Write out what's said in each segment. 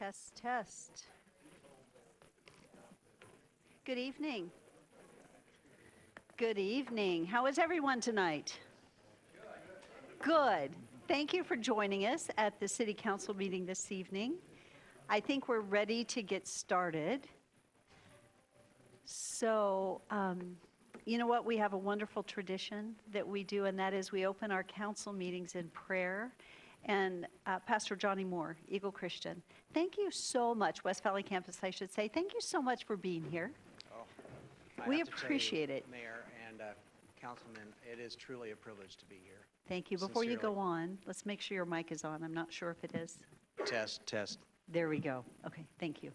Test, test. Good evening. Good evening. How is everyone tonight? Good. Thank you for joining us at the City Council meeting this evening. I think we're ready to get started. So, you know what? We have a wonderful tradition that we do, and that is we open our council meetings in prayer. And Pastor Johnny Moore, Eagle Christian, thank you so much, West Valley Campus, I should say. Thank you so much for being here. We appreciate it. Mayor and Councilman, it is truly a privilege to be here. Thank you. Before you go on, let's make sure your mic is on. I'm not sure if it is. Test, test. There we go. Okay, thank you.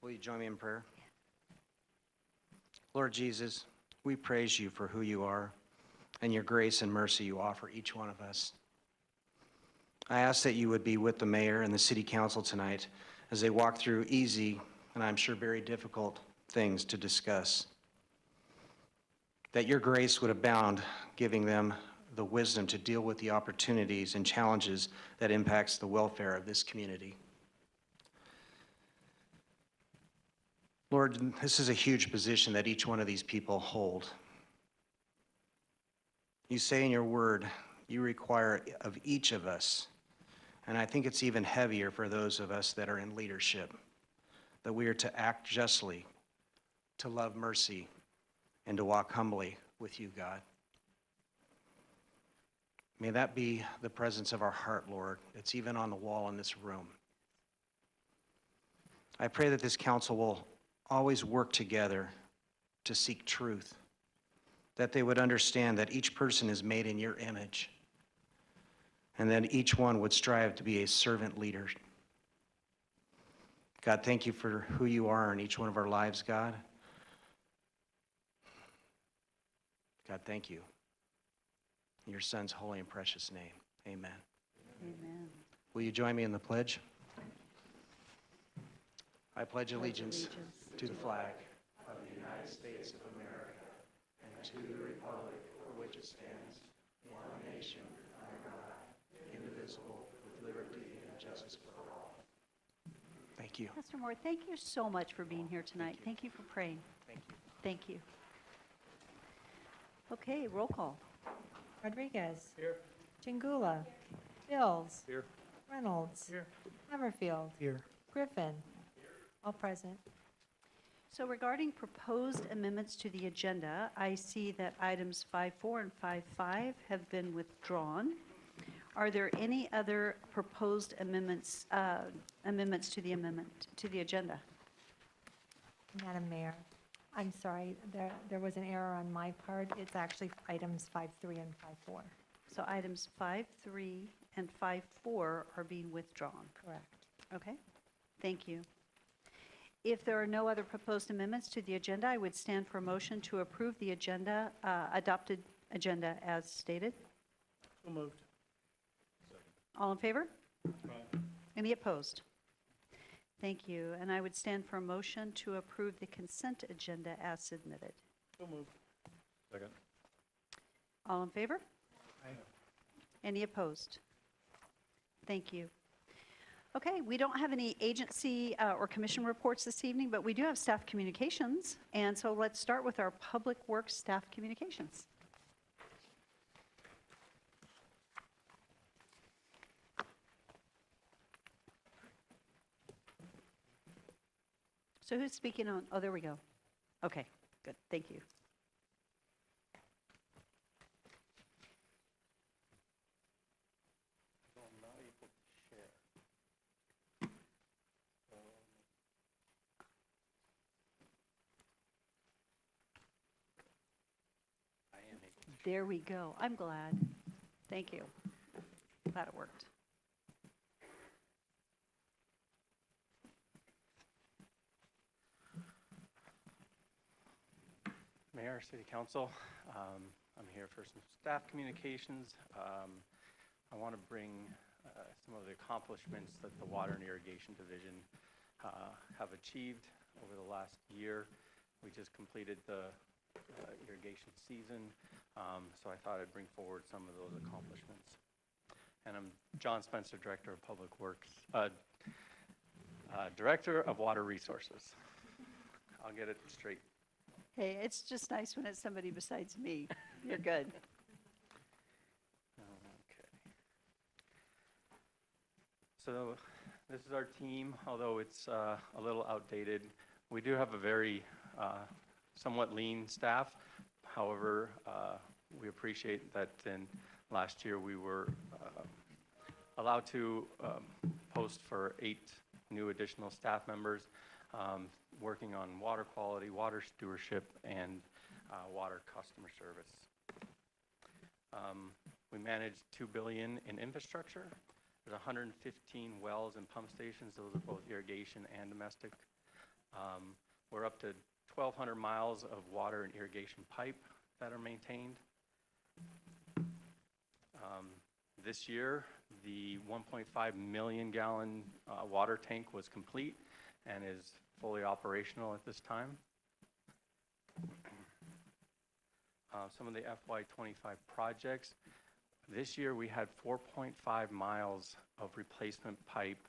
Will you join me in prayer? Lord Jesus, we praise you for who you are and your grace and mercy you offer each one of us. I ask that you would be with the mayor and the city council tonight as they walk through easy and I'm sure very difficult things to discuss. That your grace would abound, giving them the wisdom to deal with the opportunities and challenges that impacts the welfare of this community. Lord, this is a huge position that each one of these people hold. You say in your word, you require of each of us, and I think it's even heavier for those of us that are in leadership, that we are to act justly, to love mercy, and to walk humbly with you, God. May that be the presence of our heart, Lord. It's even on the wall in this room. I pray that this council will always work together to seek truth, that they would understand that each person is made in your image, and that each one would strive to be a servant leader. God, thank you for who you are in each one of our lives, God. God, thank you. In your son's holy and precious name, amen. Amen. Will you join me in the pledge? I pledge allegiance to the flag of the United States of America and to the republic for which it stands, one nation, under God, indivisible, with liberty and justice for all. Thank you. Pastor Moore, thank you so much for being here tonight. Thank you for praying. Thank you. Thank you. Okay, roll call. Rodriguez. Here. Chingula. Bills. Here. Reynolds. Here. Hammerfield. Here. Griffin. All present. So regarding proposed amendments to the agenda, I see that items 5.4 and 5.5 have been withdrawn. Are there any other proposed amendments to the agenda? Madam Mayor, I'm sorry, there was an error on my part. It's actually items 5.3 and 5.4. So items 5.3 and 5.4 are being withdrawn. Correct. Okay, thank you. If there are no other proposed amendments to the agenda, I would stand for a motion to approve the agenda, adopted agenda as stated. So moved. All in favor? Aye. Any opposed? Thank you. And I would stand for a motion to approve the consent agenda as submitted. So moved. Second. All in favor? Aye. Any opposed? Thank you. Okay, we don't have any agency or commission reports this evening, but we do have staff communications. And so let's start with our Public Works staff communications. So who's speaking on? Oh, there we go. Okay, good. Thank you. There we go. I'm glad. Thank you. Glad it worked. Mayor, City Council, I'm here for some staff communications. I want to bring some of the accomplishments that the Water and Irrigation Division have achieved over the last year. We just completed the irrigation season, so I thought I'd bring forward some of those accomplishments. And I'm John Spencer, Director of Public Works, Director of Water Resources. I'll get it straight. Hey, it's just nice when it's somebody besides me. You're good. Okay. So this is our team, although it's a little outdated. We do have a very somewhat lean staff. However, we appreciate that in last year we were allowed to post for 8 new additional staff members working on water quality, water stewardship, and water customer service. We manage $2 billion in infrastructure. There's 115 wells and pump stations. Those are both irrigation and domestic. We're up to 1,200 miles of water and irrigation pipe that are maintained. This year, the 1.5 million gallon water tank was complete and is fully operational at this time. Some of the FY25 projects. This year we had 4.5 miles of replacement pipe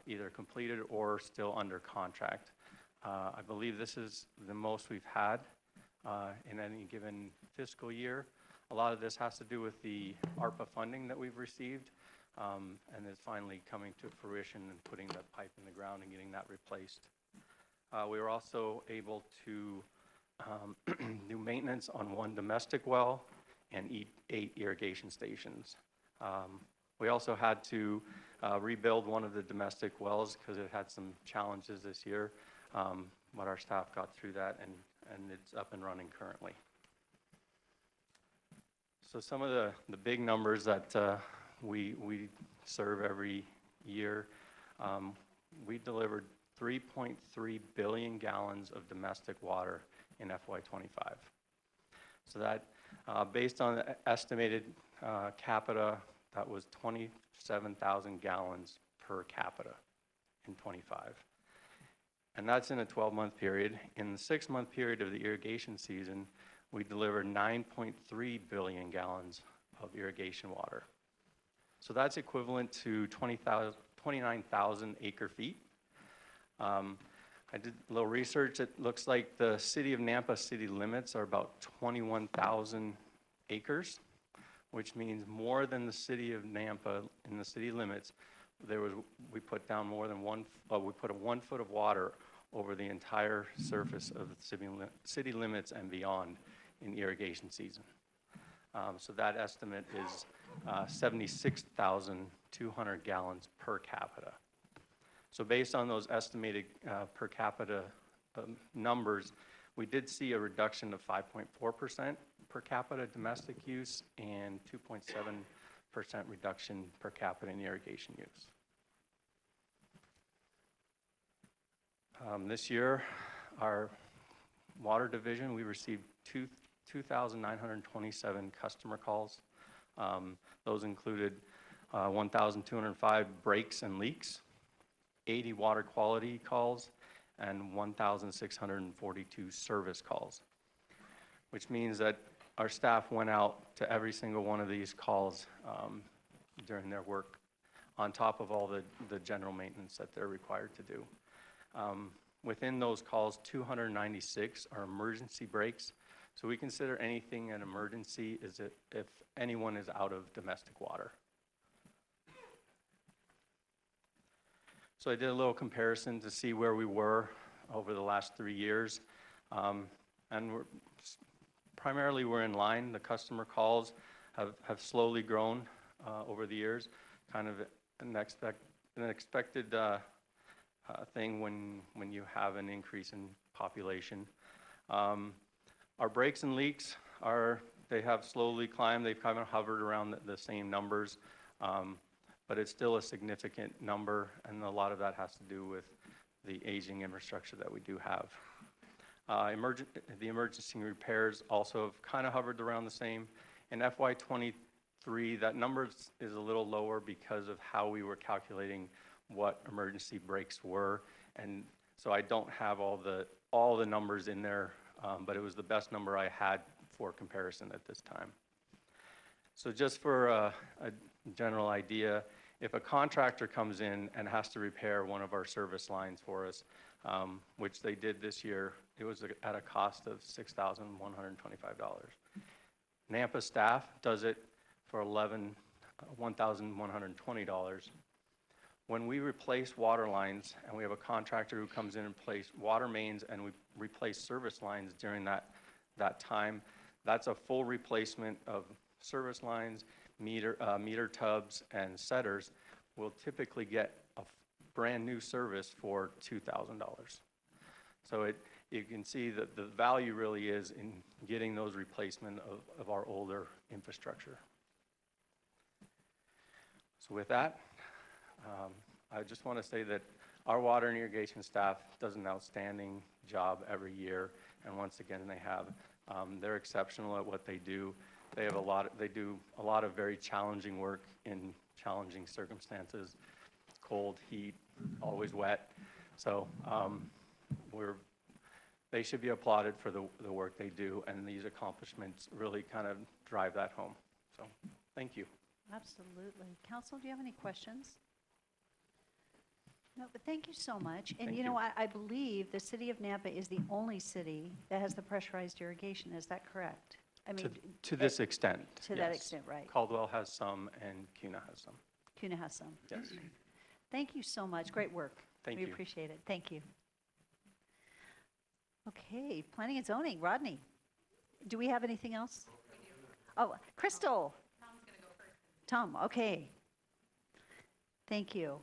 either completed or still under contract. I believe this is the most we've had in any given fiscal year. A lot of this has to do with the ARPA funding that we've received and is finally coming to fruition and putting that pipe in the ground and getting that replaced. We were also able to do maintenance on 1 domestic well and 8 irrigation stations. We also had to rebuild one of the domestic wells because it had some challenges this year, but our staff got through that and it's up and running currently. So some of the big numbers that we serve every year, we delivered 3.3 billion gallons of domestic water in FY25. So that, based on the estimated capita, that was 27,000 gallons per capita in 25. And that's in a 12-month period. In the 6-month period of the irrigation season, we delivered 9.3 billion gallons of irrigation water. So that's equivalent to 29,000 acre feet. I did a little research. It looks like the city of Nampa city limits are about 21,000 acres, which means more than the city of Nampa in the city limits. We put down more than we put a 1 foot of water over the entire surface of the city limits and beyond in irrigation season. So that estimate is 76,200 gallons per capita. So based on those estimated per capita numbers, we did see a reduction of 5.4% per capita domestic use and 2.7% reduction per capita in irrigation use. This year, our water division, we received 2,927 customer calls. Those included 1,205 breaks and leaks, 80 water quality calls, and 1,642 service calls, which means that our staff went out to every single one of these calls during their work, on top of all the general maintenance that they're required to do. Within those calls, 296 are emergency breaks. So we consider anything an emergency if anyone is out of domestic water. So I did a little comparison to see where we were over the last 3 years. And primarily we're in line. The customer calls have slowly grown over the years, kind of an expected thing when you have an increase in population. Our breaks and leaks they have slowly climbed. They've kind of hovered around the same numbers, but it's still a significant number, and a lot of that has to do with the aging infrastructure that we do have. The emergency repairs also have kind of hovered around the same. In FY23, that number is a little lower because of how we were calculating what emergency breaks were, and so I don't have all the numbers in there, but it was the best number I had for comparison at this time. So just for a general idea, if a contractor comes in and has to repair one of our service lines for us, which they did this year, it was at a cost of $6,125. Nampa staff does it for $1,120. When we replace water lines, and we have a contractor who comes in and places water mains, and we replace service lines during that time, that's a full replacement of service lines, meter tubs, and setters. We'll typically get a brand new service for $2,000. So you can see that the value really is in getting those replacement of our older infrastructure. So with that, I just want to say that our water and irrigation staff does an outstanding job every year, and once again, they're exceptional at what they do. They do a lot of very challenging work in challenging circumstances, cold, heat, always wet. So they should be applauded for the work they do, and these accomplishments really kind of drive that home. So thank you. Absolutely. Council, do you have any questions? No, but thank you so much. And Thank you know, you. I believe the city of Nampa is the only city that has the pressurized irrigation. Is that correct? I mean, To this extent. to that yes. extent, right. Caldwell has some, and CUNA has some. CUNA has some. Yes. Thank you so much. Great work. Thank We you. appreciate it. Thank you. Okay, planning and zoning. Rodney, do we have anything else? Oh, Crystal. Tom's going to go first. Tom, okay. Thank you.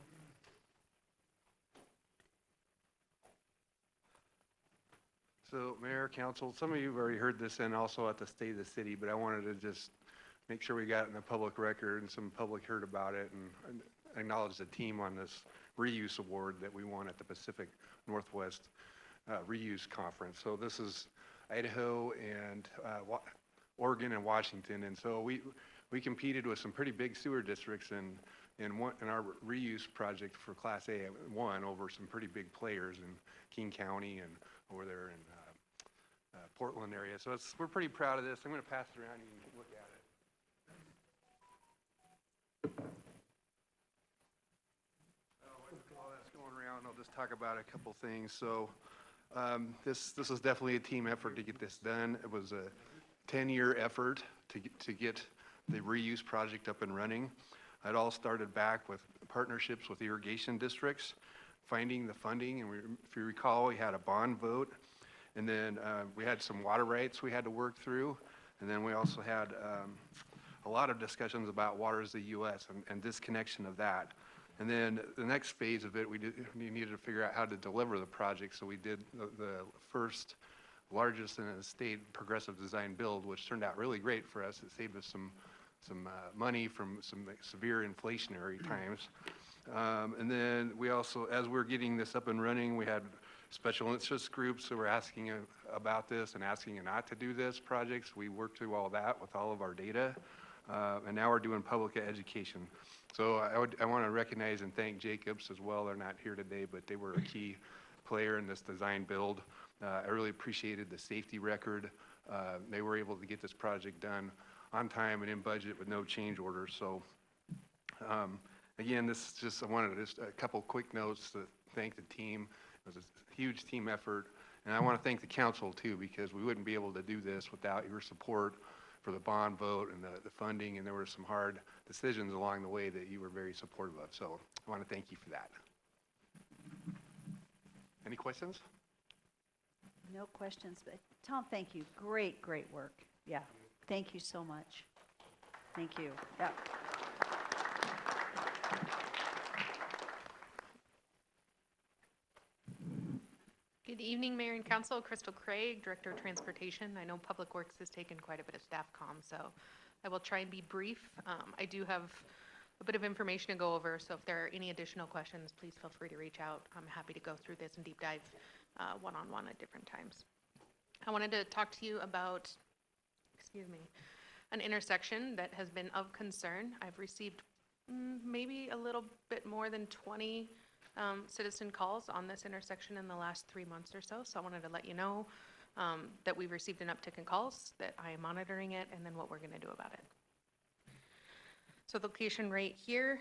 So Mayor, Council, some of you have already heard this and also at the State of the City, but I wanted to just make sure we got it in the public record and some public heard about it, and acknowledge the team on this reuse award that we won at the Pacific Northwest Reuse Conference. So this is Idaho and Oregon and Washington, and so we competed with some pretty big sewer districts in our reuse project for Class A. Won over some pretty big players in King County and over there in Portland area. So we're pretty proud of this. I'm going to pass it around. You can look at it. While that's going around, I'll just talk about a couple things. So this is definitely a team effort to get this done. It was a 10-year effort to get the reuse project up and running. It all started back with partnerships with irrigation districts, finding the funding, and if you recall, we had a bond vote, and then we had some water rights we had to work through, and then we also had a lot of discussions about Water as the U.S. and disconnection of that. And then the next phase of it, we needed to figure out how to deliver the project, so we did the first largest in the state progressive design build, which turned out really great for us. It saved us some money from some severe inflationary times. And then we also, as we're getting this up and running, we had special interest groups who were asking about this and asking not to do this projects. We worked through all that with all of our data. And now we're doing public education. So I want to recognize and thank Jacobs as well. They're not here today, but they were a key player in this design build. I really appreciated the safety record. They were able to get this project done on time and in budget with no change orders. So again, this is just, I wanted just a couple quick notes to thank the team. It was a huge team effort. And I want to thank the council too, because we wouldn't be able to do this without your support for the bond vote and the funding. And there were some hard decisions along the way that you were very supportive of. So I want to thank you for that. Any questions? No questions, but Tom, thank you. Great, great work. Yeah, thank you so much. Thank you. Yeah. Good evening, Mayor and Council. Crystal Craig, Director of Transportation. I know Public Works has taken quite a bit of staff comm, so I will try and be brief. I do have a bit of information to go over, so if there are any additional questions, please feel free to reach out. I'm happy to go through this and deep dive one-on-one at different times. I wanted to talk to you about, an intersection that has been of concern. I've received maybe a little bit more than 20 citizen calls on this intersection in the last 3 months or so. So I wanted to let you know that we've received an uptick in calls, that I am monitoring it, and then what we're going to do about it. So the location right here,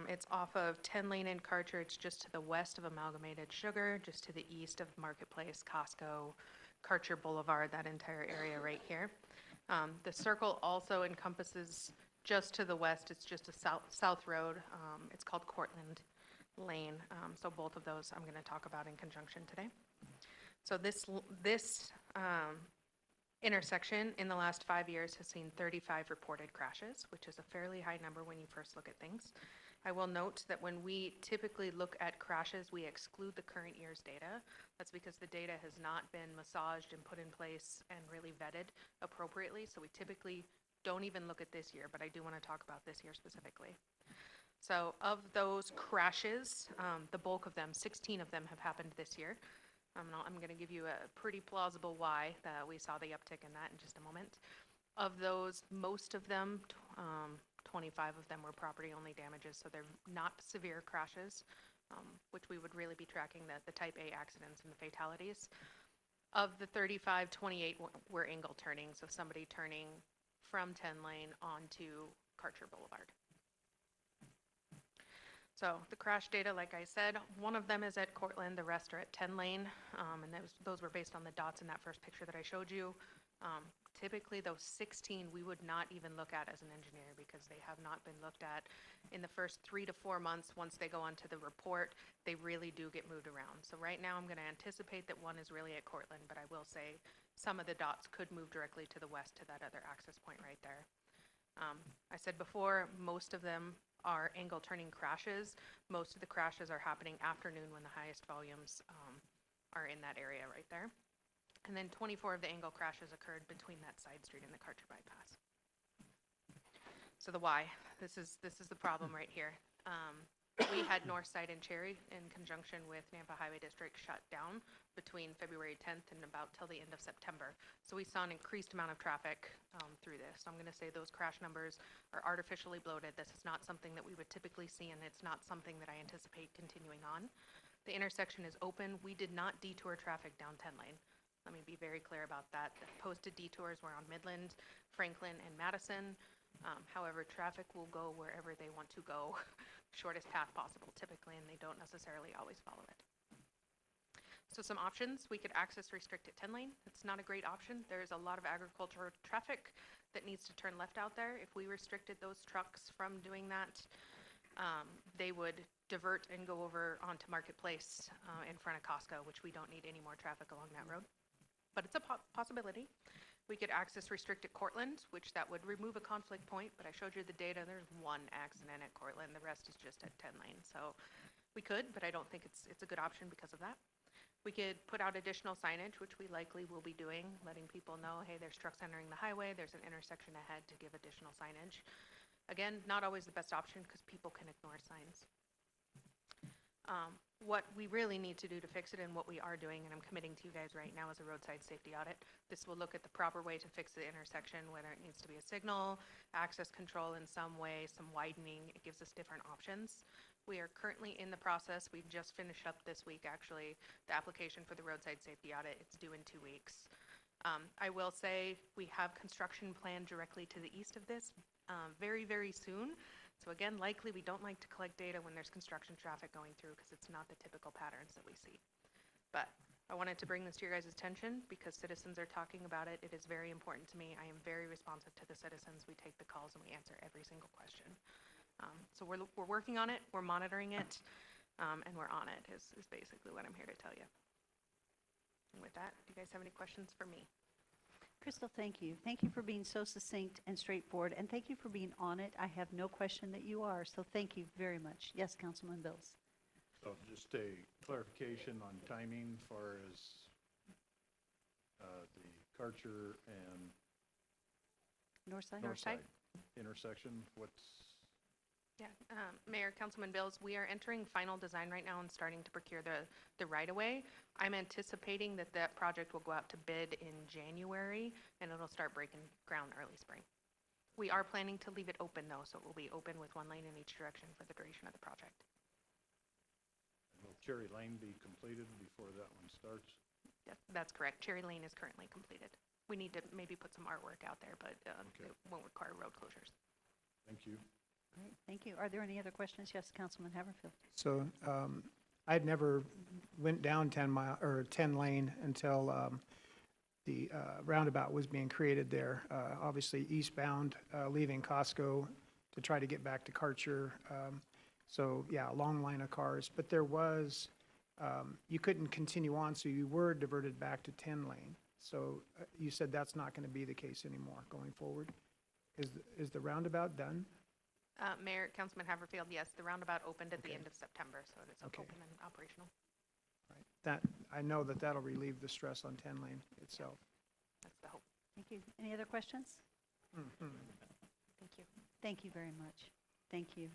it's off of 10 Lane in Karcher. It's just to the west of Amalgamated Sugar, just to the east of Marketplace, Costco, Karcher Boulevard, that entire area right here. The circle also encompasses just to the west, it's just a south road. It's called Cortland Lane. So both of those I'm going to talk about in conjunction today. So this intersection in the last 5 years has seen 35 reported crashes, which is a fairly high number when you first look at things. I will note that when we typically look at crashes, we exclude the current year's data. That's because the data has not been massaged and put in place and really vetted appropriately. So we typically don't even look at this year, but I do want to talk about this year specifically. So of those crashes, the bulk of them, 16 of them have happened this year. I'm going to give you a pretty plausible why that we saw the uptick in that in just a moment. Of those, most of them, 25 of them were property-only damages, so they're not severe crashes, which we would really be tracking the type A accidents and the fatalities. Of the 35, 28 were angle turning, so somebody turning from 10 Lane onto Karcher Boulevard. So the crash data, like I said, one of them is at Cortland, the rest are at 10 Lane, and those were based on the dots in that first picture that I showed you. Typically, those 16 we would not even look at as an engineer because they have not been looked at in the first 3 to 4 months. Once they go onto the report, they really do get moved around. So right now, I'm going to anticipate that one is really at Cortland, but I will say some of the dots could move directly to the west to that other access point right there. I said before, most of them are angle turning crashes. Most of the crashes are happening afternoon when the highest volumes are in that area right there. And then 24 of the angle crashes occurred between that side street and the Karcher bypass. So the why, this is the problem right here. We had Northside and Cherry in conjunction with Nampa Highway District shut down between February 10th and about till the end of September. So we saw an increased amount of traffic through this. So I'm going to say those crash numbers are artificially bloated. This is not something that we would typically see, and it's not something that I anticipate continuing on. The intersection is open. We did not detour traffic down 10 Lane. Let me be very clear about that. The posted detours were on Midland, Franklin, and Madison. However, traffic will go wherever they want to go, shortest path possible typically, and they don't necessarily always follow it. So some options, we could access restrict at 10 Lane. It's not a great option. There's a lot of agricultural traffic that needs to turn left out there. If we restricted those trucks from doing that, they would divert and go over onto Marketplace in front of Costco, which we don't need any more traffic along that road. But it's a possibility. We could access restrict at Cortland, which that would remove a conflict point, but I showed you the data. There's one accident at Cortland. The rest is just at 10 Lane. So we could, but I don't think it's a good option because of that. We could put out additional signage, which we likely will be doing, letting people know, hey, there's trucks entering the highway. There's an intersection ahead to give additional signage. Again, not always the best option because people can ignore signs. What we really need to do to fix it and what we are doing, and I'm committing to you guys right now, is a roadside safety audit. This will look at the proper way to fix the intersection, whether it needs to be a signal, access control in some way, some widening. It gives us different options. We are currently in the process. We just finished up this week, actually, the application for the roadside safety audit. It's due in 2 weeks. I will say we have construction planned directly to the east of this very, very soon. So again, likely we don't like to collect data when there's construction traffic going through because it's not the typical patterns that we see. But I wanted to bring this to your guys' attention because citizens are talking about it. It is very important to me. I am very responsive to the citizens. We take the calls and we answer every single question. So we're working on it, we're monitoring it, and we're on it is basically what I'm here to tell you. And with that, do you guys have any questions for me? Crystal, thank you. Thank you for being so succinct and straightforward, and thank you for being on it. I have no question that you are, so thank you very much. Yes, Councilman Bills. So just a clarification on timing for as the Karcher and Northside? intersection, what's, Yeah, Mayor, Councilman Bills, we are entering final design right now and starting to procure the right-of-way. I'm anticipating that that project will go out to bid in January, and it'll start breaking ground early spring. We are planning to leave it open, though, so it will be open with 1 lane in each direction for the duration of the project. will Cherry Lane be completed before that one starts? Yes, that's correct. Cherry Lane is currently completed. We need to maybe put some artwork out there, but Okay. it won't require road closures. Thank you. Great, thank you. Are there any other questions? Yes, Councilman Haverfield. So I'd never went down 10 lane until the roundabout was being created there. Obviously eastbound, leaving Costco to try to get back to Karcher. So yeah, a long line of cars. But there was, you couldn't continue on, so you were diverted back to 10 lane. So you said that's not going to be the case anymore going forward? Is the roundabout done? Mayor, Councilman Haverfield, yes, the roundabout opened at the Okay. end of September, so it is Okay. open and operational. Right. That, I know that that'll relieve the stress on 10 lane itself. That's the hope. Thank you. Any other questions? Mhm. Thank you. Thank you very much. Thank you.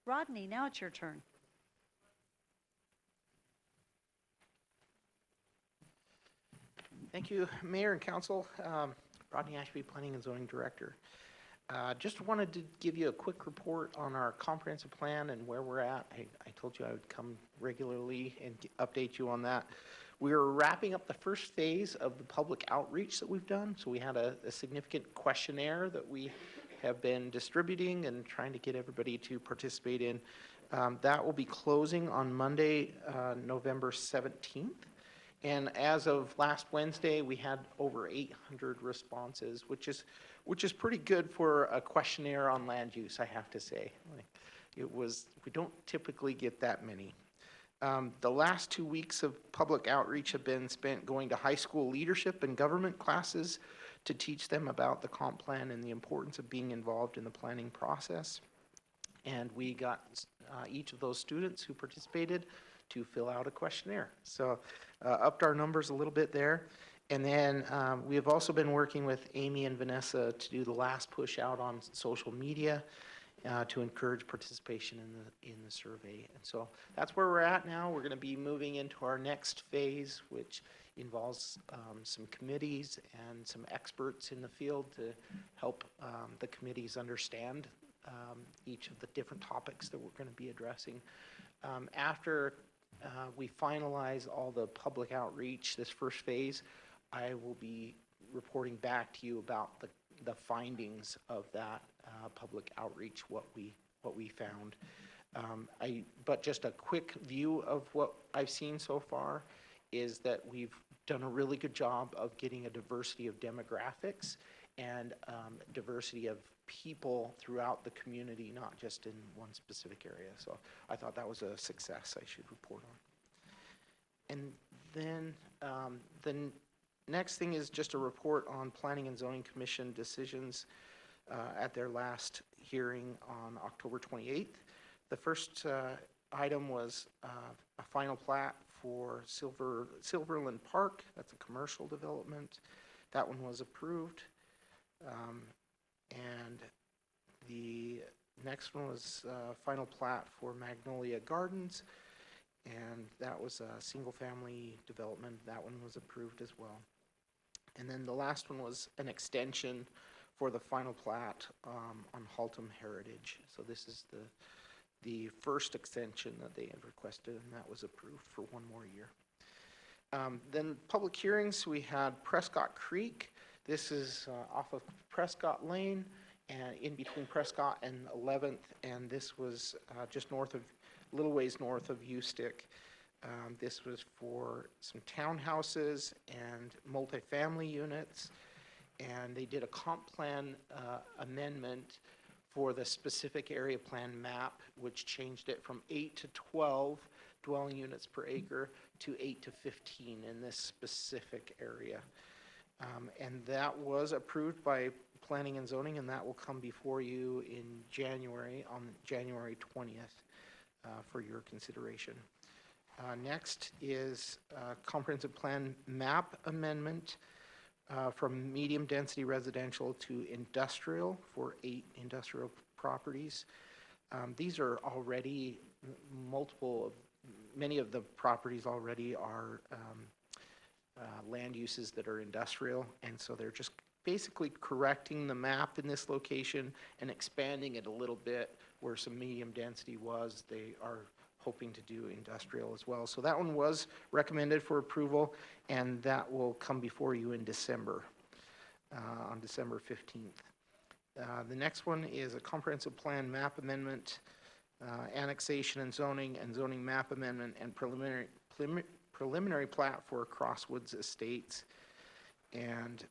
Rodney, now it's your turn. Thank you, Mayor and Council. Rodney Ashby, Planning and Zoning Director. Just wanted to give you a quick report on our comprehensive plan and where we're at. I told you I would come regularly and update you on that. We're wrapping up the first phase of the public outreach that we've done. So we had a significant questionnaire that we have been distributing and trying to get everybody to participate in. That will be closing on Monday, November 17th. And as of last Wednesday, we had over 800 responses, which is pretty good for a questionnaire on land use, I have to say. We don't typically get that many. The last 2 weeks of public outreach have been spent going to high school leadership and government classes to teach them about the comp plan and the importance of being involved in the planning process. And we got each of those students who participated to fill out a questionnaire. So upped our numbers a little bit there. And then we have also been working with Amy and Vanessa to do the last push out on social media to encourage participation in the survey. And so that's where we're at now. We're going to be moving into our next phase, which involves some committees and some experts in the field to help the committees understand each of the different topics that we're going to be addressing. After we finalize all the public outreach, this first phase, I will be reporting back to you about the findings of that public outreach, what we found. But just a quick view of what I've seen so far is that we've done a really good job of getting a diversity of demographics and diversity of people throughout the community, not just in one specific area. So I thought that was a success I should report on. And then the next thing is just a report on Planning and Zoning Commission decisions at their last hearing on October 28th. The first item was a final plat for Silverland Park. That's a commercial development. That one was approved. And the next one was final plat for Magnolia Gardens, and that was a single-family development. That one was approved as well. And then the last one was an extension for the final plat on Haltom Heritage. So this is the first extension that they had requested, and that was approved for 1 more year. Then public hearings, we had Prescott Creek. This is off of Prescott Lane and in between Prescott and 11th, and this was just north of, little ways north of Ustick. This was for some townhouses and multifamily units, and they did a comp plan amendment for the specific area plan map, which changed it from 8 to 12 dwelling units per acre to 8 to 15 in this specific area. And that was approved by Planning and Zoning, and that will come before you in January, on January 20th, for your consideration. Next is comprehensive plan map amendment from medium density residential to industrial for 8 industrial properties. These are already many of the properties already are land uses that are industrial, and so they're just basically correcting the map in this location and expanding it a little bit where some medium density was. They are hoping to do industrial as well. So that one was recommended for approval, and that will come before you in December, on December 15th. The next one is a comprehensive plan map amendment, annexation and zoning map amendment, and preliminary plat for Crosswoods Estates. And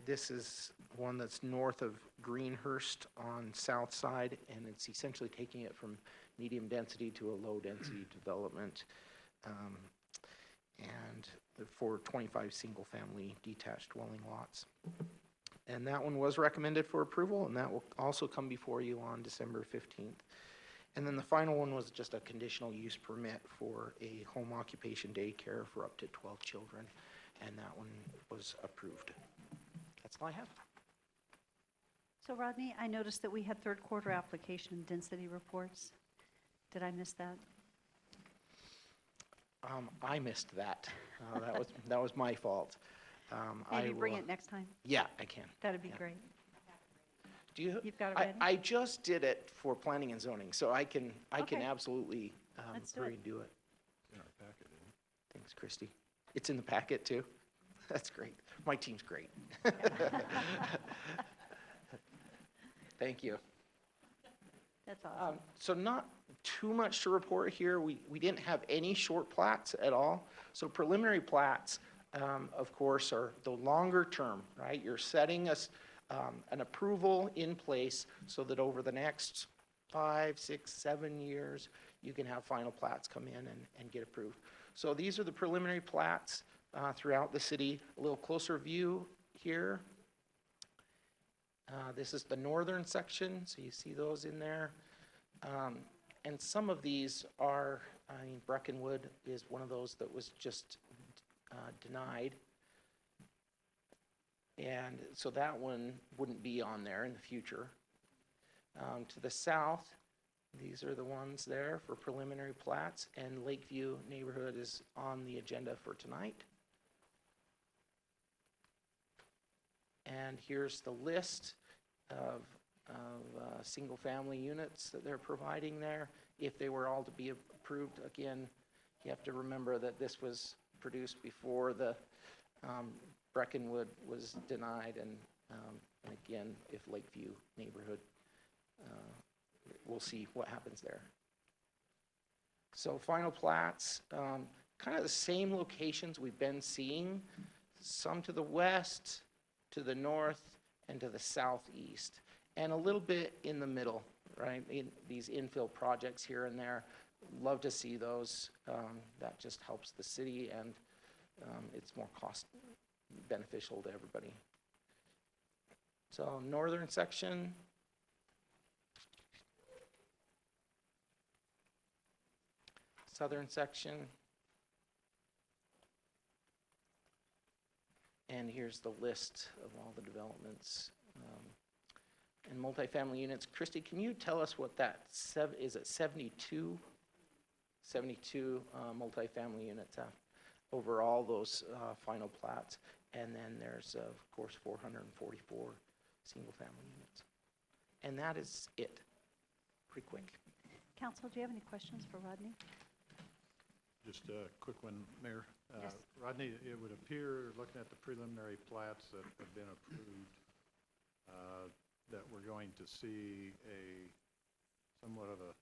this is one that's north of Greenhurst on south side, and it's essentially taking it from medium density to a low density development, and for 25 single family detached dwelling lots. And that one was recommended for approval, and that will also come before you on December 15th. And then the final one was just a conditional use permit for a home occupation daycare for up to 12 children, and that one was approved. That's all I have. So Rodney, I noticed that we had third quarter application density reports. Did I miss that? I missed that. That was my fault. Maybe bring will- it next time. Yeah, I can. That'd be Yeah. great. Do you? You've got it ready? I just did it for planning and zoning, so I can Okay. absolutely Let's do hurry it. and do it. In our packet, isn't it? Thanks, Christy. It's in the packet too. That's great. My team's great. Thank you. That's awesome. So not too much to report here. We didn't have any short plats at all. So preliminary plats, of course, are the longer term, right? You're setting us an approval in place so that over the next 5, 6, 7 years, you can have final plats come in and get approved. So these are the preliminary plats throughout the city. A little closer view here. This is the northern section, so you see those in there. And some of these are, I mean, Breckenwood is one of those that was just denied. And so that one wouldn't be on there in the future. To the south, these are the ones there for preliminary plats, and Lakeview neighborhood is on the agenda for tonight. And here's the list of single-family units that they're providing there. If they were all to be approved, again, you have to remember that this was produced before the Breckenwood was denied, and again, if Lakeview neighborhood, we'll see what happens there. So final plats, kind of the same locations we've been seeing, some to the west, to the north, and to the southeast, and a little bit in the middle, right? In these infill projects here and there. Love to see those. That just helps the city, and it's more cost beneficial to everybody. So northern section. Southern section. And here's the list of all the developments and multifamily units. Christy, can you tell us what that is? It 72? 72 multifamily units over all those final plats. And then there's, of course, 444 single-family units. And that is it. Pretty quick. Council, do you have any questions for Rodney? Just a quick one, Mayor. Yes. Rodney, it would appear, looking at the preliminary plats that have been approved, that we're going to see somewhat of a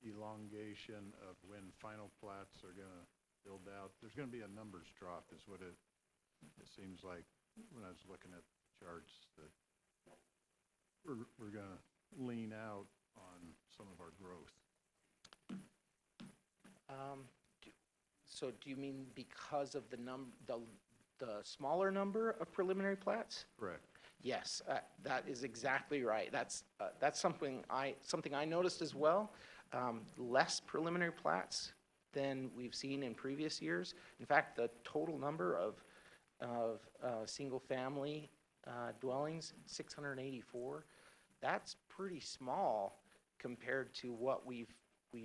elongation of when final plats are going to build out. There's going to be a numbers drop is what it seems like when I was looking at charts, that we're going to lean out on some of our growth. So do you mean because of the smaller number of preliminary plats? Correct. Yes, that is exactly right. That's something I noticed as well. Less preliminary plats than we've seen in previous years. In fact, the total number of single-family dwellings, 684. That's pretty small compared to what we've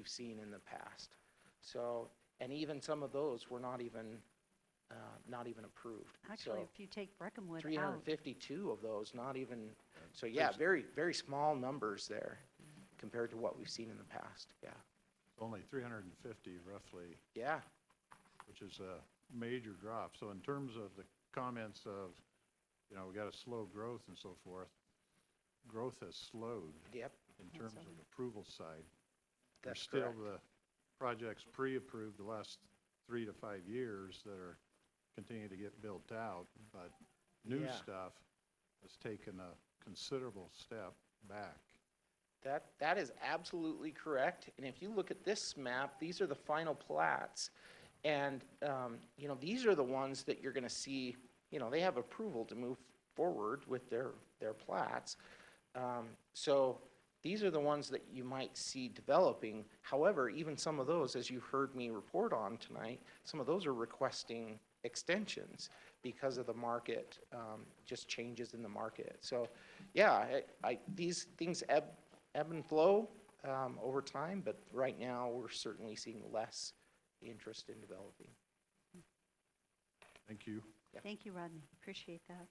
seen in the past. So, and even some of those were not even approved. Actually, So if you take Breckenwood out, 352 of those, not even, so yeah, very, very small numbers there compared to what we've seen in the past, yeah. Only 350 roughly, Yeah, which is a major drop. So in terms of the comments of you know, we got a slow growth and so forth. Growth has slowed Yep, in terms of approval side. There's that's still correct. the projects pre-approved the last 3 to 5 years that are continuing to get built out, but new Yeah. stuff has taken a considerable step back. That is absolutely correct. And if you look at this map, these are the final plats. And, you know, these are the ones that you're going to see, you know, they have approval to move forward with their plats. So these are the ones that you might see developing. However, even some of those, as you heard me report on tonight, some of those are requesting extensions because of the market, just changes in the market. So, yeah, these things ebb and flow over time, but right now, we're certainly seeing less interest in developing. Thank you. Thank you, Rodney. Appreciate that.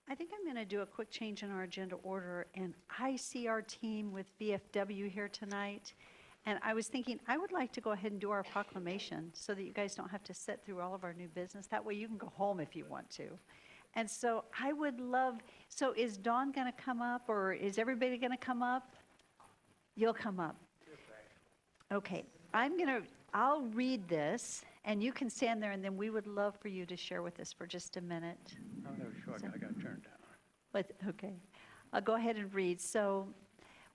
I think I'm going to do a quick change in our agenda order, and I see our team with VFW here tonight. And I was thinking, I would like to go ahead and do our proclamation so that you guys don't have to sit through all of our new business. That way you can go home if you want to. And so I would love, so is Dawn going to come up, or is everybody going to come up? You'll come up. Okay, I'll read this, and you can stand there, and then we would love for you to share with us for just a minute. I'm never sure I got turned down. But, okay, I'll go ahead and read. So,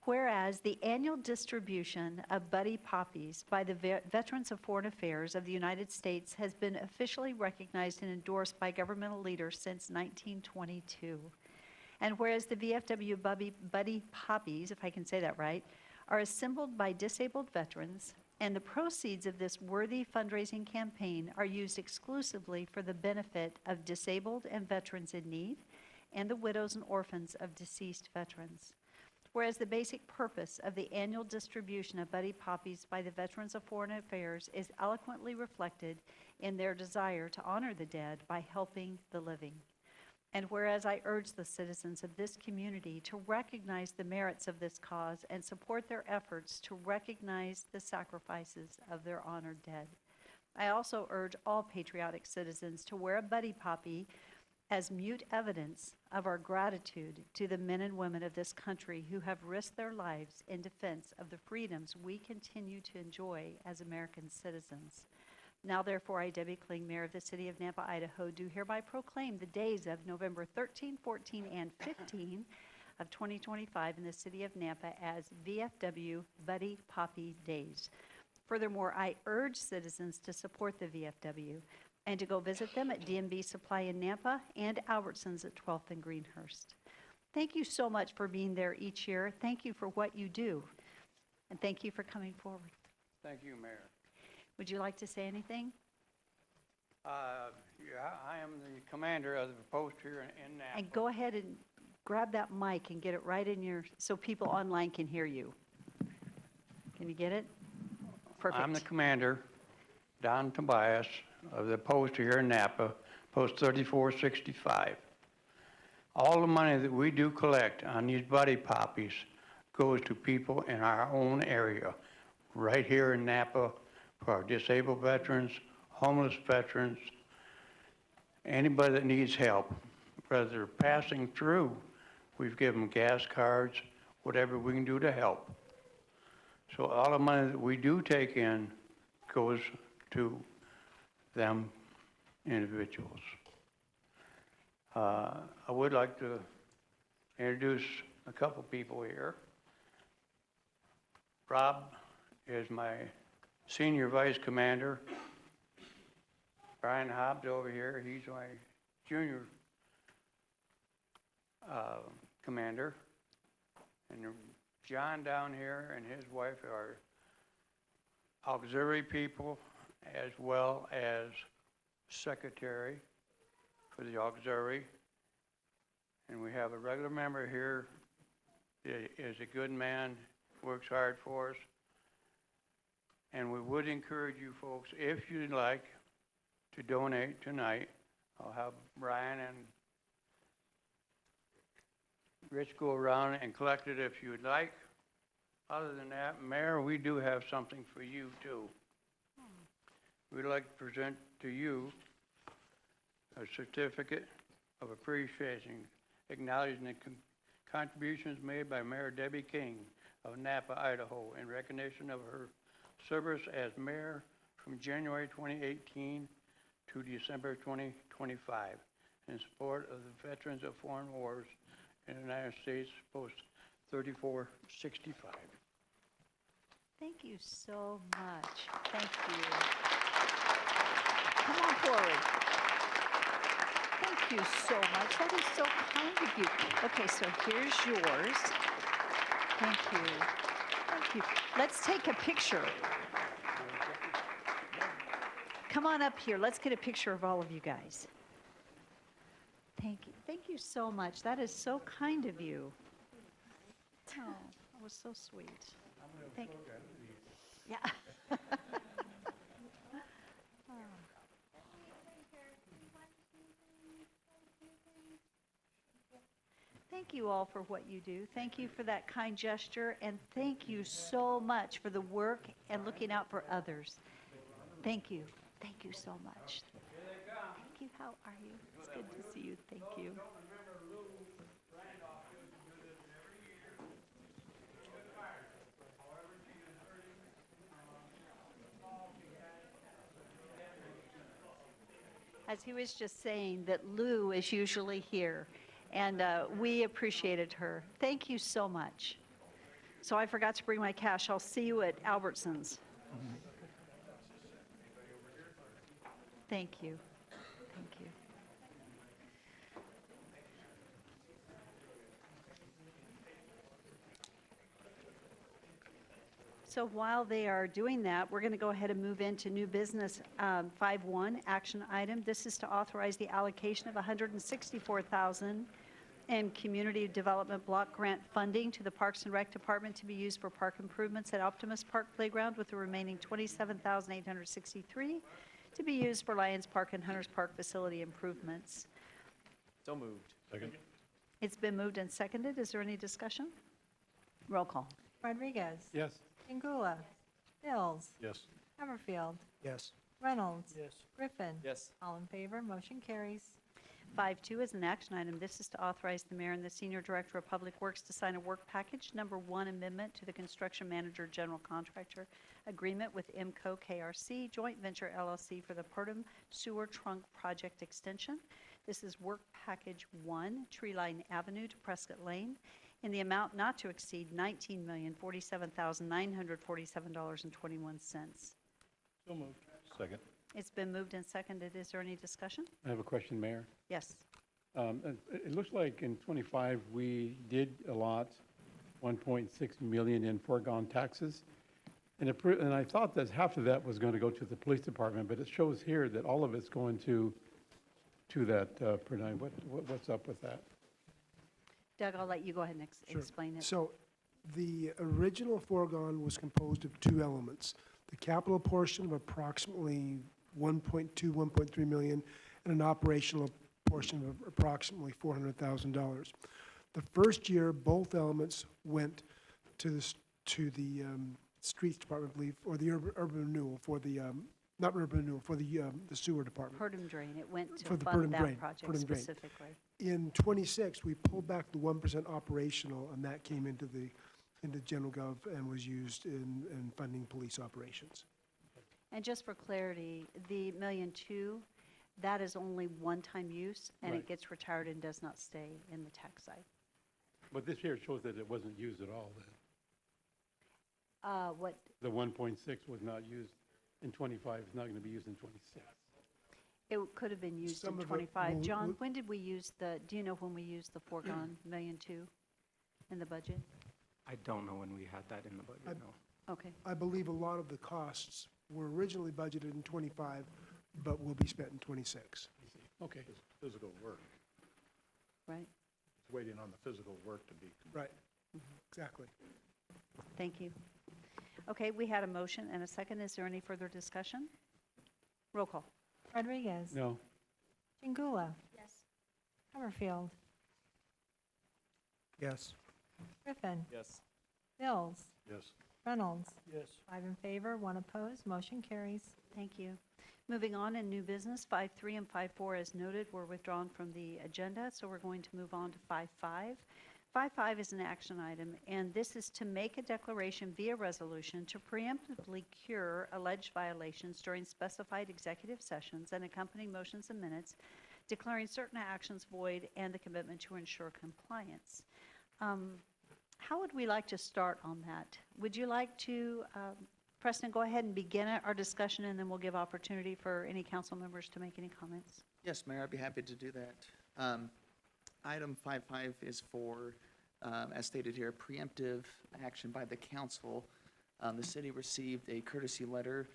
whereas the annual distribution of Buddy Poppies by the Veterans of Foreign Affairs of the United States has been officially recognized and endorsed by governmental leaders since 1922. And whereas the VFW Buddy Poppies, if I can say that right, are assembled by disabled veterans, and the proceeds of this worthy fundraising campaign are used exclusively for the benefit of disabled and veterans in need, and the widows and orphans of deceased veterans. Whereas the basic purpose of the annual distribution of Buddy Poppies by the Veterans of Foreign Affairs is eloquently reflected in their desire to honor the dead by helping the living. And whereas I urge the citizens of this community to recognize the merits of this cause and support their efforts to recognize the sacrifices of their honored dead. I also urge all patriotic citizens to wear a Buddy Poppy as mute evidence of our gratitude to the men and women of this country who have risked their lives in defense of the freedoms we continue to enjoy as American citizens. Now, therefore, I, Debbie Kling, Mayor of the City of Nampa, Idaho, do hereby proclaim the days of November 13, 14, and 15 of 2025 in the City of Nampa as VFW Buddy Poppy Days. Furthermore, I urge citizens to support the VFW and to go visit them at DMB Supply in Nampa and Albertsons at 12th and Greenhurst. Thank you so much for being there each year. Thank you for what you do, and thank you for coming forward. Thank you, Mayor. Would you like to say anything? Yeah, I am the commander of the post here in Napa. And go ahead and grab that mic and get it right in your, so people online can hear you. Can you get it? Perfect. I'm the commander, Don Tobias, of the post here in Napa, post 3465. All the money that we do collect on these Buddy Poppies goes to people in our own area, right here in Napa, for our disabled veterans, homeless veterans, anybody that needs help, whether they're passing through. We've given them gas cards, whatever we can do to help. So all the money that we do take in goes to them individuals. I would like to introduce a couple people here. Rob is my Senior Vice Commander. Brian Hobbs over here, he's my Junior Commander. And John down here and his wife are auxiliary people as well as secretary for the auxiliary. And we have a regular member here that is a good man, works hard for us. And we would encourage you folks, if you'd like, to donate tonight. I'll have Brian and Rich go around and collect it if you'd like. Other than that, Mayor, we do have something for you too. We'd like to present to you a certificate of appreciation, acknowledging the contributions made by Mayor Debbie King of Napa, Idaho, in recognition of her service as mayor from January 2018 to December 2025, in support of the Veterans of Foreign Wars in the United States, Post 3465. Thank you so much. Thank you. Come on forward. Thank you so much. That is so kind of you. Okay, so here's yours. Thank you. Thank you. Let's take a picture. Come on up here. Let's get a picture of all of you guys. Thank you. Thank you so much. That is so kind of you. Oh, that was so sweet. Thank you. Yeah. Thank you all for what you do. Thank you for that kind gesture, and thank you so much for the work and looking out for others. Thank you. Thank you so much. Thank you. How are you? It's good to see you. Thank you. As he was just saying, that Lou is usually here, and we appreciated her. Thank you so much. So I forgot to bring my cash. I'll see you at Albertsons. Thank you. Thank you. So while they are doing that, we're going to go ahead and move into new business 5.1 action item. This is to authorize the allocation of $164,000 in community development block grant funding to the Parks and Rec Department to be used for park improvements at Optimus Park Playground, with the remaining $27,863 to be used for Lions Park and Hunters Park facility improvements. So moved. Second? It's been moved and seconded. Is there any discussion? Roll call. Rodriguez. Yes. Chingula. Mills. Yes. Hammerfield. Yes. Reynolds. Yes. Griffin. Yes. All in favor, motion carries. 5.2 is an action item. This is to authorize the mayor and the senior director of public works to sign a work package number 1 amendment to the construction manager general contractor agreement with IMCO KRC Joint Venture LLC for the Purdom Sewer Trunk Project Extension. This is work package 1, Tree Line Avenue to Prescott Lane, in the amount not to exceed $19,047,947.21. So moved. Second. It's been moved and seconded. Is there any discussion? I have a question, Mayor. Yes. It looks like in '25, we did allot $1.6 million in foregone taxes. And I thought that half of that was going to go to the police department, but it shows here that all of it's going to that, Purnine. What's up with that? Doug, I'll let you go ahead and Sure. explain it. So the original foregone was composed of two elements: the capital portion of approximately 1.3 million, and an operational portion of approximately $400,000. The first year, both elements went to the streets department, I believe, or the urban renewal for the not urban renewal, for the sewer department. Purdom Drain, it went to For the fund Purdom that Drain, project Purdom Drain. specifically. In '26, we pulled back the 1% operational, and that came into general gov and was used in funding police operations. And just for clarity, the $1.2 million, that is only one-time use, and Right. it gets retired and does not stay in the tax side. But this here shows that it wasn't used at all then. What, The 1.6 was not used in '25, it's not going to be used in '26. it could have been used Some in of it '25. will- John, will- when did we use do you know when we used the foregone $1.2 million in the budget? I don't know when we had that in the budget, no. Okay, I believe a lot of the costs were originally budgeted in '25, but will be spent in '26. Okay. Physical work. right. It's waiting on the physical work to be completed. Right, exactly. Thank you. Okay, we had a motion and a second. Is there any further discussion? Roll call. Rodriguez. No. Chingula. Yes. Hammerfield. Yes. Griffin. Yes. Mills. Yes. Reynolds. Yes. 5 in favor, 1 opposed, motion carries. Thank you. Moving on in new business, 5.3 and 5.4, as noted, were withdrawn from the agenda, so we're going to move on to 5.5. 5.5 is an action item, and this is to make a declaration via resolution to preemptively cure alleged violations during specified executive sessions and accompanying motions and minutes, declaring certain actions void and the commitment to ensure compliance. How would we like to start on that? Would you like to, Preston, go ahead and begin our discussion, and then we'll give opportunity for any council members to make any comments. Yes, Mayor, I'd be happy to do that. Item 5.5 is for, as stated here, preemptive action by the council. The city received a courtesy letter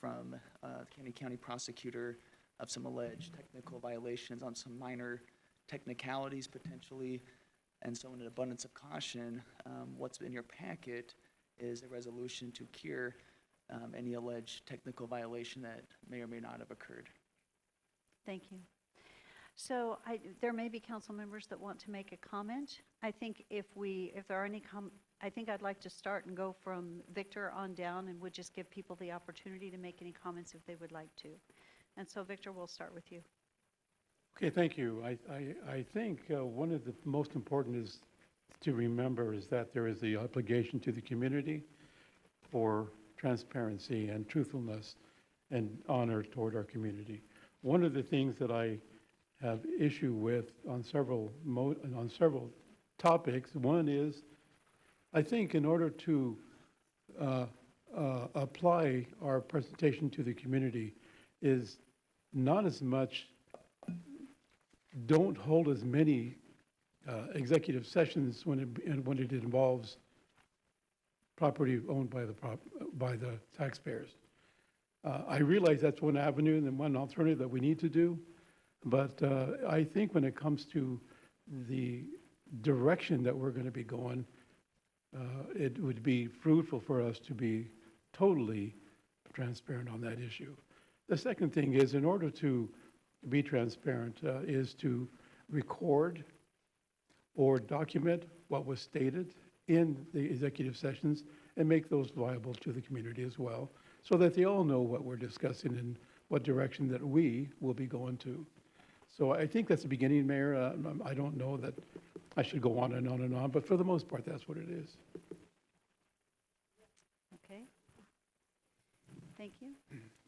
from the County Prosecutor of some alleged technical violations on some minor technicalities potentially. And so in an abundance of caution, what's in your packet is a resolution to cure any alleged technical violation that may or may not have occurred. Thank you. So there may be council members that want to make a comment. I think if there are any I think I'd like to start and go from Victor on down, and would just give people the opportunity to make any comments if they would like to. And so Victor, we'll start with you. Okay, thank you. I think one of the most important is to remember is that there is the obligation to the community for transparency and truthfulness and honor toward our community. One of the things that I have issue with on several topics, one is, I think in order to apply our presentation to the community is not as much, don't hold as many executive sessions when it involves property owned by the taxpayers. I realize that's one avenue and one alternative that we need to do, but I think when it comes to the direction that we're going to be going, it would be fruitful for us to be totally transparent on that issue. The second thing is, in order to be transparent, is to record or document what was stated in the executive sessions and make those viable to the community as well, so that they all know what we're discussing and what direction that we will be going to. So I think that's the beginning, Mayor. I don't know that I should go on and on and on, but for the most part, that's what it is. Okay. Thank you.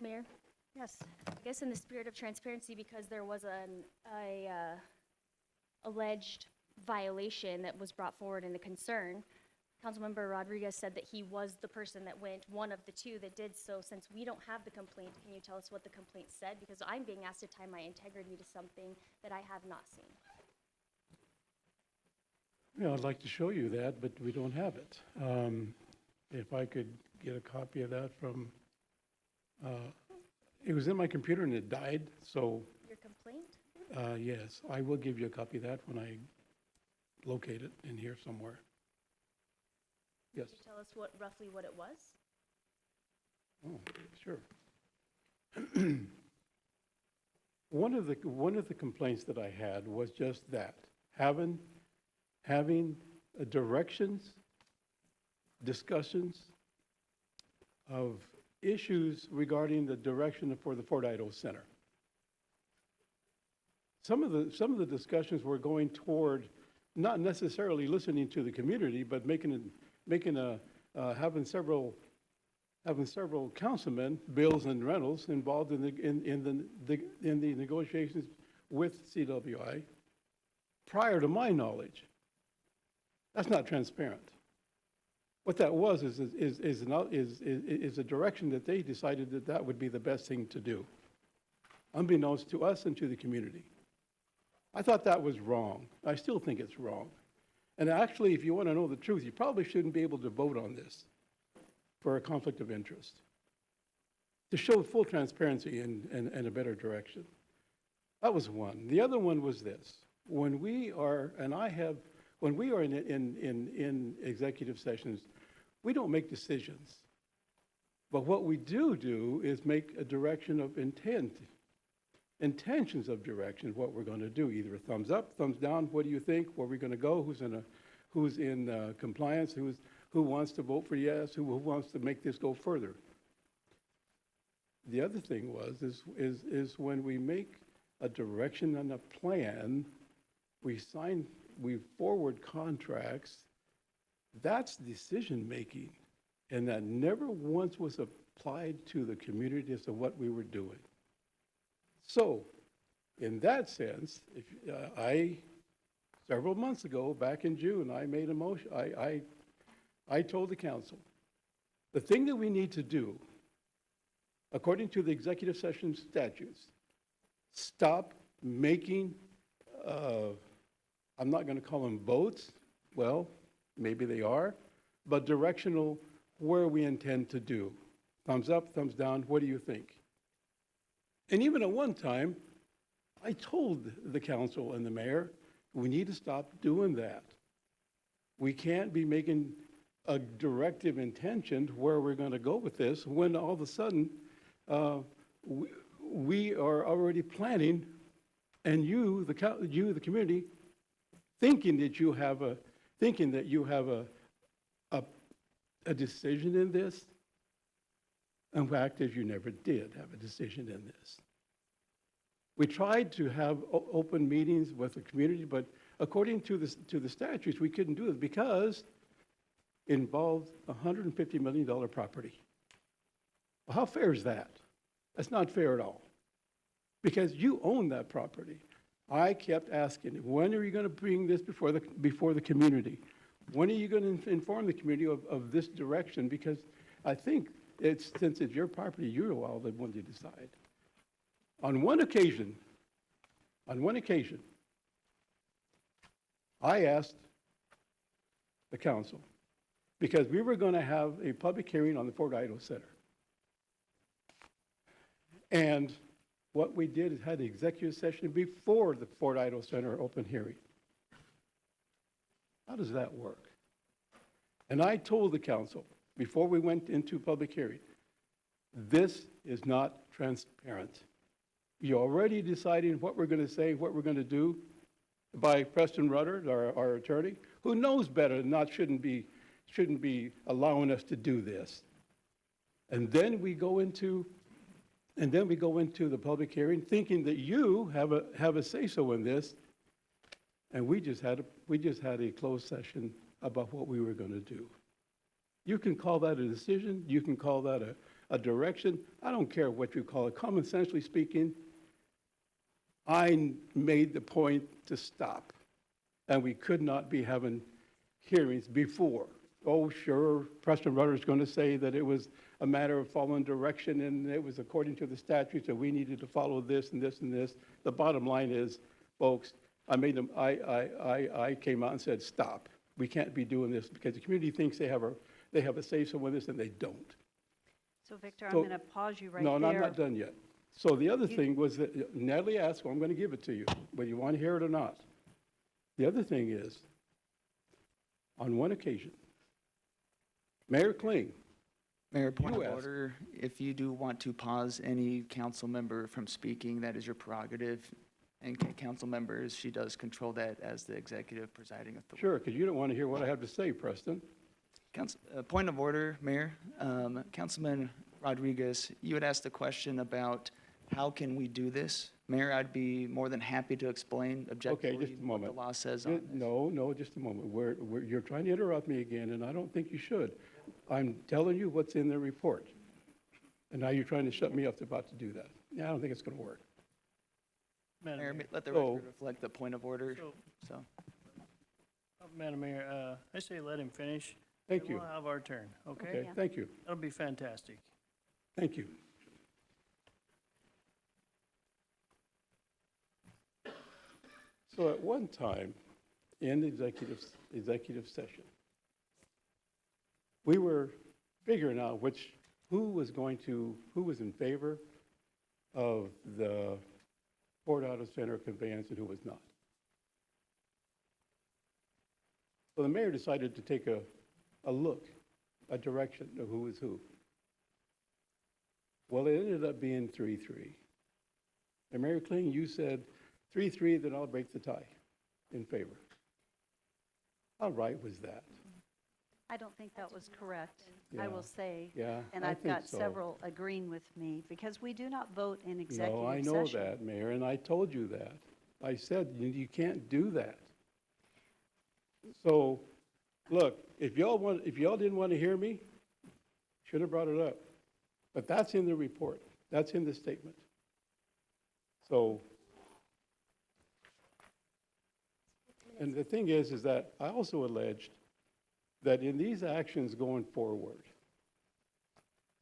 Mayor, Yes. I guess in the spirit of transparency, because there was an alleged violation that was brought forward in a concern, Councilmember Rodriguez said that he was the person that went, one of the two that did so. Since we don't have the complaint, can you tell us what the complaint said? Because I'm being asked to tie my integrity to something that I have not seen. Yeah, I'd like to show you that, but we don't have it. If I could get a copy of that from, it was in my computer and it died, so. Your complaint? Yes, I will give you a copy of that when I locate it in here somewhere. Yes. Could you tell us roughly what it was? Oh, sure. One of the complaints that I had was just that, having directions, discussions of issues regarding the direction for the Fort Idaho Center. Some of the discussions were going toward not necessarily listening to the community, but having several councilmen, Bills and Reynolds, involved in the negotiations with CWI prior to my knowledge. That's not transparent. What that was is a direction that they decided that would be the best thing to do, unbeknownst to us and to the community. I thought that was wrong. I still think it's wrong. And actually, if you want to know the truth, you probably shouldn't be able to vote on this for a conflict of interest, to show full transparency and a better direction. That was one. The other one was this. When we are in executive sessions, we don't make decisions. But what we do is make a direction of intentions of direction, what we're going to do, either a thumbs up, thumbs down, what do you think, where we're going to go, who's in compliance, who wants to vote for yes, who wants to make this go further. the other thing is when we make a direction and a plan, we forward contracts, that's decision-making. And that never once was applied to the community as to what we were doing. So, in that sense, several months ago, back in June, I made a motion, I told the council, the thing that we need to do, according to the executive session statutes, stop making, I'm not going to call them votes, well, maybe they are, but directional where we intend to do. Thumbs up, thumbs down, what do you think? And even at one time, I told the council and the mayor, we need to stop doing that. We can't be making a directive intention where we're going to go with this when all of a sudden we are already planning, and you, the community, thinking that you have a decision in this. In fact, as you never did have a decision in this. We tried to have open meetings with the community, but according to the statutes, we couldn't do it because it involved a $150 million property. Well, how fair is that? That's not fair at all, because you own that property. I kept asking, when are you going to bring this before the community? When are you going to inform the community of this direction? Because I think since it's your property, you're all the one to decide. On one occasion, I asked the council, because we were going to have a public hearing on the Fort Idaho Center. And what we did is had the executive session before the Fort Idaho Center open hearing. How does that work? And I told the council, before we went into public hearing, this is not transparent. You're already deciding what we're going to say, what we're going to do by Preston Rudder, our attorney, who knows better than not shouldn't be allowing us to do this. And then we go into the public hearing thinking that you have a say-so in this, and we just had a closed session about what we were going to do. You can call that a decision, you can call that a direction, I don't care what you call it. Common sensely speaking, I made the point to stop, and we could not be having hearings before. Oh, sure, Preston Rudder is going to say that it was a matter of following direction and it was according to the statutes that we needed to follow this and this and this. The bottom line is, folks, I came out and said, stop. We can't be doing this because the community thinks they have a say-so with this, and they don't. So Victor, I'm going to pause you right there. No, there. I'm not done yet. So the other thing was that Natalie asked, well, I'm going to give it to you, whether you want to hear it or not. The other thing is, on one occasion, Mayor Kling. Mayor, point of order, if you do want to pause any council member from speaking, that is your prerogative. And council members, she does control that as the executive presiding authority. Sure, because you don't want to hear what I have to say, Preston. Point of order, Mayor. Councilman Rodriguez, you had asked a question about how can we do this? Mayor, I'd be more than happy to explain objectively just a what moment. the law says on this. No, just a moment. You're trying to interrupt me again, and I don't think you should. I'm telling you what's in the report. And now you're trying to shut me up about to do that. Yeah, I don't think it's going to work. Mayor, let the record reflect the point of order, so. Madam Mayor, I say let him finish. Thank you. We'll have our turn, okay? Okay, thank you. That'll be fantastic. Thank you. So at one time, in the executive session, we were figuring out who was in favor of the Fort Idaho Center conveyance and who was not. So the mayor decided to take a look, a direction of who was who. Well, it ended up being 3-3. And Mayor Kling, you said 3-3, then I'll break the tie in favor. How right was that? I don't think that was correct, I Yeah. will say. Yeah, And I I've think got so. several agreeing with me, because we do not vote in executive No, I session. know that, Mayor, and I told you that. I said, you can't do that. So, look, if y'all didn't want to hear me, should have brought it up. But that's in the report. That's in the statement. So, and the thing is that I also alleged that in these actions going forward,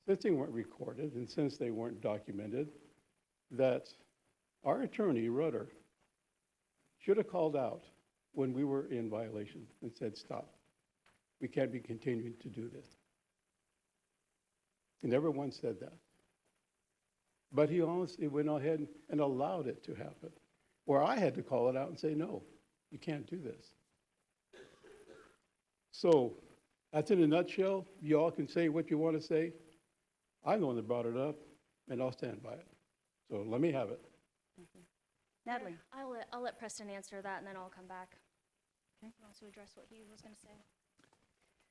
since they weren't recorded and since they weren't documented, that our attorney, Rudder, should have called out when we were in violation and said, stop. We can't be continuing to do this. He never once said that. But he honestly went ahead and allowed it to happen, where I had to call it out and say, no, you can't do this. So that's in a nutshell. You all can say what you want to say. I'm the one that brought it up, and I'll stand by it. So let me have it. Natalie? I'll let Preston answer that, and then I'll come back. Okay. Also address what he was going to say.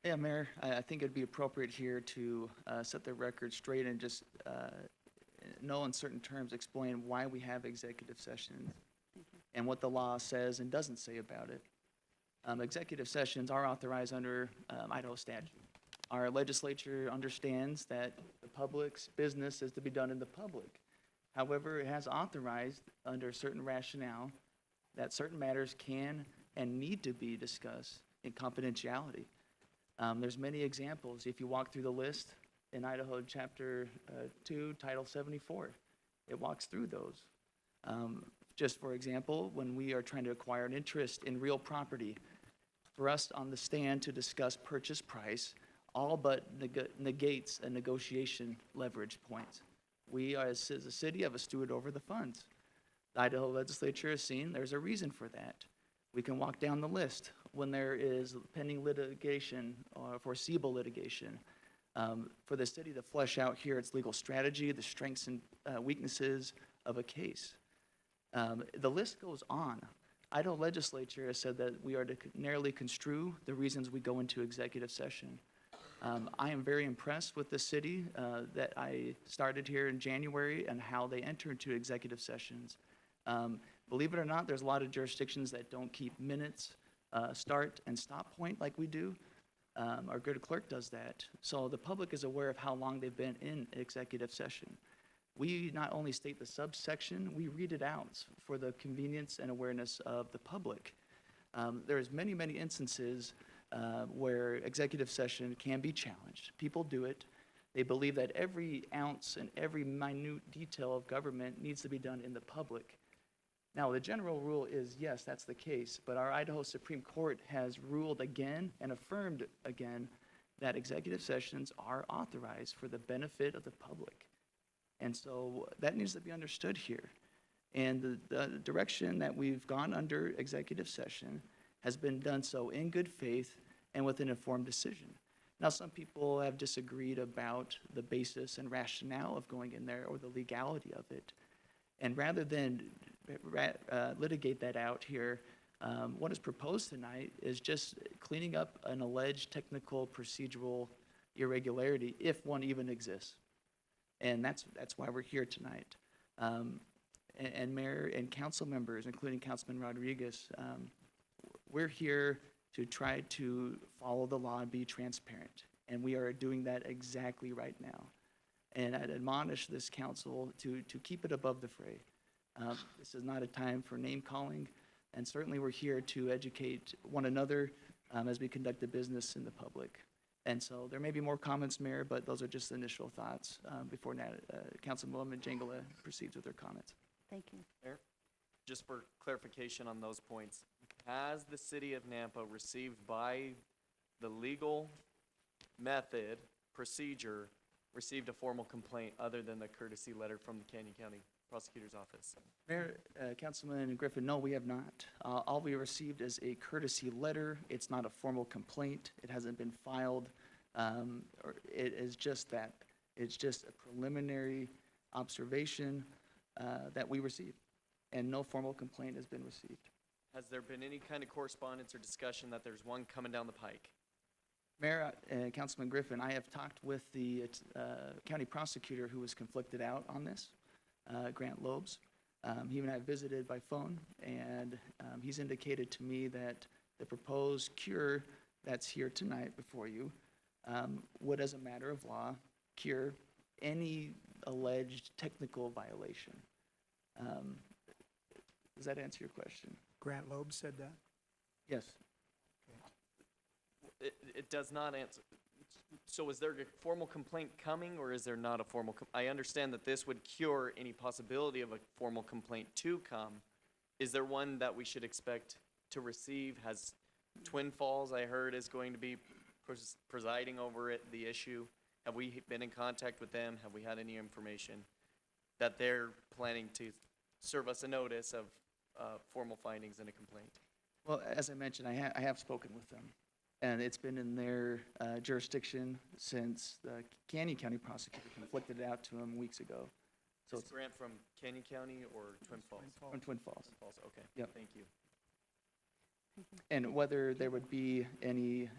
Yeah, Mayor, I think it'd be appropriate here to set the record straight and just no uncertain terms explain why we have executive sessions and what the law says and doesn't say about it. Executive sessions are authorized under Idaho statute. Our legislature understands that the public's business is to be done in the public. However, it has authorized under certain rationale that certain matters can and need to be discussed in confidentiality. There's many examples. If you walk through the list in Idaho Chapter 2, Title 74, it walks through those. Just for example, when we are trying to acquire an interest in real property, for us on the stand to discuss purchase price, all but negates a negotiation leverage point. We, as a city, have a steward over the funds. The Idaho legislature has seen there's a reason for that. We can walk down the list when there is pending litigation or foreseeable litigation. For the city to flesh out here its legal strategy, the strengths and weaknesses of a case. The list goes on. Idaho legislature has said that we are to narrowly construe the reasons we go into executive session. I am very impressed with the city that I started here in January and how they enter into executive sessions. Believe it or not, there's a lot of jurisdictions that don't keep minutes, start and stop point like we do. Our good clerk does that. So the public is aware of how long they've been in executive session. We not only state the subsection, we read it out for the convenience and awareness of the public. There's many, many instances where executive session can be challenged. People do it. They believe that every ounce and every minute detail of government needs to be done in the public. Now, the general rule is, yes, that's the case, but our Idaho Supreme Court has ruled again and affirmed again that executive sessions are authorized for the benefit of the public. And so that needs to be understood here. And the direction that we've gone under executive session has been done so in good faith and with an informed decision. Now, some people have disagreed about the basis and rationale of going in there or the legality of it. And rather than litigate that out here, what is proposed tonight is just cleaning up an alleged technical procedural irregularity, if one even exists. And that's why we're here tonight. And Mayor and council members, including Councilman Rodriguez, we're here to try to follow the law and be transparent. And we are doing that exactly right now. And I'd admonish this council to keep it above the fray. This is not a time for name calling, and certainly we're here to educate one another as we conduct the business in the public. And so there may be more comments, Mayor, but those are just initial thoughts before Councilwoman Jangala proceeds with her comments. Thank you. Mayor, just for clarification on those points, has the city of Nampa received by the legal method, procedure, received a formal complaint other than the courtesy letter from the Canyon County Prosecutor's Office? Mayor, Councilman Griffin, no, we have not. All we received is a courtesy letter. It's not a formal complaint. It hasn't been filed. Or it is just that. It's just a preliminary observation that we received, and no formal complaint has been received. Has there been any kind of correspondence or discussion that there's one coming down the pike? Mayor and Councilman Griffin, I have talked with the county prosecutor who was conflicted out on this, Grant Lobes. He and I visited by phone, and he's indicated to me that the proposed cure that's here tonight before you would, as a matter of law, cure any alleged technical violation. Does that answer your question? Grant Loeb said that? Yes. It does not answer. So is there a formal complaint coming, or is there not a formal? I understand that this would cure any possibility of a formal complaint to come. Is there one that we should expect to receive? Has Twin Falls, I heard, is going to be presiding over it, the issue? Have we been in contact with them? Have we had any information that they're planning to serve us a notice of formal findings and a complaint? Well, as I mentioned, I have spoken with them, and it's been in their jurisdiction since the Canyon County prosecutor conflicted it out to them weeks ago. So Is it's Grant from Canyon County or Twin Falls? from Twin Falls. Twin Falls, okay. Yep. Thank you. And whether there would be any,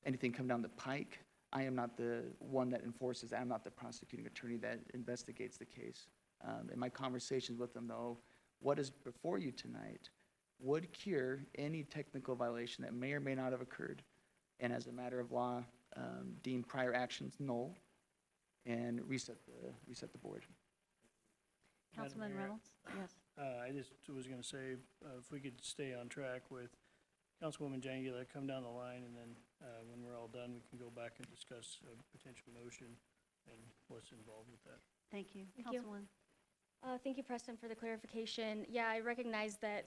anything come down the pike, I am not the one that enforces. I'm not the prosecuting attorney that investigates the case. In my conversations with them, though, what is before you tonight would cure any technical violation that may or may not have occurred, and as a matter of law, deem prior actions null and reset the board. Councilman Mayor, Reynolds? Yes. I just was gonna say, if we could stay on track with Councilwoman Jangula, come down the line, and then, when we're all done, we can go back and discuss a potential motion and what's involved with that. Thank you. Thank you. Councilwoman? Thank you, Preston, for the clarification. Yeah, I recognize that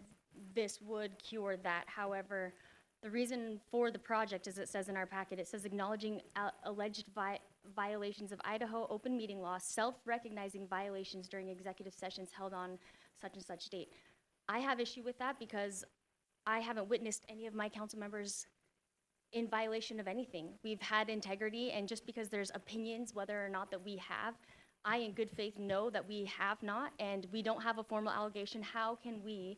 this would cure that. However, the reason for the project, as it says in our packet, it says acknowledging alleged violations of Idaho open meeting law, self-recognizing violations during executive sessions held on such and such date. I have issue with that because I haven't witnessed any of my council members in violation of anything. We've had integrity, and just because there's opinions whether or not that we have, I in good faith know that we have not, and we don't have a formal allegation. How can we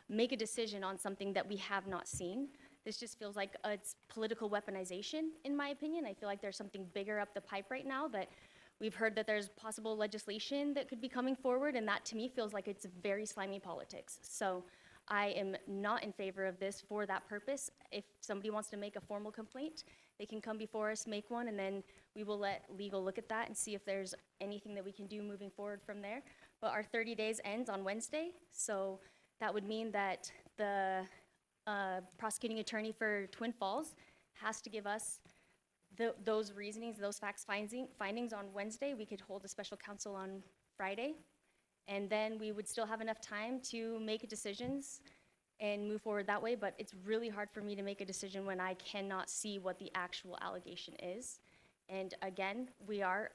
make a decision on something that we have not seen? This just feels like it's political weaponization, in my opinion. I feel like there's something bigger up the pipe right now, that we've heard that there's possible legislation that could be coming forward, and that to me feels like it's very slimy politics. So I am not in favor of this for that purpose. If somebody wants to make a formal complaint, they can come before us, make one, and then we will let legal look at that and see if there's anything that we can do moving forward from there. But our 30 days ends on Wednesday, so that would mean that the prosecuting attorney for Twin Falls has to give us those reasonings, those facts findings on Wednesday. We could hold a special counsel on Friday, and then we would still have enough time to make decisions and move forward that way. But it's really hard for me to make a decision when I cannot see what the actual allegation is. And again, we are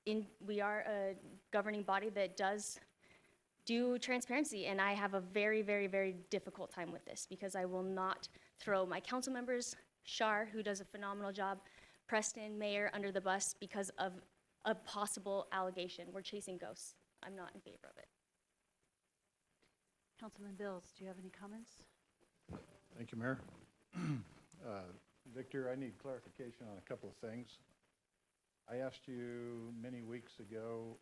a governing body that does do transparency, and I have a very, very, very difficult time with this because I will not throw my council members, Shar, who does a phenomenal job, Preston, Mayor, under the bus because of a possible allegation. We're chasing ghosts. I'm not in favor of it. Councilman Bills, do you have any comments? Thank you, Mayor. Victor, I need clarification on a couple of things. I asked you many weeks ago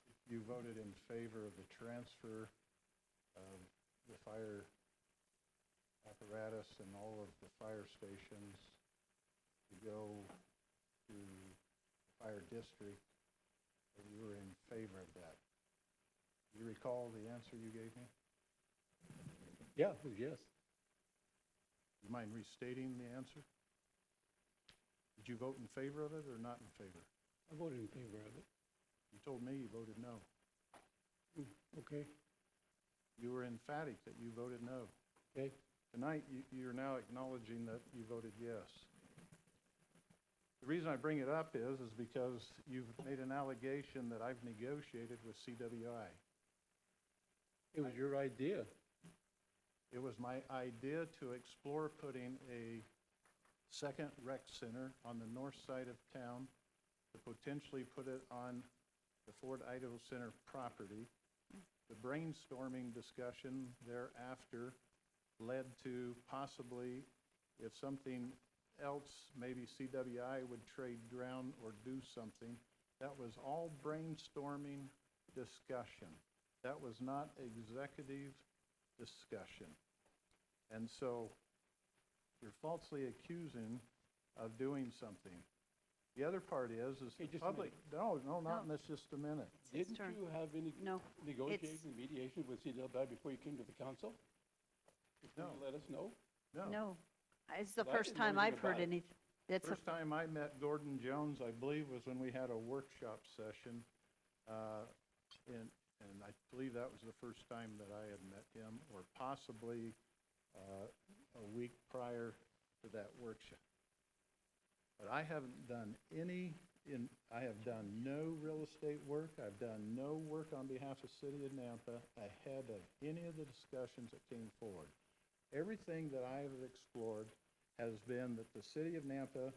if you voted in favor of the transfer of the fire apparatus and all of the fire stations to go to the fire district, that you were in favor of that. Do you recall the answer you gave me? Yeah, it was yes. You mind restating the answer? Did you vote in favor of it or not in favor? I voted in favor of it. You told me you voted no. Okay, You were emphatic that you voted no. okay. Tonight, you're now acknowledging that you voted yes. The reason I bring it up is because you've made an allegation that I've negotiated with CWI. It was your idea. It was my idea to explore putting a second rec center on the north side of town, to potentially put it on the Ford Idaho Center property. The brainstorming discussion thereafter led to possibly, if something else, maybe CWI would trade ground or do something. That was all brainstorming discussion. That was not executive discussion. And so you're falsely accusing of doing something. The other part is Hey, just a public, no, not in this, just a minute. It's his Didn't turn. you have any No, negotiation, mediation with CWI before you came to the council? Can No. you let us know? no. It's the Well, I first didn't know time anything I've heard about it. anything. It's a First time I met Gordon Jones, I believe, was when we had a workshop session. And I believe that was the first time that I had met him, or possibly a week prior to that workshop. But I haven't done I have done no real estate work. I've done no work on behalf of City of Nampa ahead of any of the discussions that came forward. Everything that I have explored has been that the City of Nampa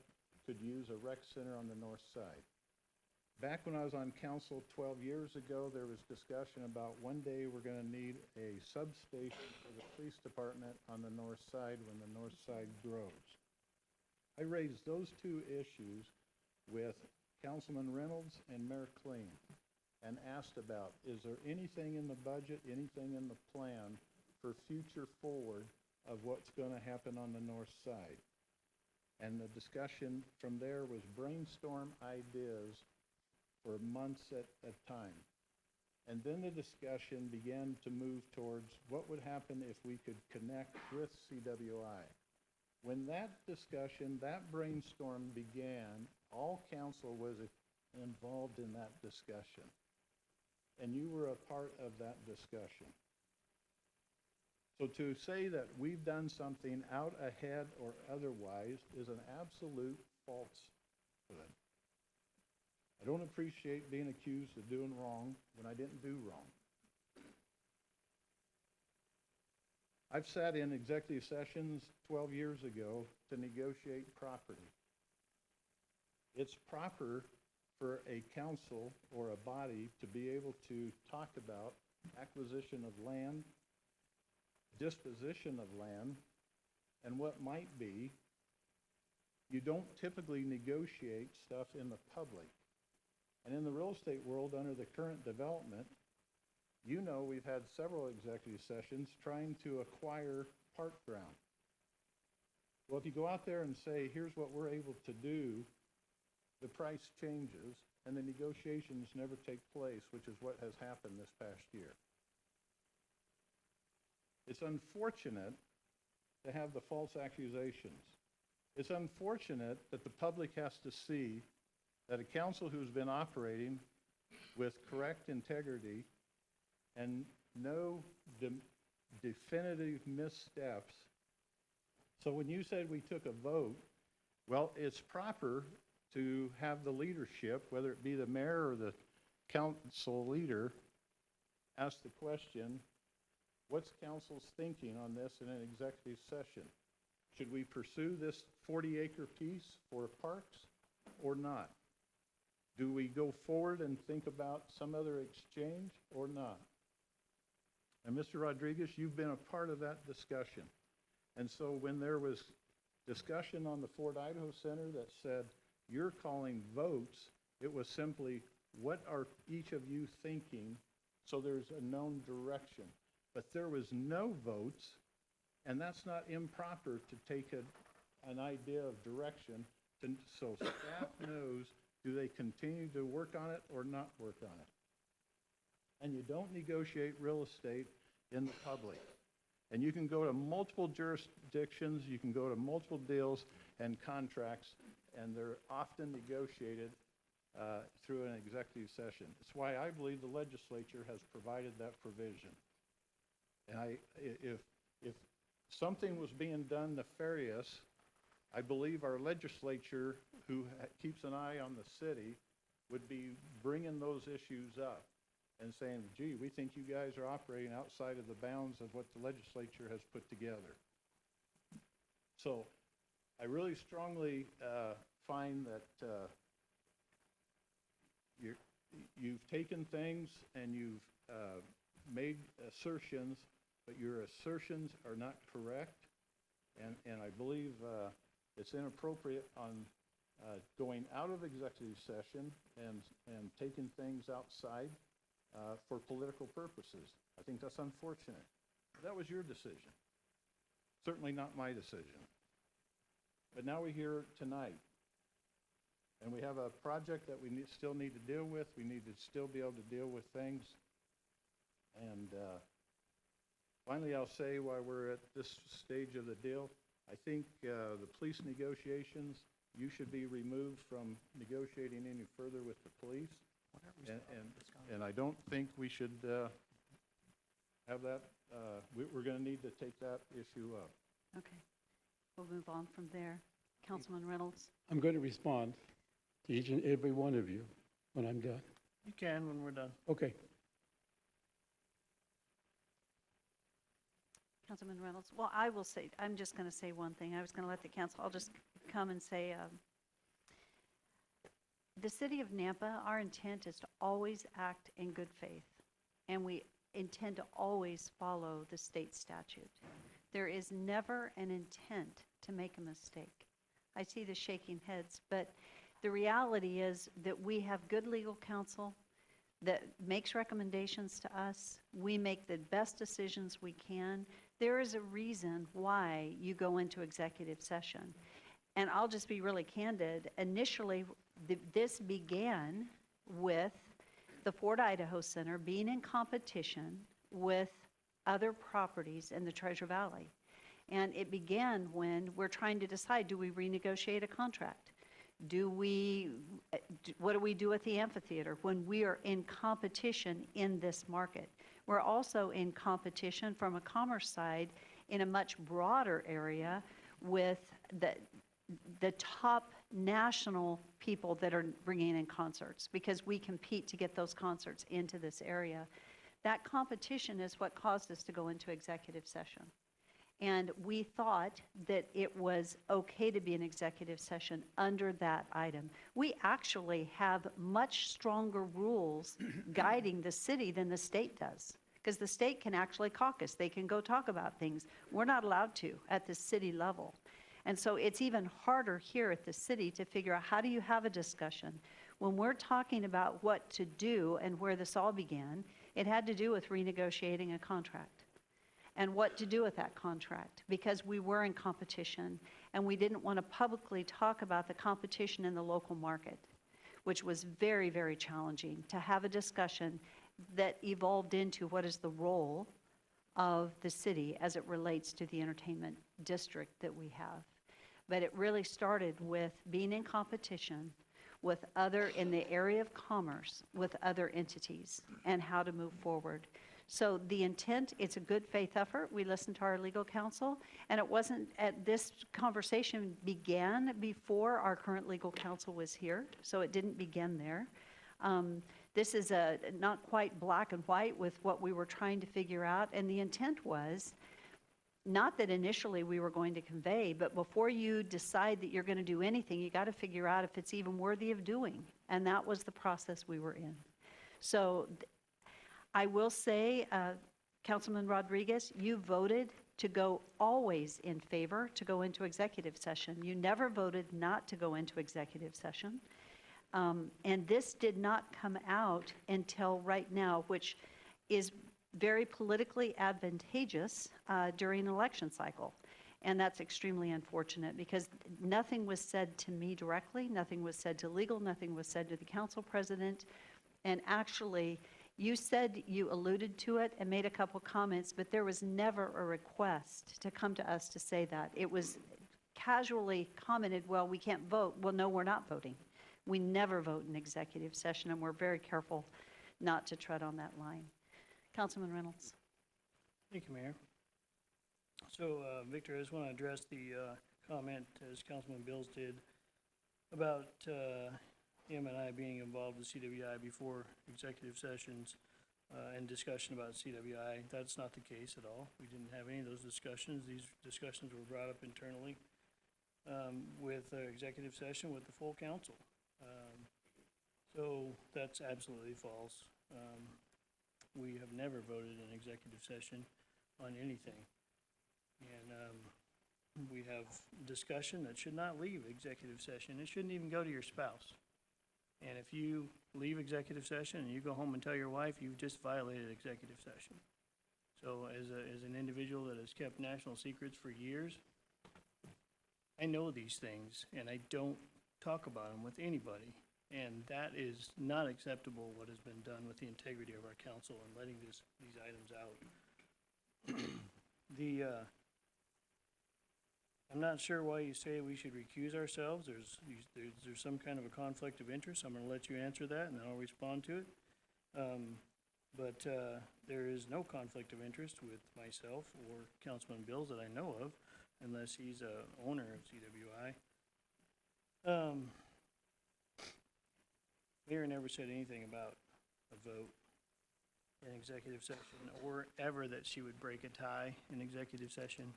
could use a rec center on the north side. Back when I was on council 12 years ago, there was discussion about one day we're going to need a substation for the police department on the north side when the north side grows. I raised those two issues with Councilman Reynolds and Mayor Kling and asked about, is there anything in the budget, anything in the plan for future forward of what's going to happen on the north side? And the discussion from there was brainstorm ideas for months at a time. And then the discussion began to move towards what would happen if we could connect with CWI. When that discussion, that brainstorm began, all council was involved in that discussion. And you were a part of that discussion. So to say that we've done something out ahead or otherwise is an absolute falsehood. I don't appreciate being accused of doing wrong when I didn't do wrong. I've sat in executive sessions 12 years ago to negotiate property. It's proper for a council or a body to be able to talk about acquisition of land, disposition of land, and what might be. You don't typically negotiate stuff in the public. And in the real estate world, under the current development, you know we've had several executive sessions trying to acquire park ground. Well, if you go out there and say, here's what we're able to do, the price changes and the negotiations never take place, which is what has happened this past year. It's unfortunate to have the false accusations. It's unfortunate that the public has to see that a council who's been operating with correct integrity and no definitive missteps. So when you said we took a vote, well, it's proper to have the leadership, whether it be the mayor or the council leader, ask the question, what's council's thinking on this in an executive session? Should we pursue this 40-acre piece for parks or not? Do we go forward and think about some other exchange or not? And Mr. Rodriguez, you've been a part of that discussion. And so when there was discussion on the Fort Idaho Center that said, you're calling votes, it was simply, what are each of you thinking? So there's a known direction. But there was no votes, and that's not improper to take an idea of direction so staff knows, do they continue to work on it or not work on it? And you don't negotiate real estate in the public. And you can go to multiple jurisdictions, you can go to multiple deals and contracts, and they're often negotiated through an executive session. It's why I believe the legislature has provided that provision. And if something was being done nefarious, I believe our legislature, who keeps an eye on the city, would be bringing those issues up and saying, gee, we think you guys are operating outside of the bounds of what the legislature has put together. So I really strongly find that you've taken things and you've made assertions but your assertions are not correct, and I believe it's inappropriate on going out of executive session and taking things outside for political purposes. I think that's unfortunate. That was your decision. Certainly not my decision. But now we're here tonight, and we have a project that we still need to deal with. We need to still be able to deal with things. And finally, I'll say, while we're at this stage of the deal, I think the police negotiations, you should be removed from negotiating any further with the police. And I don't think we should have that, we're going to need to take that issue up. Okay. We'll move on from there. Councilman Reynolds? I'm going to respond to each and every one of you when I'm done. You can when we're done. Okay. Councilman Reynolds? Well, I will say, I'm just going to say one thing. I was going to let the council, I'll just come and say, the city of Nampa, our intent is to always act in good faith, and we intend to always follow the state statute. There is never an intent to make a mistake. I see the shaking heads, but the reality is that we have good legal counsel that makes recommendations to us. We make the best decisions we can. There is a reason why you go into executive session. And I'll just be really candid. Initially, this began with the Fort Idaho Center being in competition with other properties in the Treasure Valley. And it began when we're trying to decide, do we renegotiate a contract? What do we do with the amphitheater when we are in competition in this market? We're also in competition from a commerce side in a much broader area with the top national people that are bringing in concerts, because we compete to get those concerts into this area. That competition is what caused us to go into executive session. And we thought that it was okay to be in executive session under that item. We actually have much stronger rules guiding the city than the state does, because the state can actually caucus. They can go talk about things. We're not allowed to at the city level. And so it's even harder here at the city to figure out, how do you have a discussion? When we're talking about what to do and where this all began, it had to do with renegotiating a contract and what to do with that contract, because we were in competition and we didn't want to publicly talk about the competition in the local market, which was very, very challenging to have a discussion that evolved into what is the role of the city as it relates to the entertainment district that we have. But it really started with being in competition with other, in the area of commerce, with other entities, and how to move forward. So the intent, it's a good faith effort. We listened to our legal counsel, and it wasn't, this conversation began before our current legal counsel was here, so it didn't begin there. This is not quite black and white with what we were trying to figure out, and the intent was not that initially we were going to convey, but before you decide that you're going to do anything, you got to figure out if it's even worthy of doing, and that was the process we were in. So I will say, Councilman Rodriguez, you voted to go always in favor to go into executive session. You never voted not to go into executive session. And this did not come out until right now, which is very politically advantageous during an election cycle. And that's extremely unfortunate, because nothing was said to me directly, nothing was said to legal, nothing was said to the council president. And actually, you said you alluded to it and made a couple comments, but there was never a request to come to us to say that. It was casually commented, well, we can't vote. Well, no, we're not voting. We never vote in executive session, and we're very careful not to tread on that line. Councilman Reynolds. Thank you, Mayor. So, Victor, I just want to address the comment, as Councilman Bills did, about him and I being involved with CWI before executive sessions and discussion about CWI. That's not the case at all. We didn't have any of those discussions. These discussions were brought up internally with executive session with the full council. So that's absolutely false. We have never voted in executive session. on anything. And we have discussion that should not leave executive session. It shouldn't even go to your spouse. And if you leave executive session and you go home and tell your wife, you've just violated executive session. So as an individual that has kept national secrets for years, I know these things, and I don't talk about them with anybody. And that is not acceptable, what has been done with the integrity of our council and letting these items out. I'm not sure why you say we should recuse ourselves. There's some kind of a conflict of interest. I'm gonna let you answer that, and then I'll respond to it. But there is no conflict of interest with myself or Councilman Bills that I know of, unless he's a owner of CWI. Mayor never said anything about a vote in executive session, or ever that she would break a tie in executive session.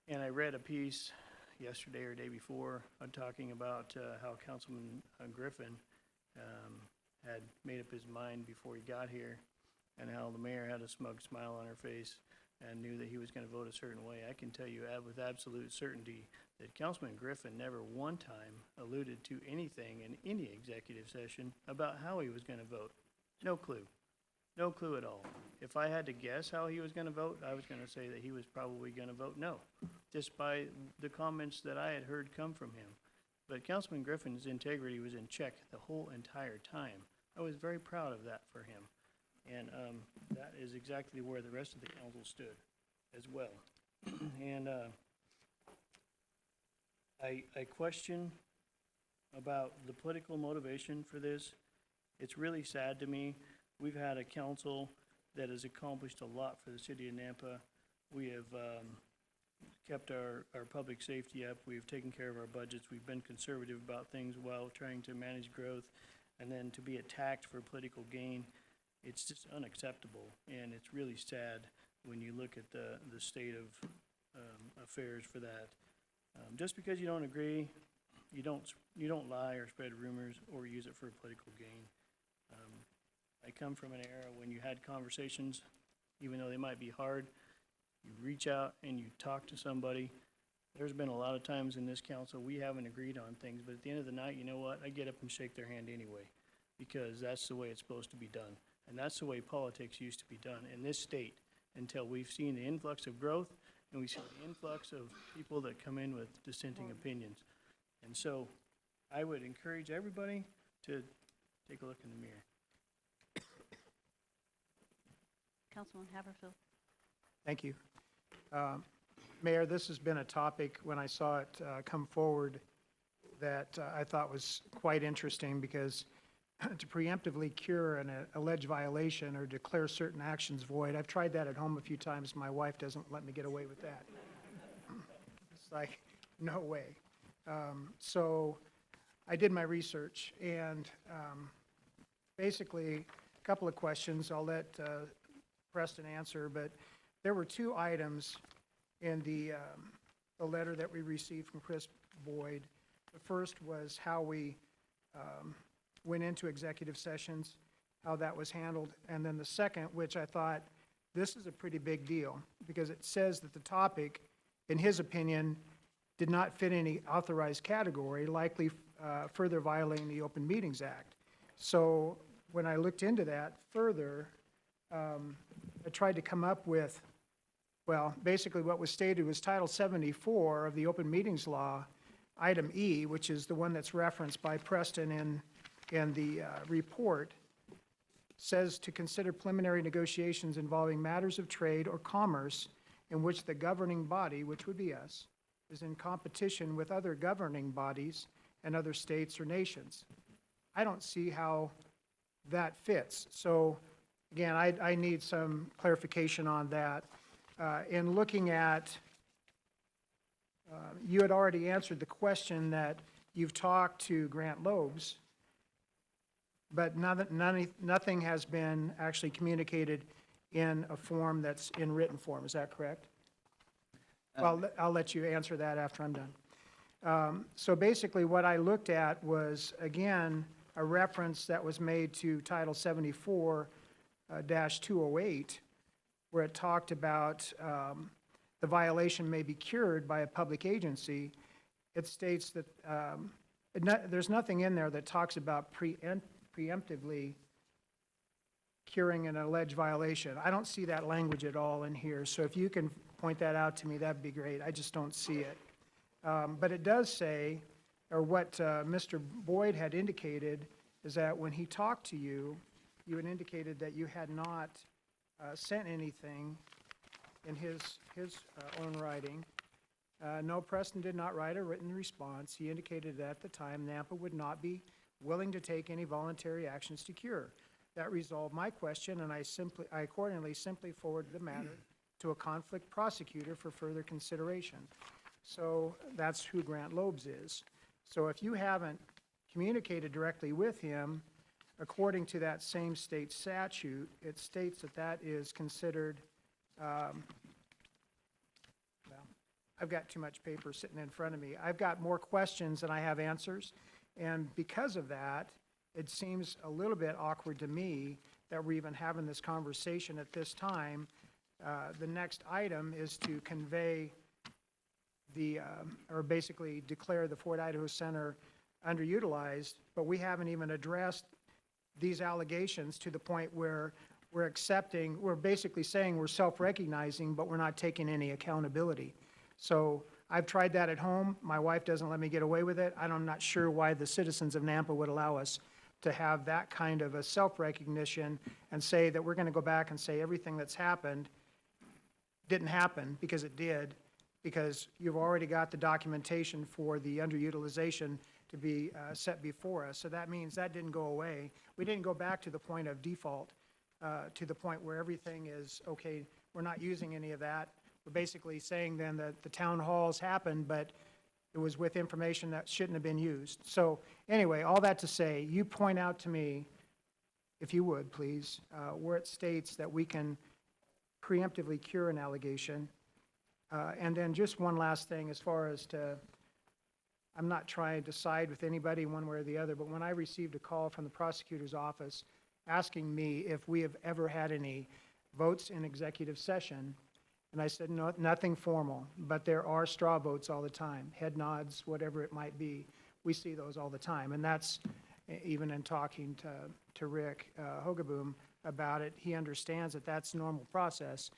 And I read a piece yesterday or day before talking about how Councilman Griffin had made up his mind before he got here, and how the mayor had a smug smile on her face and knew that he was going to vote a certain way. I can tell you with absolute certainty that Councilman Griffin never one time alluded to anything in any executive session about how he was going to vote. No clue. No clue at all. If I had to guess how he was going to vote, I was going to say that he was probably going to vote no, just by the comments that I had heard come from him. But Councilman Griffin's integrity was in check the whole entire time. I was very proud of that for him. And that is exactly where the rest of the council stood as well. And I question about the political motivation for this. It's really sad to me. We've had a council that has accomplished a lot for the city of Nampa. We have kept our public safety up. We've taken care of our budgets. We've been conservative about things while trying to manage growth. And then to be attacked for political gain, it's just unacceptable. And it's really sad when you look at the state of affairs for that. Just because you don't agree, you don't lie or spread rumors or use it for political gain. I come from an era when you had conversations, even though they might be hard, you reach out and you talk to somebody. There's been a lot of times in this council we haven't agreed on things, but at the end of the night, you know what? I get up and shake their hand anyway, because that's the way it's supposed to be done. And that's the way politics used to be done in this state, until we've seen the influx of growth and we see the influx of people that come in with dissenting opinions. And so I would encourage everybody to take a look in the mirror. Councilman Haverfield. Thank you. Mayor, this has been a topic, when I saw it come forward, that I thought was quite interesting, because to preemptively cure an alleged violation or declare certain actions void, I've tried that at home a few times. My wife doesn't let me get away with that. It's like, no way. So I did my research, and basically, a couple of questions. I'll let Preston answer, but there were two items in the letter that we received from Chris Boyd. The first was how we went into executive sessions, how that was handled. And then the second, which I thought, this is a pretty big deal, because it says that the topic, in his opinion, did not fit any authorized category, likely further violating the Open Meetings Act. So when I looked into that further, I tried to come up with, well, basically what was stated was Title 74 of the Open Meetings Law, Item E, which is the one that's referenced by Preston in the report, says to consider preliminary negotiations involving matters of trade or commerce in which the governing body, which would be us, is in competition with other governing bodies and other states or nations. I don't see how that fits. So again, I need some clarification on that. In looking at, you had already answered the question that you've talked to Grant Lobes, but nothing has been actually communicated in a form that's in written form. Is that correct? Well, I'll let you answer that after I'm done. So basically what I looked at was, again, a reference that was made to Title 74 -208, where it talked about the violation may be cured by a public agency, it states that there's nothing in there that talks about preemptively curing an alleged violation. I don't see that language at all in here, so if you can point that out to me, that'd be great. I just don't see it. But it does say, or what Mr. Boyd had indicated, is that when he talked to you, you had indicated that you had not sent anything in his own writing. No, Preston did not write a written response. He indicated that at the time Nampa would not be willing to take any voluntary actions to cure. That resolved my question, and I accordingly simply forwarded the matter to a conflict prosecutor for further consideration. So that's who Grant Lobes is. So if you haven't communicated directly with him, according to that same state statute, it states that that is considered, well, I've got too much paper sitting in front of me. I've got more questions than I have answers, and because of that, it seems a little bit awkward to me that we're even having this conversation at this time. The next item is to convey or basically declare the Fort Idaho Center underutilized, but we haven't even addressed these allegations to the point where we're basically saying we're self-recognizing, but we're not taking any accountability. So I've tried that at home. My wife doesn't let me get away with it. I'm not sure why the citizens of Nampa would allow us to have that kind of a self-recognition and say that we're going to go back and say everything that's happened didn't happen, because it did, because you've already got the documentation for the underutilization to be set before us. So that means that didn't go away. We didn't go back to the point of default, to the point where everything is, okay, we're not using any of that. We're basically saying then that the town halls happened, but it was with information that shouldn't have been used. So anyway, all that to say, you point out to me, if you would, please, where it states that we can preemptively cure an allegation. And then just one last thing as far as I'm not trying to side with anybody one way or the other, but when I received a call from the prosecutor's office asking me if we have ever had any votes in executive session, and I said, no, nothing formal, but there are straw votes all the time, head nods, whatever it might be. We see those all the time, and that's, even in talking to Rick Hogaboom about it, he understands that that's normal process,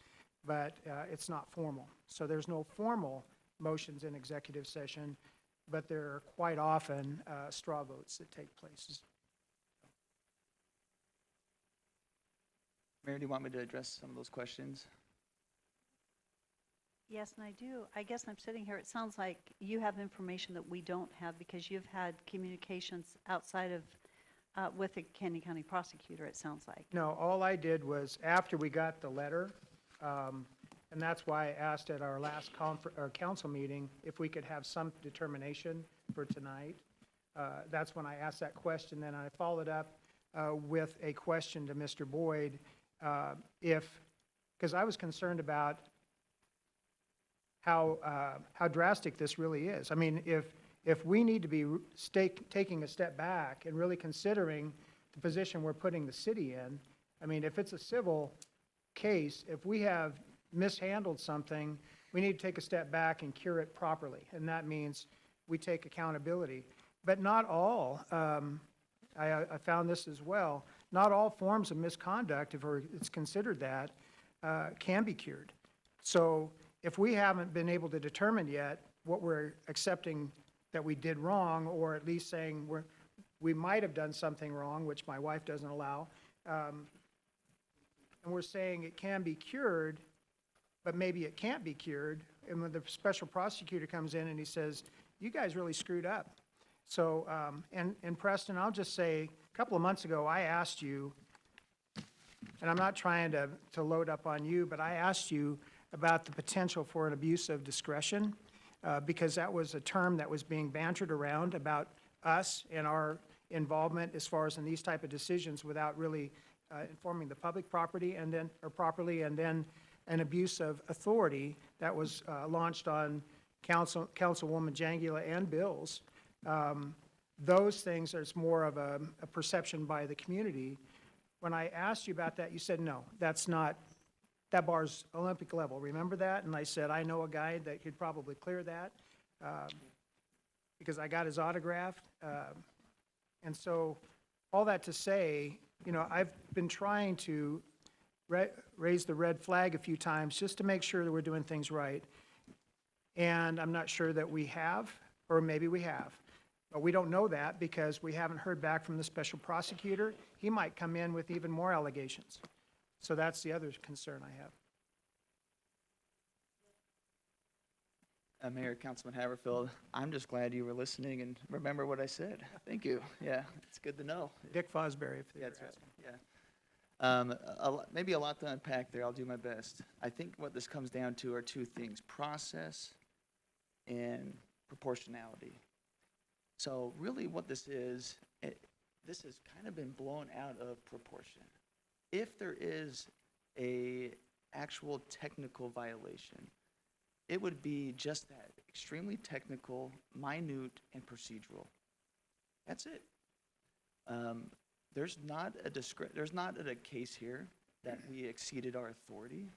but it's not formal. So there's no formal motions in executive session, but there are quite often straw votes that take place. Mayor, do you want me to address some of those questions? Yes, and I do. I guess I'm sitting here, it sounds like you have information that we don't have because you've had communications outside of, with the Canyon County prosecutor, it sounds like. No, all I did was, after we got the letter, and that's why I asked at our last council meeting if we could have some determination for tonight. That's when I asked that question. Then I followed up with a question to Mr. Boyd, because I was concerned about how drastic this really is. I mean, if we need to be taking a step back and really considering the position we're putting the city in, I mean, if it's a civil case, if we have mishandled something, we need to take a step back and cure it properly, and that means we take accountability. But not all, I found this as well, not all forms of misconduct, if it's considered that, can be cured. So if we haven't been able to determine yet what we're accepting that we did wrong, or at least saying we might have done something wrong, which my wife doesn't allow, and we're saying it can be cured, but maybe it can't be cured, and when the special prosecutor comes in and he says, you guys really screwed up. So, and Preston, I'll just say, a couple of months ago, I asked you, and I'm not trying to load up on you, but I asked you about the potential for an abuse of discretion, because that was a term that was being bantered around about us and our involvement as far as in these type of decisions without really informing the public properly, and then an abuse of authority that was launched on Councilwoman Jangula and Bills. Those things, there's more of a perception by the community. When I asked you about that, you said, no, that's not that bar's Olympic level, remember that? And I said, I know a guy that could probably clear that, because I got his autograph. And so, all that to say, you know, I've been trying to raise the red flag a few times just to make sure that we're doing things right. And I'm not sure that we have, or maybe we have. But we don't know that because we haven't heard back from the special prosecutor. He might come in with even more allegations. So that's the other concern I have. Mayor, Councilman Haverfield, I'm just glad you were listening and remember what I said. Thank you. Yeah, it's good to know. Dick Fosbury, if Yeah, you're that's right. asking. Yeah. Maybe a lot to unpack there. I'll do my best. I think what this comes down to are two things: process and proportionality. So really what this is, this has kind of been blown out of proportion. If there is a actual technical violation, it would be just that, extremely technical, minute, and procedural. That's it. There's not a case here that we exceeded our authority.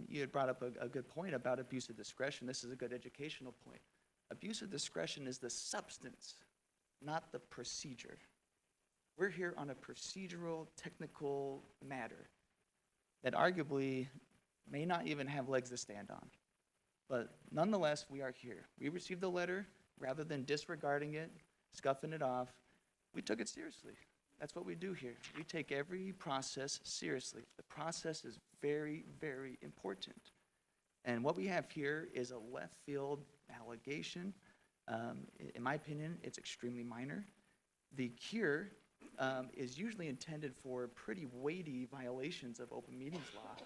You had brought up a good point about abuse of discretion. This is a good educational point. Abuse of discretion is the substance, not the procedure. We're here on a procedural, technical matter that arguably may not even have legs to stand on. But nonetheless, we are here. We received the letter. Rather than disregarding it, scuffing it off, we took it seriously. That's what we do here. We take every process seriously. The process is very, very important. And what we have here is a left field allegation. In my opinion, it's extremely minor. The cure is usually intended for pretty weighty violations of open meetings law.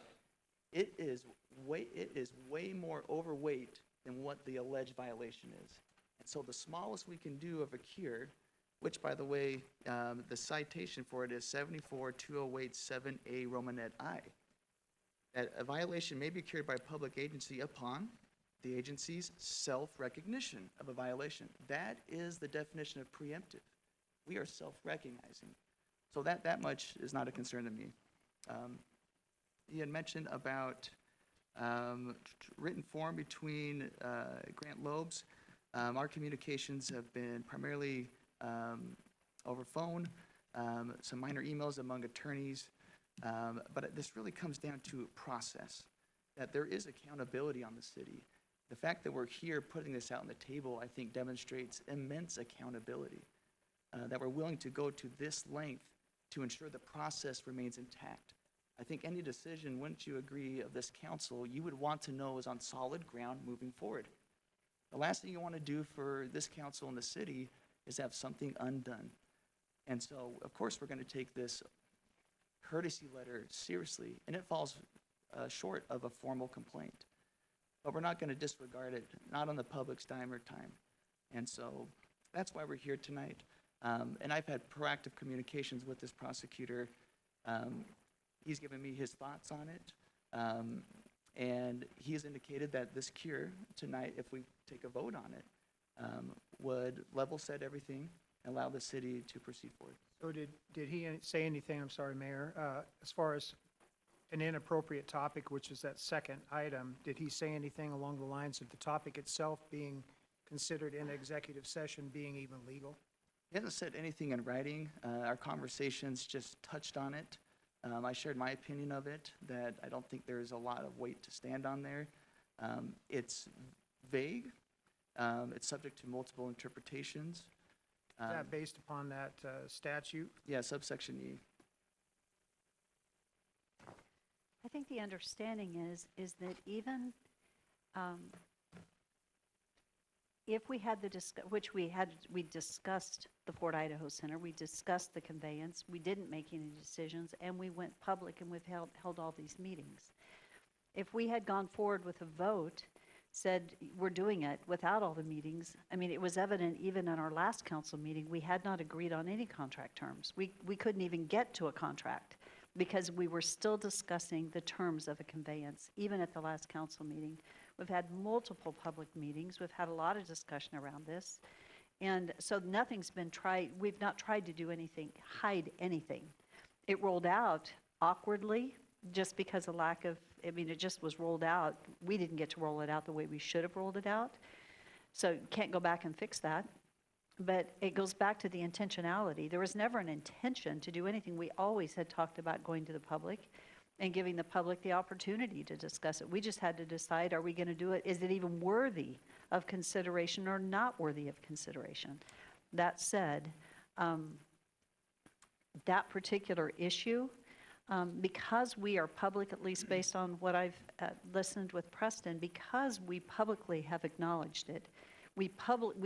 It is way more overweight than what the alleged violation is. And so the smallest we can do of a cure, which, by the way, the citation for it is 74-2087A Romanet I, that a violation may be cured by a public agency upon the agency's self-recognition of a violation. That is the definition of preemptive. We are self-recognizing. So that much is not a concern to me. You had mentioned about written form between Grant Lobes. Our communications have been primarily over phone, some minor emails among attorneys, but this really comes down to process, that there is accountability on the city. The fact that we're here putting this out on the table, I think, demonstrates immense accountability, that we're willing to go to this length to ensure the process remains intact. I think any decision, wouldn't you agree, of this council, you would want to know is on solid ground moving forward. The last thing you want to do for this council and the city is have something undone. And so, of course, we're going to take this courtesy letter seriously, and it falls short of a formal complaint. But we're not going to disregard it, not on the public's dime or time. And so that's why we're here tonight. And I've had proactive communications with this prosecutor. He's given me his thoughts on it. And he's indicated that this cure tonight, if we take a vote on it, would level set everything and allow the city to proceed forward. So did he say anything, I'm sorry, Mayor, as far as an inappropriate topic, which is that second item, did he say anything along the lines of the topic itself being considered in executive session being even legal? He hasn't said anything in writing. Our conversations just touched on it. I shared my opinion of it, that I don't think there's a lot of weight to stand on there. It's vague. It's subject to multiple interpretations. Is that based upon that statute? Yeah, subsection E. I think the understanding is that even if we had we discussed the Fort Idaho Center, we discussed the conveyance, we didn't make any decisions, and we went public and we've held all these meetings. If we had gone forward with a vote, said we're doing it without all the meetings, I mean, it was evident even in our last council meeting, we had not agreed on any contract terms. We couldn't even get to a contract because we were still discussing the terms of a conveyance, even at the last council meeting. We've had multiple public meetings. We've had a lot of discussion around this. And so nothing's been tried. We've not tried to do anything, hide anything. It rolled out awkwardly just because of lack of, I mean, it just was rolled out. We didn't get to roll it out the way we should have rolled it out. So can't go back and fix that. But it goes back to the intentionality. There was never an intention to do anything. We always had talked about going to the public and giving the public the opportunity to discuss it. We just had to decide, are we going to do it? Is it even worthy of consideration or not worthy of consideration? That said, that particular issue, because we are public, at least based on what I've listened with Preston, because we publicly have acknowledged it, we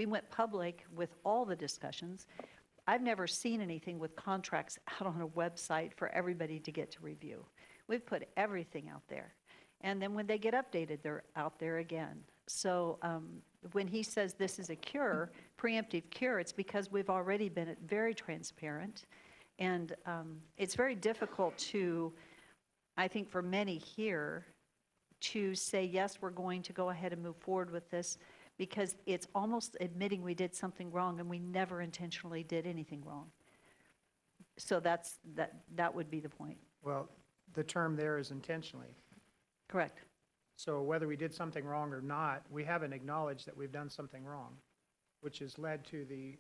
went public with all the discussions. I've never seen anything with contracts out on a website for everybody to get to review. We've put everything out there. And then when they get updated, they're out there again. So when he says this is a cure, preemptive cure, it's because we've already been very transparent. And it's very difficult to, I think for many here, to say, yes, we're going to go ahead and move forward with this, because it's almost admitting we did something wrong and we never intentionally did anything wrong. So that would be the point. Well, the term there is intentionally. Correct. So whether we did something wrong or not, we haven't acknowledged that we've done something wrong, which has led to the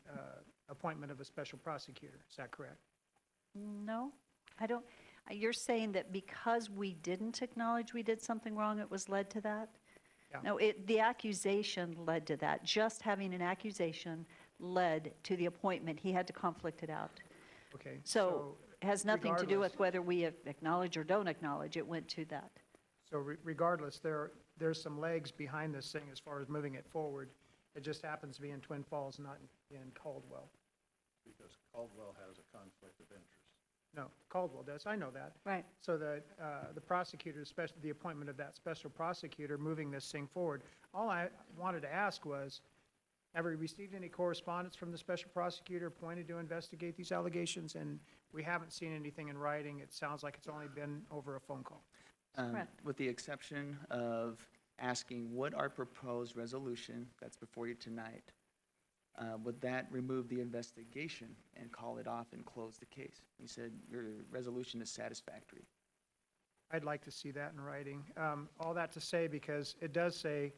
appointment of a special prosecutor. Is that correct? No, I don't. You're saying that because we didn't acknowledge we did something wrong, it was led to that? Yeah. No, the accusation led to that. Just having an accusation led to the appointment. He had to conflict it out. Okay. So it has nothing to do regardless- with whether we acknowledge or don't acknowledge. It went to that. So regardless, there's some legs behind this thing as far as moving it forward. It just happens to be in Twin Falls, not in Caldwell. Because Caldwell has a conflict of interest. No, Caldwell does, I know that. Right. So the prosecutor, especially the appointment of that special prosecutor, moving this thing forward, all I wanted to ask was, have we received any correspondence from the special prosecutor appointed to investigate these allegations? And we haven't seen anything in writing. It sounds like it's only been over a phone call. Correct. With the exception of asking, would our proposed resolution that's before you tonight, would that remove the investigation and call it off and close the case? He said, your resolution is satisfactory. I'd like to see that in writing. All that to say, because it does say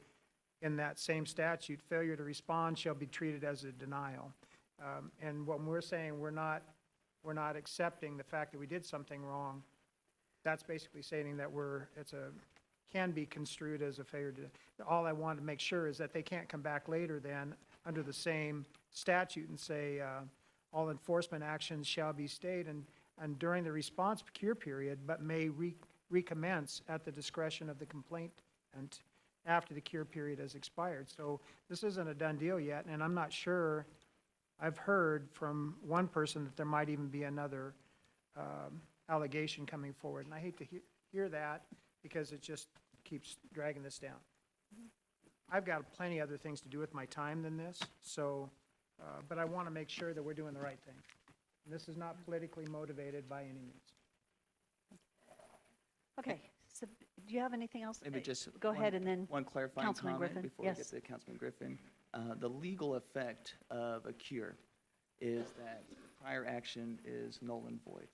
in that same statute, failure to respond shall be treated as a denial. And when we're saying we're not accepting the fact that we did something wrong, that's basically saying that can be construed as a failure to, all I want to make sure is that they can't come back later then under the same statute and say, all enforcement actions shall be stayed and during the response cure period, but may recommence at the discretion of the complainant after the cure period has expired. So this isn't a done deal yet, and I'm not sure. I've heard from one person that there might even be another allegation coming forward, and I hate to hear that because it just keeps dragging this down. I've got plenty other things to do with my time than this, so, but I want to make sure that we're doing the right thing. And this is not politically motivated by any means. Okay. So do you have anything else? Maybe just Go one- ahead and then One clarifying Councilman comment Griffin. before we get Yes. to Councilman Griffin. The legal effect of a cure is that prior action is null and void.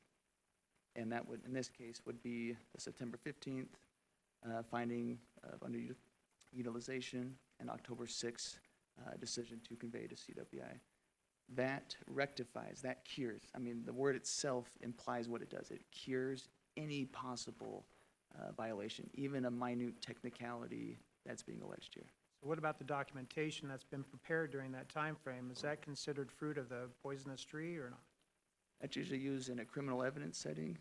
And that would, in this case, would be the September 15th finding of underutilization and October 6th decision to convey to CWI. That rectifies, that cures. I mean, the word itself implies what it does. It cures any possible violation, even a minute technicality that's being alleged here. So what about the documentation that's been prepared during that time frame? Is that considered fruit of the poisonous tree or not? That's usually used in a criminal evidence setting.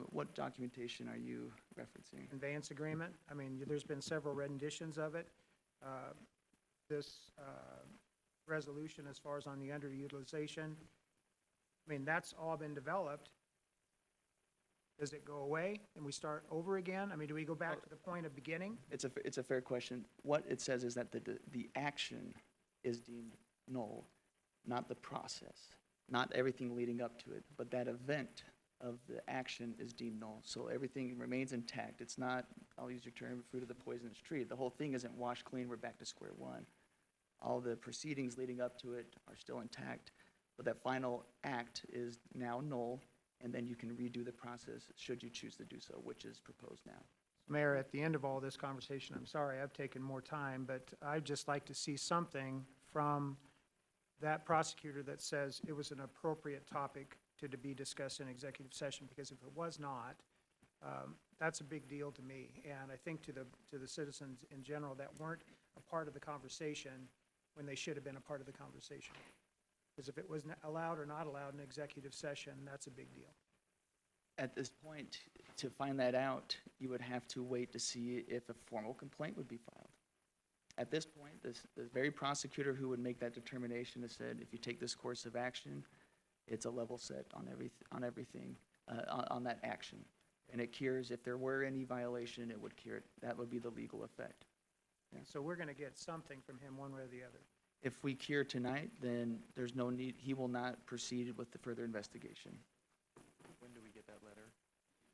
What documentation are you referencing? Conveyance agreement? I mean, there's been several renditions of it. This resolution as far as on the underutilization, I mean, that's all been developed. Does it go away and we start over again? I mean, do we go back to the point of beginning? It's a fair question. What it says is that the action is deemed null, not the process, not everything leading up to it, but that event of the action is deemed null. So everything remains intact. It's not, I'll use your term, fruit of the poisonous tree. The whole thing isn't washed clean, we're back to square one. All the proceedings leading up to it are still intact, but that final act is now null, and then you can redo the process should you choose to do so, which is proposed now. Mayor, at the end of all this conversation, I'm sorry I've taken more time, but I'd just like to see something from that prosecutor that says it was an appropriate topic to be discussed in executive session, because if it was not, that's a big deal to me. And I think to the citizens in general that weren't a part of the conversation when they should have been a part of the conversation. Because if it was allowed or not allowed in executive session, that's a big deal. At this point, to find that out, you would have to wait to see if a formal complaint would be filed. At this point, the very prosecutor who would make that determination has said, if you take this course of action, it's a level set on everything, on that action. And it cures, if there were any violation, it would cure it. That would be the legal effect. And so we're going to get something from him one way or the other. If we cure tonight, then there's no need, he will not proceed with the further investigation. When do we get that letter?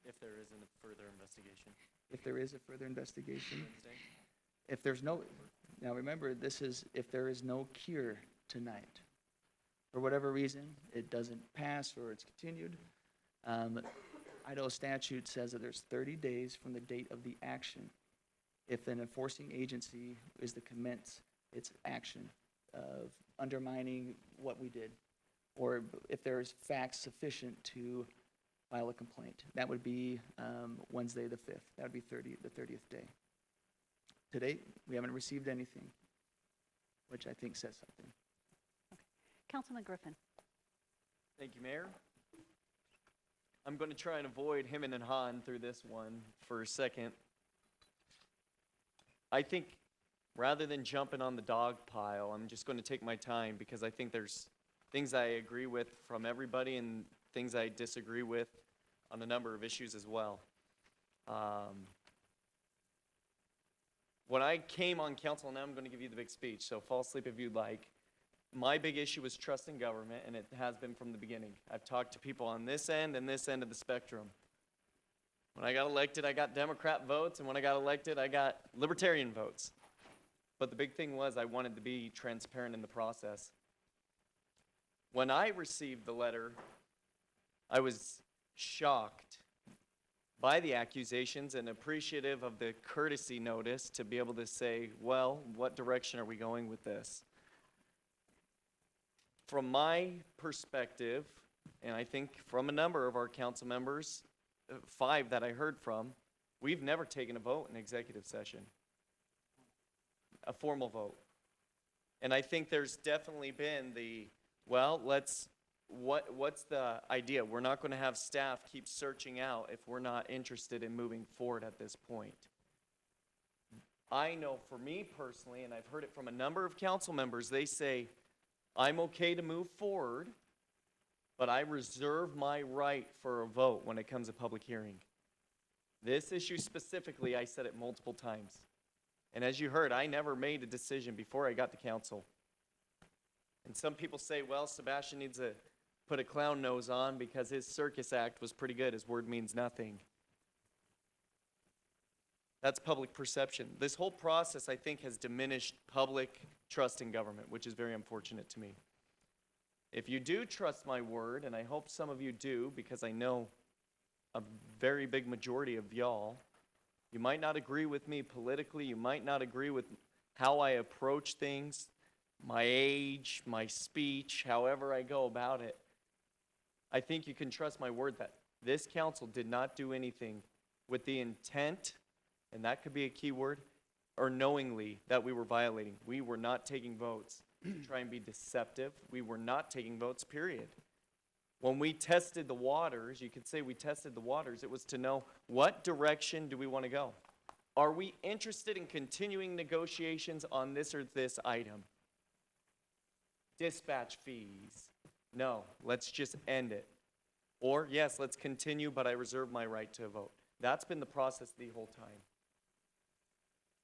If there isn't a further investigation? If there is a further investigation, Wednesday? if there's no, now remember, this is if there is no cure tonight. For whatever reason, it doesn't pass or it's continued. Idaho statute says that there's 30 days from the date of the action. If an enforcing agency is to commence its action of undermining what we did, or if there's facts sufficient to file a complaint. That would be Wednesday the 5th. That would be the 30th day. To date, we haven't received anything, which I think says something. Councilman Griffin. Thank you, Mayor. I'm going to try and avoid him and Han through this one for a second. I think rather than jumping on the dog pile, I'm just going to take my time because I think there's things I agree with from everybody and things I disagree with on a number of issues as well. When I came on council, now I'm going to give you the big speech, so fall asleep if you'd like. My big issue was trust in government, and it has been from the beginning. I've talked to people on this end and this end of the spectrum. When I got elected, I got Democrat votes, and when I got elected, I got Libertarian votes. But the big thing was I wanted to be transparent in the process. When I received the letter, I was shocked by the accusations and appreciative of the courtesy notice to be able to say, well, what direction are we going with this? From my perspective, and I think from a number of our council members, 5 that I heard from, we've never taken a vote in executive session, a formal vote. And I think there's definitely been the, well, what's the idea? We're not going to have staff keep searching out if we're not interested in moving forward at this point. I know for me personally, and I've heard it from a number of council members, they say, I'm okay to move forward, but I reserve my right for a vote when it comes to public hearing. This issue specifically, I said it multiple times. And as you heard, I never made a decision before I got to council. And some people say, well, Sebastian needs to put a clown nose on because his circus act was pretty good. His word means nothing. That's public perception. This whole process, I think, has diminished public trust in government, which is very unfortunate to me. If you do trust my word, and I hope some of you do, because I know a very big majority of y'all, you might not agree with me politically, you might not agree with how I approach things, my age, my speech, however I go about it. I think you can trust my word that this council did not do anything with the intent, and that could be a key word, or knowingly that we were violating. We were not taking votes to try and be deceptive. We were not taking votes, period. When we tested the waters, you could say we tested the waters, it was to know what direction do we want to go? Are we interested in continuing negotiations on this or this item? Dispatch fees. No, let's just end it. Or, yes, let's continue, but I reserve my right to vote. That's been the process the whole time.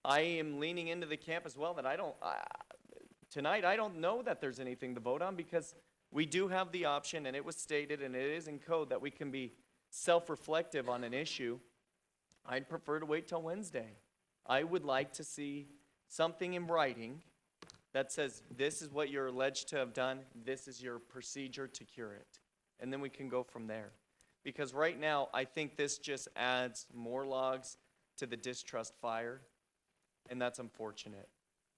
I am leaning into the camp as well that tonight I don't know that there's anything to vote on because we do have the option, and it was stated, and it is in code, that we can be self-reflective on an issue. I'd prefer to wait till Wednesday. I would like to see something in writing that says this is what you're alleged to have done, this is your procedure to cure it. And then we can go from there. Because right now, I think this just adds more logs to the distrust fire, and that's unfortunate.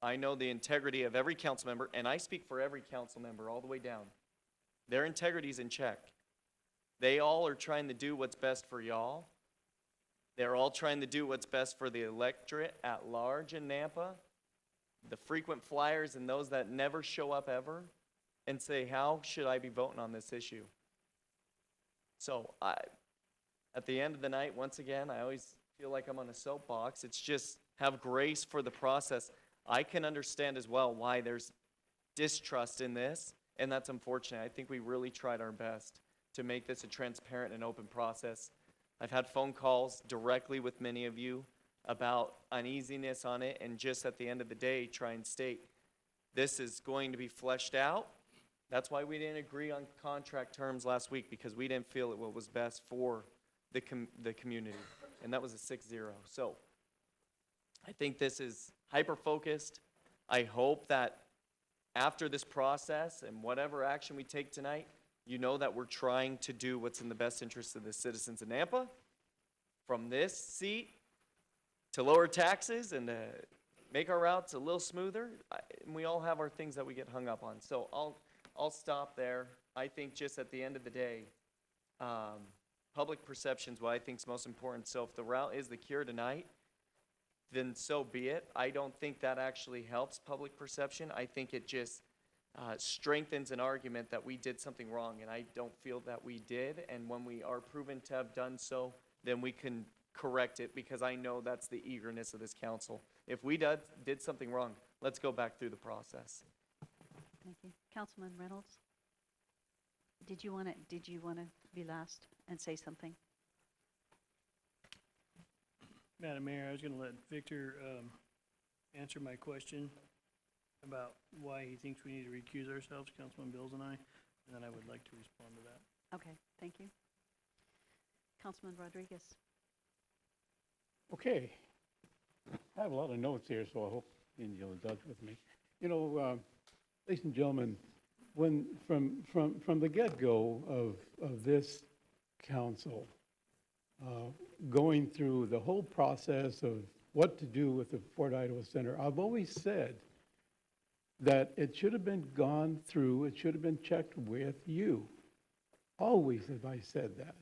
I know the integrity of every council member, and I speak for every council member all the way down. Their integrity's in check. They all are trying to do what's best for y'all. They're all trying to do what's best for the electorate at large in Nampa, the frequent flyers and those that never show up ever, and say, how should I be voting on this issue? So at the end of the night, once again, I always feel like I'm on a soapbox. It's just have grace for the process. I can understand as well why there's distrust in this, and that's unfortunate. I think we really tried our best to make this a transparent and open process. I've had phone calls directly with many of you about uneasiness on it, and just at the end of the day, try and state this is going to be fleshed out. That's why we didn't agree on contract terms last week, because we didn't feel it was best for the community, and that was a 6-0. So I think this is hyper-focused. I hope that after this process and whatever action we take tonight, you know that we're trying to do what's in the best interest of the citizens of Nampa, from this seat to lower taxes and to make our routes a little smoother. And we all have our things that we get hung up on. So I'll stop there. I think just at the end of the day, public perception is what I think is most important. So if the route is the cure tonight, then so be it. I don't think that actually helps public perception. I think it just strengthens an argument that we did something wrong, and I don't feel that we did. And when we are proven to have done so, then we can correct it, because I know that's the eagerness of this council. If we did something wrong, let's go back through the process. Thank you. Councilman Reynolds? Did you want to be last and say something? Madam Mayor, I was going to let Victor answer my question about why he thinks we need to recuse ourselves, Councilman Bills and I, and then I would like to respond to that. Okay, thank you. Councilman Rodriguez? Okay. I have a lot of notes here, so I hope you'll indulge with me. You know, ladies and gentlemen, from the get-go of this council, going through the whole process of what to do with the Fort Idaho Center, I've always said that it should have been gone through, it should have been checked with you. Always have I said that.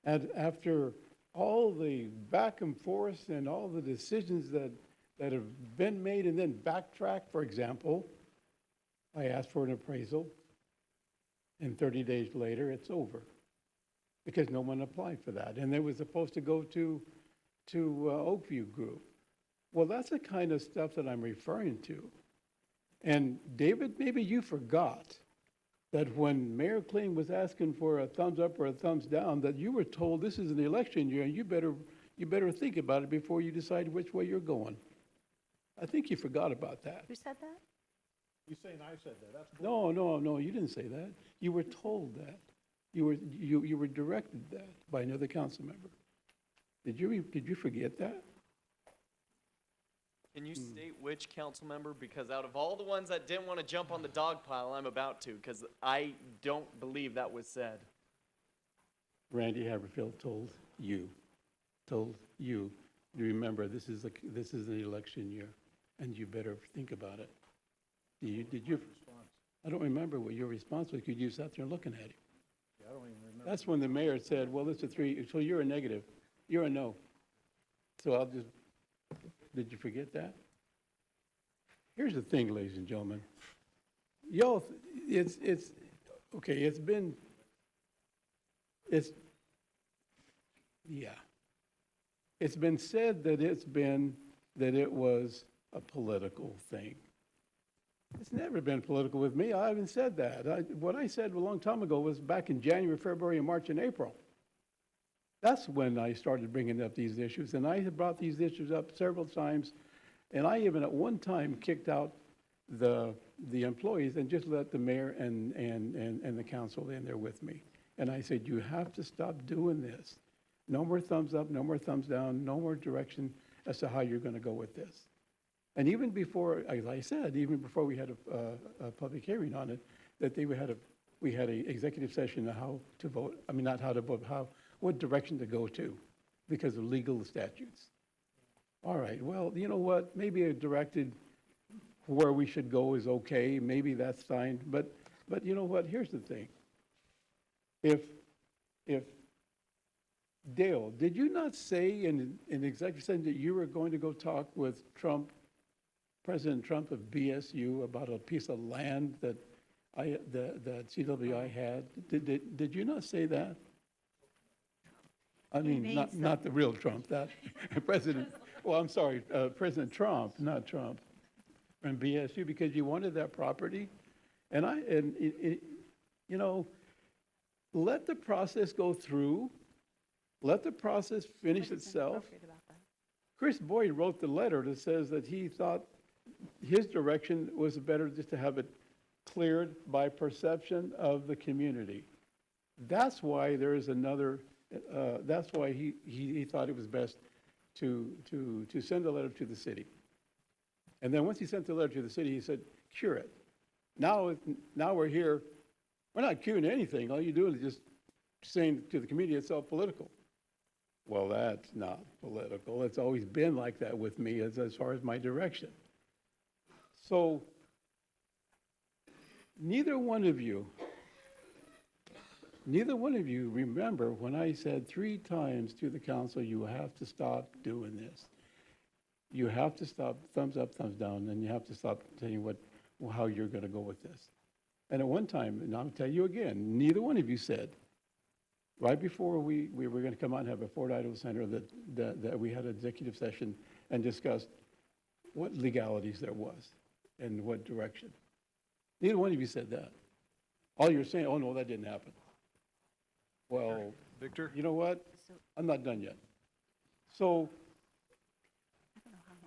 And after all the back and forth and all the decisions that have been made and then backtracked, for example, I asked for an appraisal, and 30 days later, it's over, because no one applied for that. And it was supposed to go to Oakview Group. Well, that's the kind of stuff that I'm referring to. And David, maybe you forgot that when Mayor Kling was asking for a thumbs up or a thumbs down, that you were told this is an election year and you better think about it before you decide which way you're going. I think you forgot about that. Who said that? You saying I said that? That's No, you didn't say that. You were told that. You were directed that by another council member. Did you forget that? Can you state which council member? Because out of all the ones that didn't want to jump on the dog pile, I'm about to, because I don't believe that was said. Randy Haverfield told you, remember, this is an election year, and you better think about it. Did you? I don't remember what your response was, because you sat there looking at him. Yeah, I don't even remember. That's when the mayor said, well, it's a 3, so you're a negative. You're a no. So did you forget that? Here's the thing, ladies and gentlemen. Y'all, it's been said that it was a political thing. It's never been political with me. I haven't said that. What I said a long time ago was back in January, February, and March, and April. That's when I started bringing up these issues, and I have brought these issues up several times, and I even at one time kicked out the employees and just let the mayor and the council in there with me. And I said, you have to stop doing this. No more thumbs up, no more thumbs down, no more direction as to how you're going to go with this. And even before, as I said, even before we had a public hearing on it, that we we had a executive session on how to vote, I mean, not how to vote, what direction to go to because of legal statutes. All right, well, you know what, maybe a directed where we should go is okay, maybe that's fine, but you know what, here's the thing. If Dale, did you not say in executive session that you were going to go talk with Trump, President Trump of BSU about a piece of land that that CWI had? Did you not say that? I mean, not the real Trump, that President, well, I'm sorry, President Trump, not Trump, and BSU, because you wanted that property. And you know, let the process go through. Let the process finish itself. Chris Boyd wrote the letter that says that he thought his direction was better just to have it cleared by perception of the community. That's why there is another, that's why he thought it was best to send a letter to the city. And then once he sent the letter to the city, he said, cure it. Now we're here, we're not curing anything. All you're doing is just saying to the community it's all political. Well, that's not political. It's always been like that with me as far as my direction. So neither one of you remember when I said 3 times to the council, you have to stop doing this. You have to stop, thumbs up, thumbs down, and you have to stop saying how you're going to go with this. And at one time, and I'll tell you again, neither one of you said, right before we were going to come out and have a Fort Idaho Center, that we had an executive session and discussed what legalities there was and what direction. Neither one of you said that. All you're saying, oh no, that didn't happen. Well, Victor? You know what? I'm not done yet. So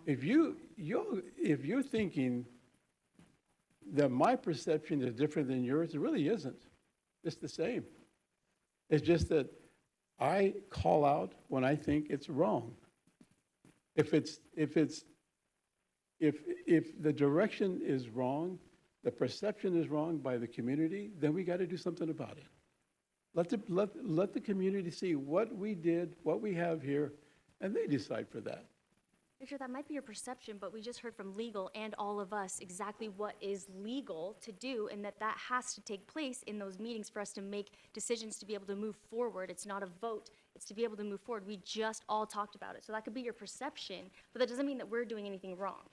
if you're thinking that my perception is different than yours, it really isn't. It's the same. It's just that I call out when I think it's wrong. If the direction is wrong, the perception is wrong by the community, then we got to do something about it. Let the community see what we did, what we have here, and they decide for that. Victor, that might be your perception, but we just heard from legal and all of us exactly what is legal to do, and that has to take place in those meetings for us to make decisions to be able to move forward. It's not a vote, it's to be able to move forward. We just all talked about it. So that could be your perception, but that doesn't mean that we're doing anything wrong.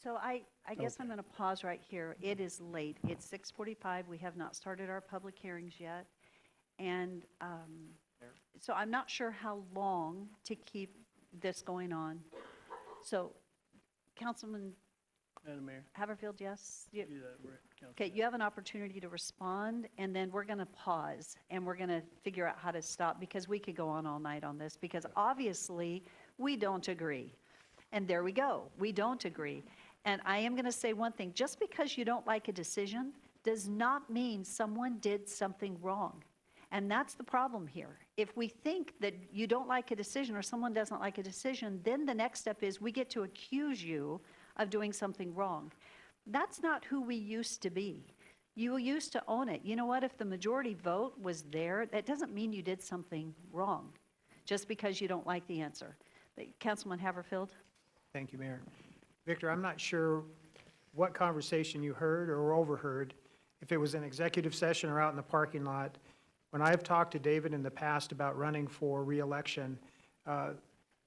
So I guess I'm going to pause right here. It is late. It's 6:45. We have not started our public hearings yet. And so I'm not sure how long to keep this going on. So, Councilman Madam Mayor, Haverfield, yes? do that, we're at council. Okay, you have an opportunity to respond, and then we're going to pause, and we're going to figure out how to stop, because we could go on all night on this, because obviously, we don't agree. And there we go. We don't agree. And I am going to say one thing. Just because you don't like a decision does not mean someone did something wrong. And that's the problem here. If we think that you don't like a decision or someone doesn't like a decision, then the next step is we get to accuse you of doing something wrong. That's not who we used to be. You used to own it. You know what? If the majority vote was there, that doesn't mean you did something wrong just because you don't like the answer. Councilman Haverfield? Thank you, Mayor. Victor, I'm not sure what conversation you heard or overheard, if it was an executive session or out in the parking lot. When I've talked to David in the past about running for re-election,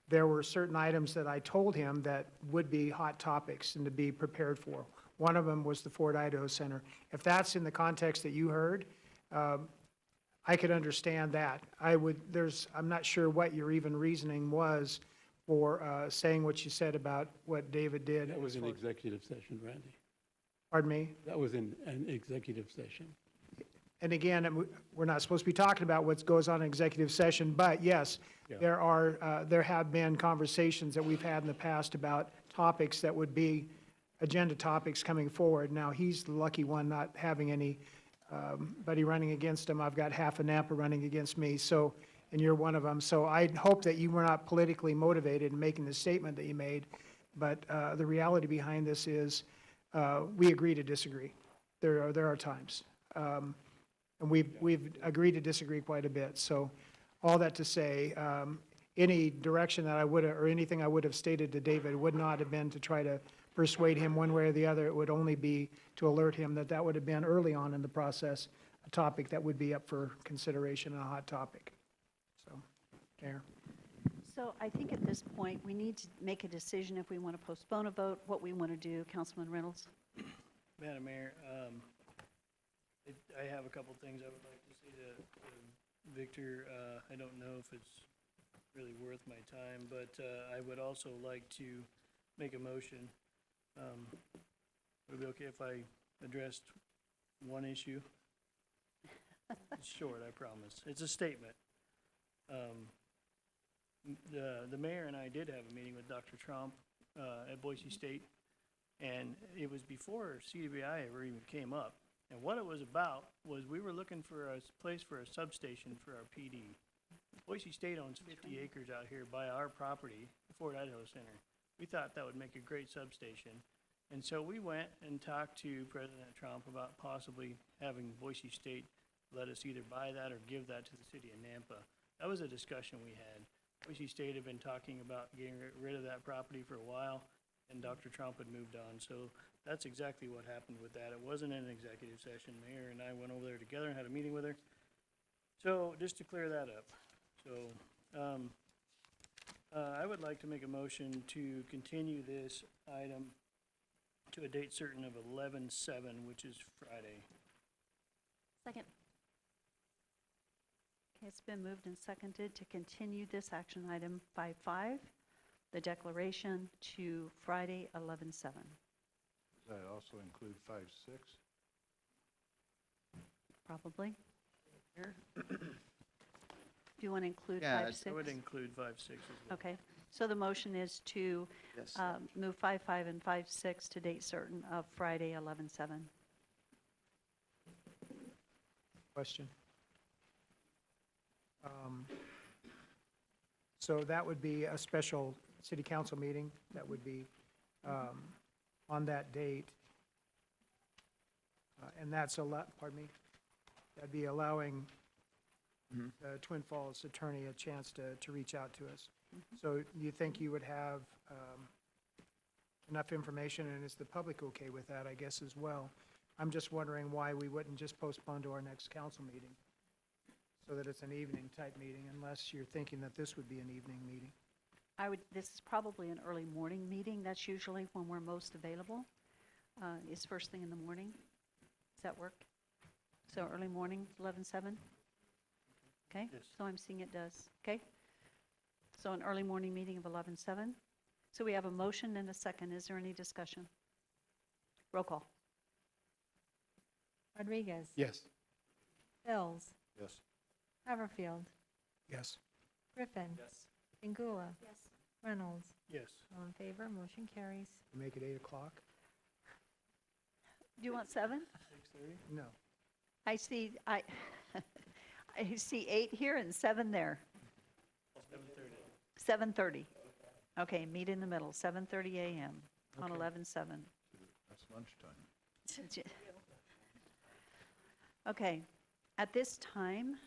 there were certain items that I told him that would be hot topics and to be prepared for. One of them was the Fort Idaho Center. If that's in the context that you heard, I could understand that. I'm not sure what your even reasoning was for saying what you said about what David did. That was an executive session, Randy. Pardon me? That was in an executive session. And again, we're not supposed to be talking about what goes on in executive session, but yes, there have been conversations that we've had in the past about topics that would be agenda topics coming forward. Now, he's the lucky one not having anybody running against him. I've got half of Napa running against me, so, and you're one of them. So I hope that you were not politically motivated in making the statement that you made, but the reality behind this is we agree to disagree. there are times. And we've agreed to disagree quite a bit. So all that to say, any direction that I would have, or anything I would have stated to David would not have been to try to persuade him one way or the other. It would only be to alert him that that would have been early on in the process, a topic that would be up for consideration and a hot topic. So, Mayor. So I think at this point, we need to make a decision if we want to postpone a vote, what we want to do. Councilman Reynolds? Madam Mayor, I have a couple things I would like to say to Victor. I don't know if it's really worth my time, but I would also like to make a motion. Would it be okay if I addressed one issue? It's short, I promise. It's a statement. The mayor and I did have a meeting with Dr. Trump at Boise State, and it was before CWI ever even came up. And what it was about was we were looking for a place for a substation for our PD. Boise State owns 50 acres out here by our property, the Fort Idaho Center. We thought that would make a great substation. And so we went and talked to President Trump about possibly having Boise State let us either buy that or give that to the city of Nampa. That was a discussion we had. Boise State had been talking about getting rid of that property for a while, and Dr. Trump had moved on. So that's exactly what happened with that. It wasn't an executive session. Mayor and I went over there together and had a meeting with her. So just to clear that up. So I would like to make a motion to continue this item to a date certain of 11/7, which is Friday. Second. Okay, it's been moved and seconded to continue this action item 5.5, the declaration, to Friday, 11/7. Does that also include 5.6? Probably. Do you want to include Yeah, 5.6? I would include 5.6 as well. Okay, so the motion is to Yes. move 5.5 and 5.6 to date certain of Friday, 11/7. Question. So that would be a special city council meeting that would be on that date. And that's pardon me, that'd be allowing Twin Falls attorney a chance to reach out to us. So you think you would have enough information, and is the public okay with that, I guess, as well? I'm just wondering why we wouldn't just postpone to our next council meeting, so that it's an evening type meeting, unless you're thinking that this would be an evening meeting. This is probably an early morning meeting. That's usually when we're most available, is first thing in the morning. Does that work? So early morning, 11/7? Okay, Yes. so I'm seeing it does. Okay? So an early morning meeting of 11/7. So we have a motion and a second. Is there any discussion? Roll call. Rodriguez. Yes. Bills. Yes. Haverfield. Yes. Griffin. Yes. Pingula. Yes. Reynolds. Yes. All in favor, motion carries. Make it 8 o'clock? Do you want 7? 6:30? No. I see 8 here and 7 there. 7:30. 7:30. Okay, meet in the middle, 7:30 a.m. on 11/7. That's lunchtime. Okay, at this time,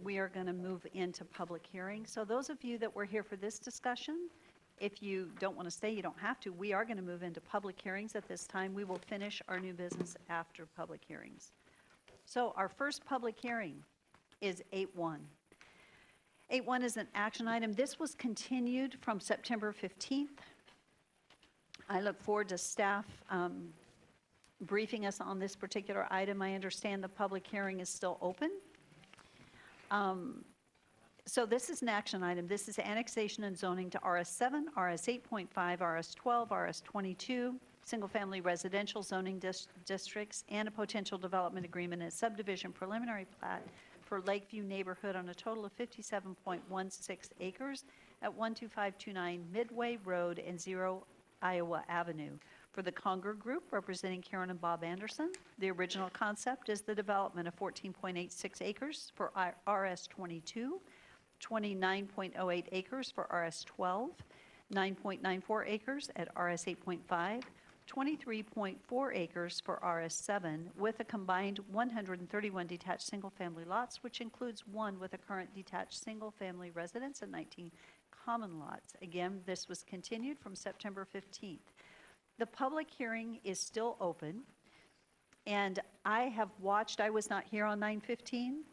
we are going to move into public hearing. So those of you that were here for this discussion, if you don't want to stay, you don't have to. We are going to move into public hearings at this time. We will finish our new business after public hearings. So our first public hearing is 8.1. 8.1 is an action item. This was continued from September 15th. I look forward to staff briefing us on this particular item. I understand the public hearing is still open. So this is an action item. This is annexation and zoning to RS7, RS 8.5, RS 12, RS 22, single-family residential zoning districts, and a potential development agreement and subdivision preliminary plat for Lakeview neighborhood on a total of 57.16 acres at 12529 Midway Road and 0 Iowa Avenue. For the Conger Group, representing Karen and Bob Anderson, the original concept is the development of 14.86 acres for RS 22, 29.08 acres for RS 12, 9.94 acres at RS 8.5, 23.4 acres for RS7 with a combined 131 detached single-family lots, which includes one with a current detached single-family residence and 19 common lots. Again, this was continued from September 15th. The public hearing is still open, and I have watched, I was not here on 9/15.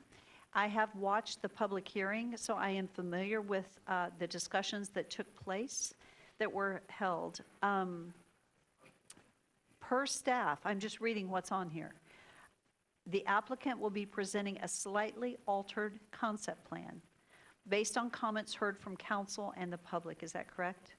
I have watched the public hearing, so I am familiar with the discussions that took place, that were held. Per staff, I'm just reading what's on here. The applicant will be presenting a slightly altered concept plan based on comments heard from council and the public. Is that correct?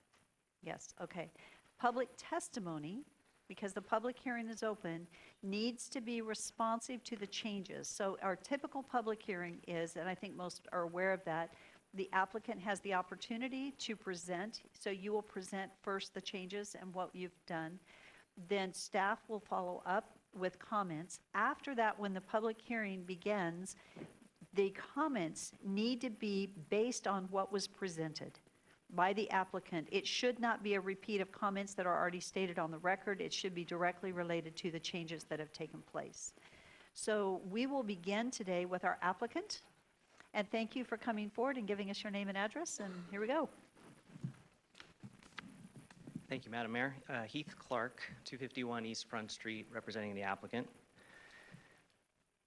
Yes, okay. Public testimony, because the public hearing is open, needs to be responsive to the changes. So our typical public hearing is, and I think most are aware of that, the applicant has the opportunity to present. So you will present first the changes and what you've done. Then staff will follow up with comments. After that, when the public hearing begins, the comments need to be based on what was presented by the applicant. It should not be a repeat of comments that are already stated on the record. It should be directly related to the changes that have taken place. So we will begin today with our applicant. And thank you for coming forward and giving us your name and address. And here we go. Thank you, Madam Mayor. Heath Clark, 251 East Front Street, representing the applicant.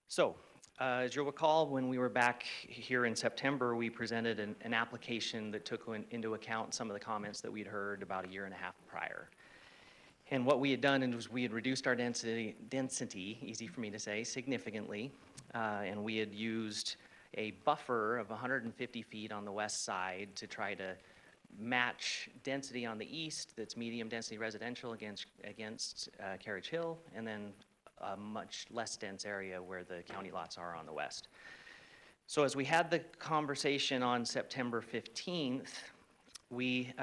So, as you'll recall, when we were back here in September, we presented an application that took into account some of the comments that we'd heard about a year and a half prior. And what we had done was we had reduced our density, easy for me to say, significantly, and we had used a buffer of 150 feet on the west side to try to match density on the east that's medium density residential against Carriage Hill, and then a much less dense area where the county lots are on the west. So as we had the conversation on September 15th, we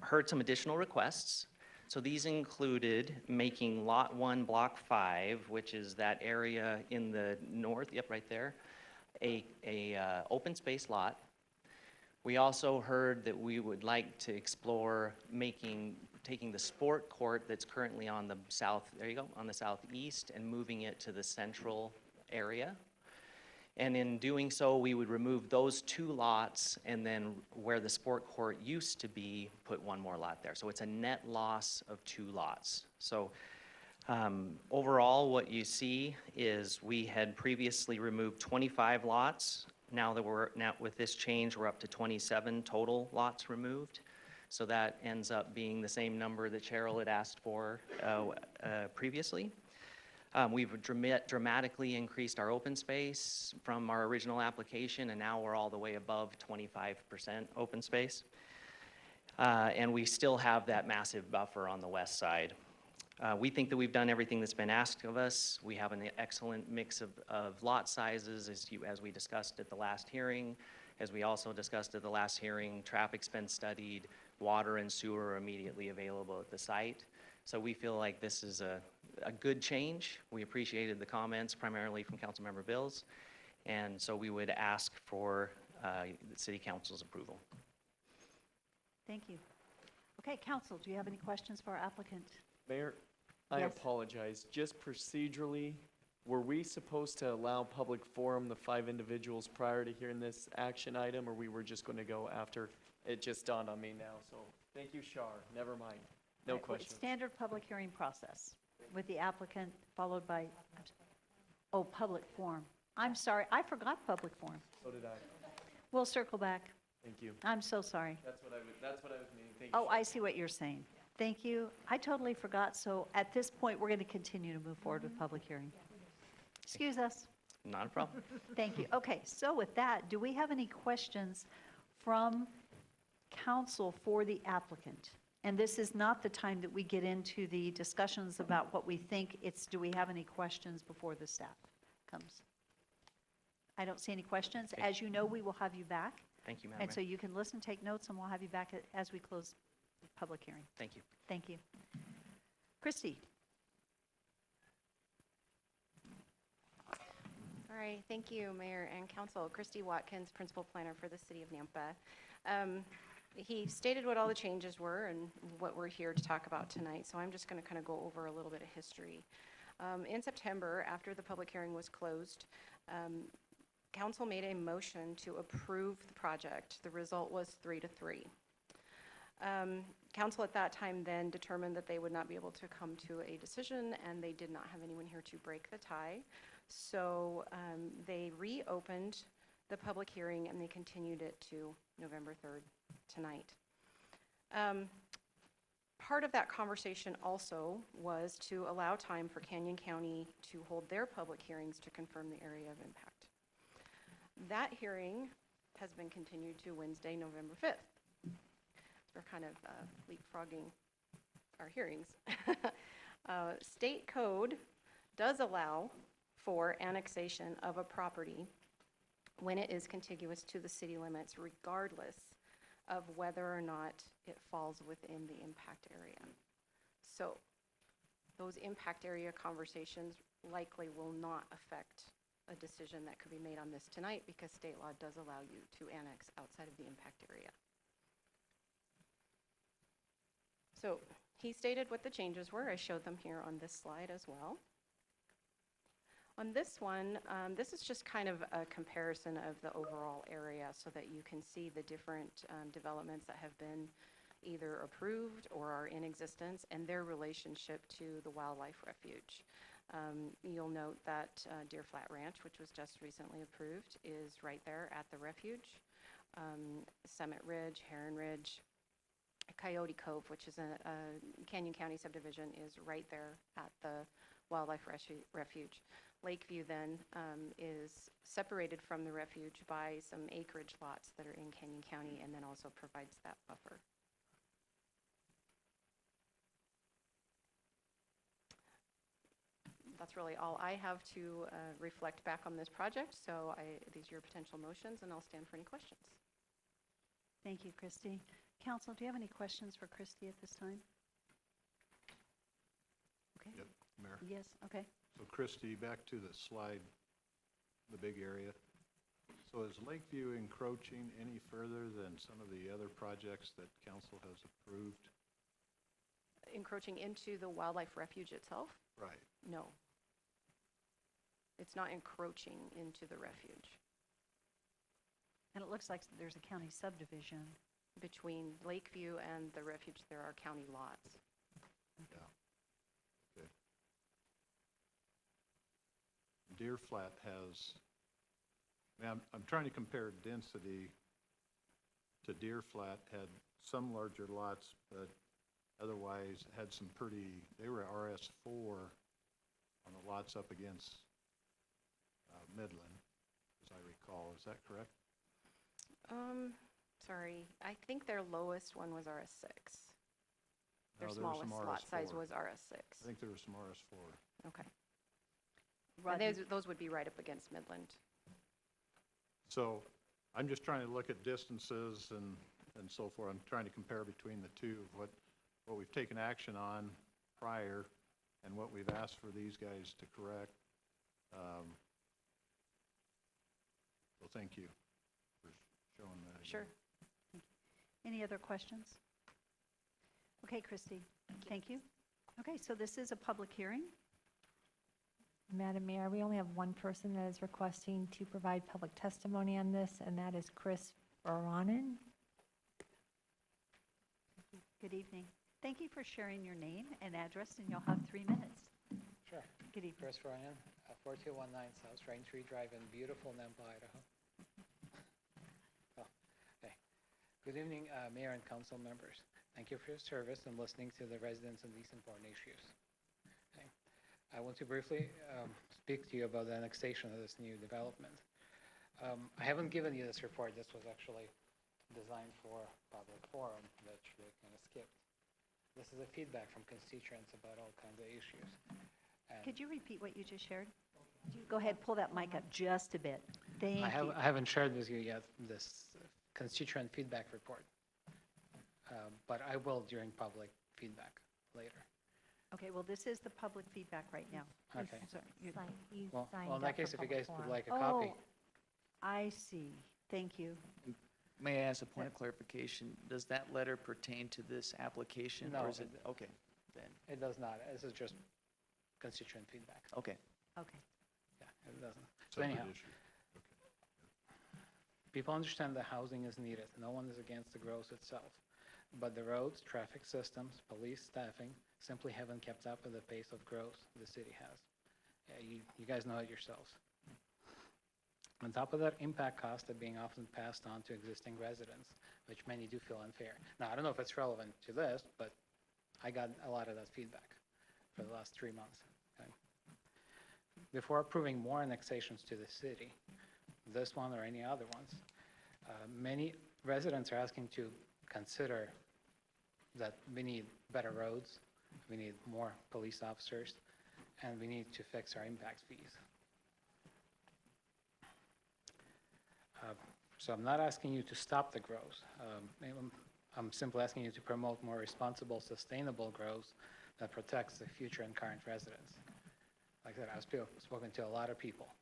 heard some additional requests. So these included making Lot 1, Block 5, which is that area in the north, yep, right there, a open space lot. We also heard that we would like to explore taking the sport court that's currently on the south, there you go, on the southeast, and moving it to the central area. And in doing so, we would remove those 2 lots, and then where the sport court used to be, put 1 more lot there. So it's a net loss of 2 lots. So overall, what you see is we had previously removed 25 lots. Now with this change, we're up to 27 total lots removed. So that ends up being the same number that Cheryl had asked for previously. We've dramatically increased our open space from our original application, and now we're all the way above 25% open space. And we still have that massive buffer on the west side. We think that we've done everything that's been asked of us. We have an excellent mix of lot sizes, as we discussed at the last hearing. As we also discussed at the last hearing, traffic's been studied, water and sewer are immediately available at the site. So we feel like this is a good change. We appreciated the comments primarily from Councilmember Bills, and so we would ask for the City Council's approval. Thank you. Okay, Council, do you have any questions for our applicant? Mayor, I Yes. apologize. Just procedurally, were we supposed to allow public forum, the 5 individuals prior to hearing this action item, or we were just going to go after? It just dawned on me now, so thank you, Shar. Never mind. No Right, questions. Standard public hearing process with the applicant followed by, oh, public forum. I'm sorry, I forgot public forum. So did I. We'll circle back. Thank you. I'm so sorry. That's what I was meaning. Thank you. Oh, I see what you're saying. Thank you. I totally forgot. So at this point, we're going to continue to move forward with public hearing. Excuse us. Not a problem. Thank you. Okay, so with that, do we have any questions from council for the applicant? And this is not the time that we get into the discussions about what we think. It's, do we have any questions before the staff comes? I don't see any questions. Okay. As you know, we will have you back. Thank you, Madam And so Mayor. you can listen, take notes, and we'll have you back as we close the public hearing. Thank you. Thank you. Christy? All right, thank you, Mayor and Council. Christy Watkins, Principal Planner for the City of Nampa. he stated what all the changes were and what we're here to talk about tonight, so I'm just going to kind of go over a little bit of history. In September, after the public hearing was closed, council made a motion to approve the project. The result was 3-3. Council at that time then determined that they would not be able to come to a decision, and they did not have anyone here to break the tie. So they reopened the public hearing and they continued it to November 3rd, tonight. Part of that conversation also was to allow time for Canyon County to hold their public hearings to confirm the area of impact. That hearing has been continued to Wednesday, November 5th. We're kind of leapfrogging our hearings. State code does allow for annexation of a property when it is contiguous to the city limits, regardless of whether or not it falls within the impact area. So those impact area conversations likely will not affect a decision that could be made on this tonight, because state law does allow you to annex outside of the impact area. So he stated what the changes were. I showed them here on this slide as well. On this one, this is just kind of a comparison of the overall area so that you can see the different developments that have been either approved or are in existence and their relationship to the wildlife refuge. You'll note that Deer Flat Ranch, which was just recently approved, is right there at the refuge. Summit Ridge, Heron Ridge, Coyote Cove, which is a Canyon County subdivision, is right there at the wildlife refuge. Lakeview then is separated from the refuge by some acreage lots that are in Canyon County, and then also provides that buffer. That's really all I have to reflect back on this project. So these are your potential motions, and I'll stand for any questions. Thank you, Christy. Council, do you have any questions for Christy at this time? Okay. Yep, Mayor. Yes, okay. So Christie, back to the slide, the big area. So is Lakeview encroaching any further than some of the other projects that council has approved? Encroaching into the wildlife refuge itself? Right. No. It's not encroaching into the refuge. And it looks like there's a county subdivision. Between Lakeview and the refuge, there are county lots. Yeah. Okay. Deer Flat has, I'm trying to compare density to Deer Flat, had some larger lots, but otherwise had some pretty, they were RS4 on the lots up against Midland, as I recall. Is that correct? Sorry, I think their lowest one was RS6. Their No, there was smallest some lot size RS4. was RS6. I think there was some RS4. Okay. And those would be right up against Midland. So I'm just trying to look at distances and so forth. I'm trying to compare between the two, what we've taken action on prior and what we've asked for these guys to correct. So thank you for showing that. Sure. Any other questions? Okay, Christy, thank you. Okay, so this is a public hearing. Madam Mayor, we only have one person that is requesting to provide public testimony on this, and that is Chris Baranin. Good evening. Thank you for sharing your name and address, and you'll have 3 minutes. Sure. Good evening. Chris Ryan, 4219 South Raintree Drive in beautiful Nampa, Idaho. Oh, hey. Good evening, Mayor and Council members. Thank you for your service and listening to the residents on these important issues. Okay. I want to briefly speak to you about the annexation of this new development. I haven't given you this report. This was actually designed for public forum, which we kind of skipped. This is a feedback from constituents about all kinds of issues. And Could you repeat what you just shared? Go ahead, pull that mic up just a bit. Thank you. I haven't shared with you yet this constituent feedback report, but I will during public feedback later. Okay, well, this is the public feedback right now. Okay. Sorry, Well, in that case, if you guys would like a copy. Oh, I see. Thank you. May I ask a point of clarification? Does that letter pertain to this application? No, Or is it, it- okay, then, It does not. This is just constituent feedback. okay. Okay. Yeah, it doesn't. So anyhow, Separate issue. people understand that housing is needed. No one is against the growth itself. But the roads, traffic systems, police staffing simply haven't kept up with the pace of growth the city has. You guys know it yourselves. On top of that, impact costs are being often passed on to existing residents, which many do feel unfair. Now, I don't know if it's relevant to this, but I got a lot of that feedback for the last 3 months. Okay? Before approving more annexations to the city, this one or any other ones, many residents are asking to consider that we need better roads, we need more police officers, and we need to fix our impact fees. So I'm not asking you to stop the growth. I'm simply asking you to promote more responsible, sustainable growth that protects the future and current residents. Like I said, I've spoken to a lot of people,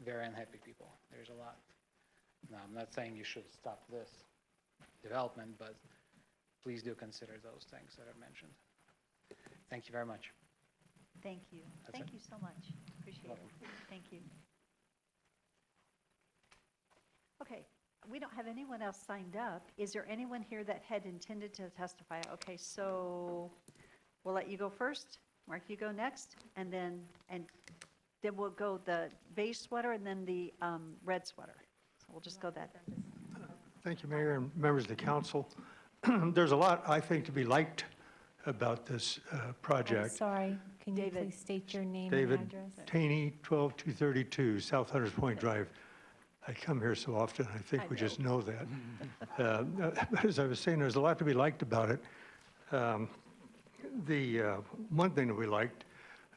very unhappy people. There's a lot. Now, I'm not saying you should stop this development, but please do consider those things that I've mentioned. Thank you very much. Thank you. That's Thank it. you so much. Appreciate it. Thank you. Okay, we don't have anyone else signed up. Is there anyone here that had intended to testify? Okay, so we'll let you go first. Mark, you go next, and then we'll go the beige sweater and then the red sweater. So we'll just go that. Thank you, Mayor and members of the council. There's a lot, I think, to be liked about this I'm project. sorry, can you David. please state your name and David address? Taney, 12232 South Hunters Point Drive. I come here so often, I think we just know that. But as I was saying, there's a lot to be liked about it. The one thing that we liked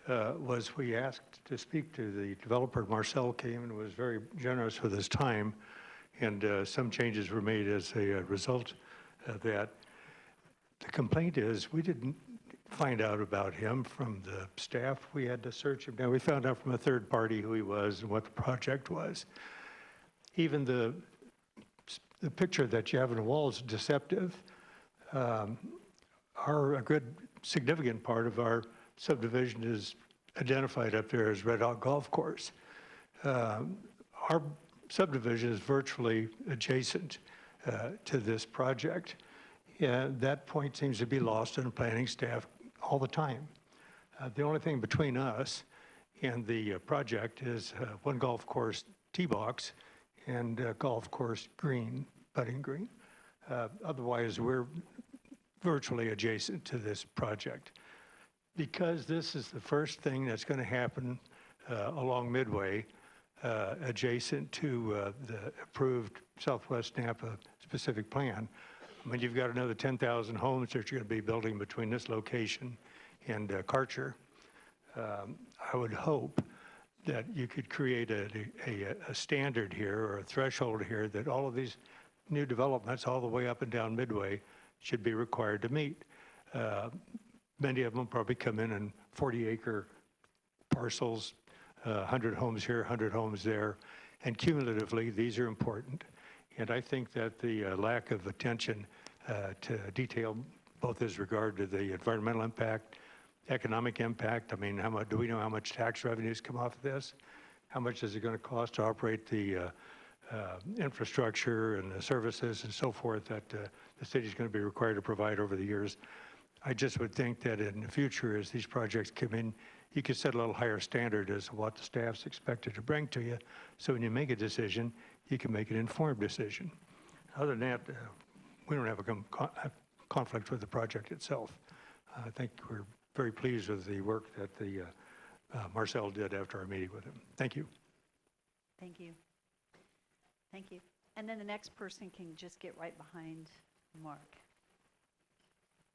was we asked to speak to the developer. Marcel came and was very generous with his time, and some changes were made as a result of that. The complaint is we didn't find out about him from the staff. We had to search him down. We found out from a third party who he was and what the project was. Even the picture that you have on the wall is deceptive. A good significant part of our subdivision is identified up there as Red Hawk Golf Course. Our subdivision is virtually adjacent to this project. That point seems to be lost in the planning staff all the time. The only thing between us and the project is one golf course tee box and golf course green, putting green. Otherwise, we're virtually adjacent to this project. Because this is the first thing that's going to happen along Midway, adjacent to the approved Southwest Napa specific plan. I mean, you've got another 10,000 homes that you're going to be building between this location and Karcher. I would hope that you could create a standard here or a threshold here that all of these new developments all the way up and down Midway should be required to meet. Many of them probably come in 40-acre parcels, 100 homes here, 100 homes there, and cumulatively, these are important. And I think that the lack of attention to detail, both as regard to the environmental impact, economic impact, I mean, do we know how much tax revenues come off of this? How much is it going to cost to operate the infrastructure and the services and so forth that the city is going to be required to provide over the years? I just would think that in the future, as these projects come in, you could set a little higher standard as to what the staff's expected to bring to you. So when you make a decision, you can make an informed decision. Other than that, we don't have a conflict with the project itself. I think we're very pleased with the work that the Marcel did after our meeting with him. Thank you. Thank you. Thank you. And then the next person can just get right behind Mark.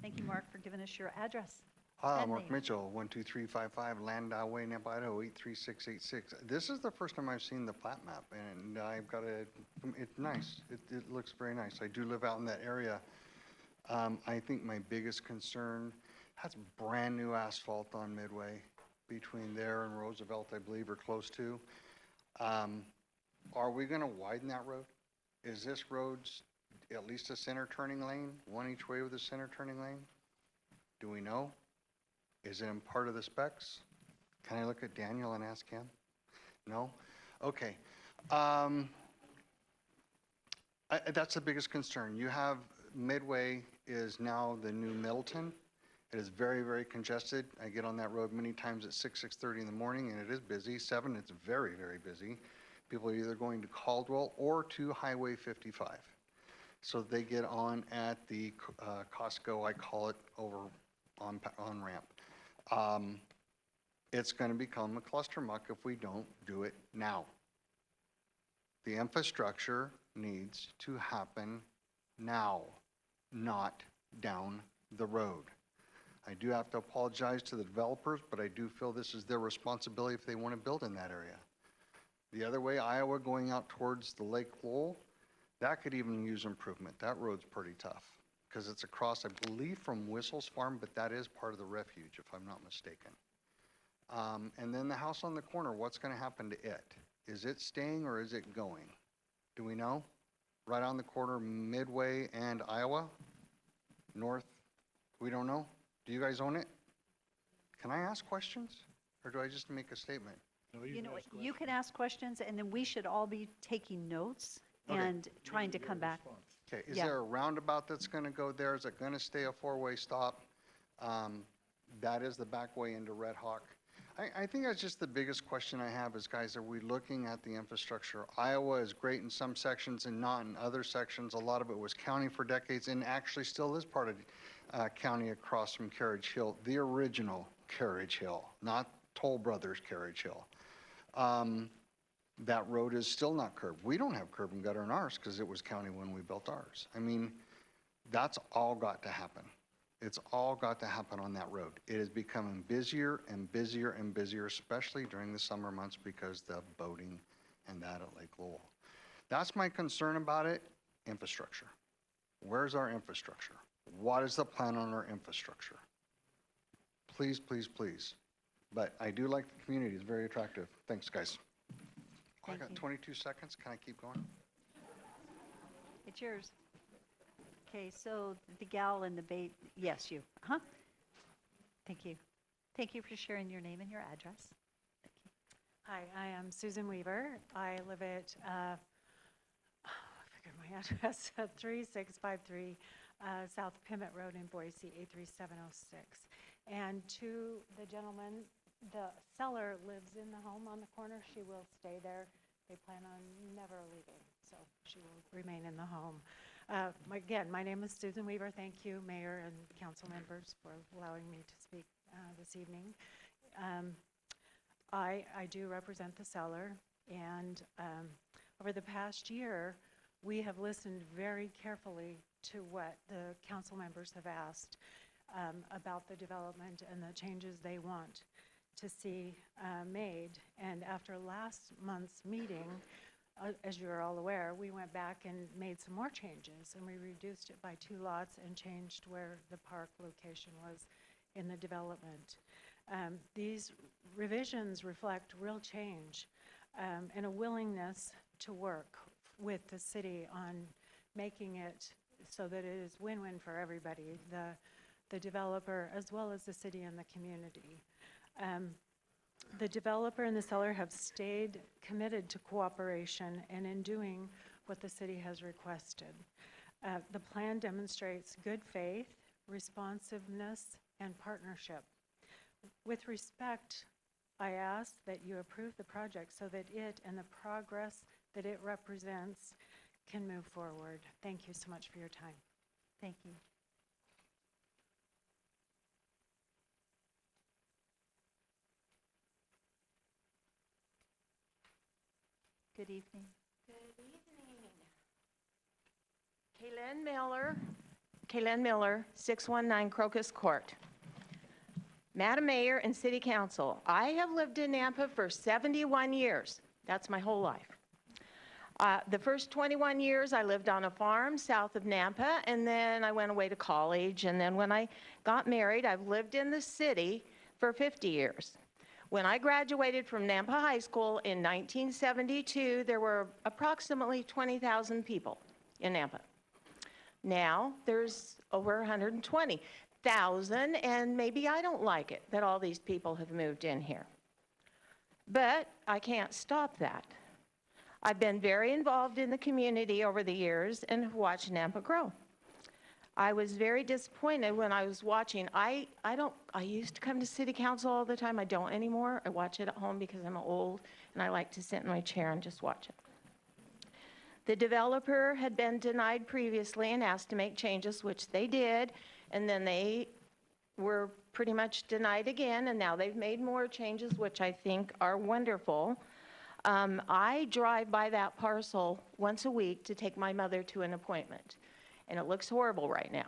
Thank you, Mark, for giving us your address. And Mark name. Mitchell, 12355 Landau Way, Napa, Idaho, 83686. This is the first time I've seen the plat map, and I've got it's nice. It looks very nice. I do live out in that area. I think my biggest concern, has brand new asphalt on Midway between there and Roosevelt, I believe, or close to. Are we going to widen that road? Is this road's at least a center turning lane, one each way with a center turning lane? Do we know? Is it in part of the specs? Can I look at Daniel and ask him? No? Okay. That's the biggest concern. You have Midway is now the new Middleton. It is very, very congested. I get on that road many times at 6:30 in the morning, and it is busy. 7, it's very, very busy. People are either going to Caldwell or to Highway 55. So they get on at the Costco, I call it, over on ramp. It's going to become a cluster muck if we don't do it now. The infrastructure needs to happen now, not down the road. I do have to apologize to the developers, but I do feel this is their responsibility if they want to build in that area. The other way, Iowa going out towards the Lake Lowell, that could even use improvement. That road's pretty tough because it's across, I believe, from Whistles Farm, but that is part of the refuge, if I'm not mistaken. And then the house on the corner, what's going to happen to it? Is it staying or is it going? Do we know? Right on the corner, Midway and Iowa? North? We don't know? Do you guys own it? Can I ask questions? Or do I just make a statement? You know what, you can ask questions, and then we should all be taking notes Okay. and trying to come back. Okay, is Yeah. there a roundabout that's going to go there? Is it going to stay a four-way stop? That is the back way into Red Hawk. I think that's just the biggest question I have is, guys, are we looking at the infrastructure? Iowa is great in some sections and not in other sections. A lot of it was county for decades and actually still is part of county across from Carriage Hill, the original Carriage Hill, not Toll Brothers Carriage Hill. That road is still not curbed. We don't have curb and gutter in ours because it was county when we built ours. I mean, that's all got to happen. It's all got to happen on that road. It is becoming busier and busier and busier, especially during the summer months because the boating and that at Lake Lowell. That's my concern about it, infrastructure. Where's our infrastructure? What is the plan on our infrastructure? Please, please, please. But I do like the community. It's very attractive. Thanks, guys. I got 22 seconds. Can I keep going? It's yours. Okay, so the gal in the bait, yes, you. Huh? Thank you. Thank you for sharing your name and your address. Hi, I am Susan Weaver. I live at, I forget my address, 3653 South Pimmet Road in Boise, 83706. And to the gentleman, the seller lives in the home on the corner. She will stay there. They plan on never leaving, so she will remain in the home. Again, my name is Susan Weaver. Thank you, Mayor and council members, for allowing me to speak this evening. I do represent the seller, and over the past year, we have listened very carefully to what the council members have asked about the development and the changes they want to see made. And after last month's meeting, as you're all aware, we went back and made some more changes, and we reduced it by 2 lots and changed where the park location was in the development. These revisions reflect real change and a willingness to work with the city on making it so that it is win-win for everybody, the developer as well as the city and the community. The developer and the seller have stayed committed to cooperation and in doing what the city has requested. The plan demonstrates good faith, responsiveness, and partnership. With respect, I ask that you approve the project so that it and the progress that it represents can move forward. Thank you so much for your time. Thank you. Good evening. Good evening. Kaylin Miller, 619 Crocus Court. Madam Mayor and City Council, I have lived in Nampa for 71 years. That's my whole life. The first 21 years I lived on a farm south of Nampa, and then I went away to college, and then when I got married, I've lived in the city for 50 years. When I graduated from Nampa High School in 1972, there were approximately 20,000 people in Nampa. Now, there's over 120,000, and maybe I don't like it that all these people have moved in here. But I can't stop that. I've been very involved in the community over the years and have watched Nampa grow. I was very disappointed when I was watching. I used to come to city council all the time. I don't anymore. I watch it at home because I'm old and I like to sit in my chair and just watch it. The developer had been denied previously and asked to make changes, which they did, and then they were pretty much denied again, and now they've made more changes, which I think are wonderful. I drive by that parcel once a week to take my mother to an appointment, and it looks horrible right now.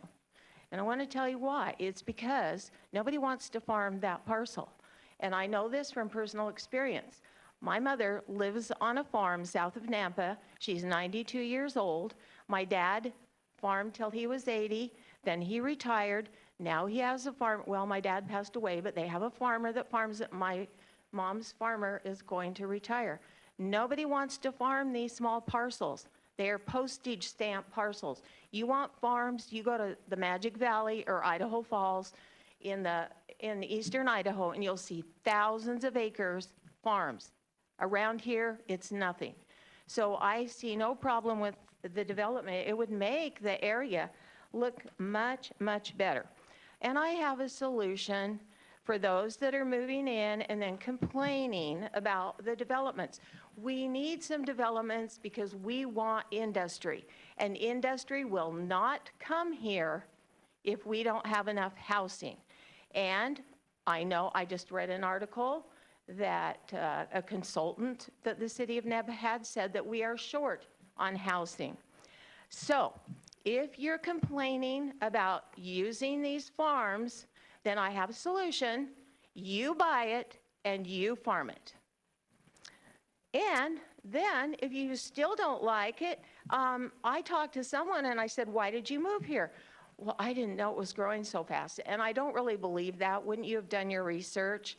And I want to tell you why. It's because nobody wants to farm that parcel, and I know this from personal experience. My mother lives on a farm south of Nampa. She's 92 years old. My dad farmed till he was 80, then he retired. Now he has a farm. Well, my dad passed away, but they have a farmer that farms it. My mom's farmer is going to retire. Nobody wants to farm these small parcels. They are postage stamp parcels. You want farms, you go to the Magic Valley or Idaho Falls in eastern Idaho, and you'll see thousands of acres farms. Around here, it's nothing. So I see no problem with the development. It would make the area look much, much better. And I have a solution for those that are moving in and then complaining about the developments. We need some developments because we want industry. And industry will not come here if we don't have enough housing. And I know, I just read an article that a consultant that the city of Nampa had said that we are short on housing. So if you're complaining about using these farms, then I have a solution. You buy it and you farm it. And then if you still don't like it, I talked to someone and I said, why did you move here? Well, I didn't know it was growing so fast. And I don't really believe that. Wouldn't you have done your research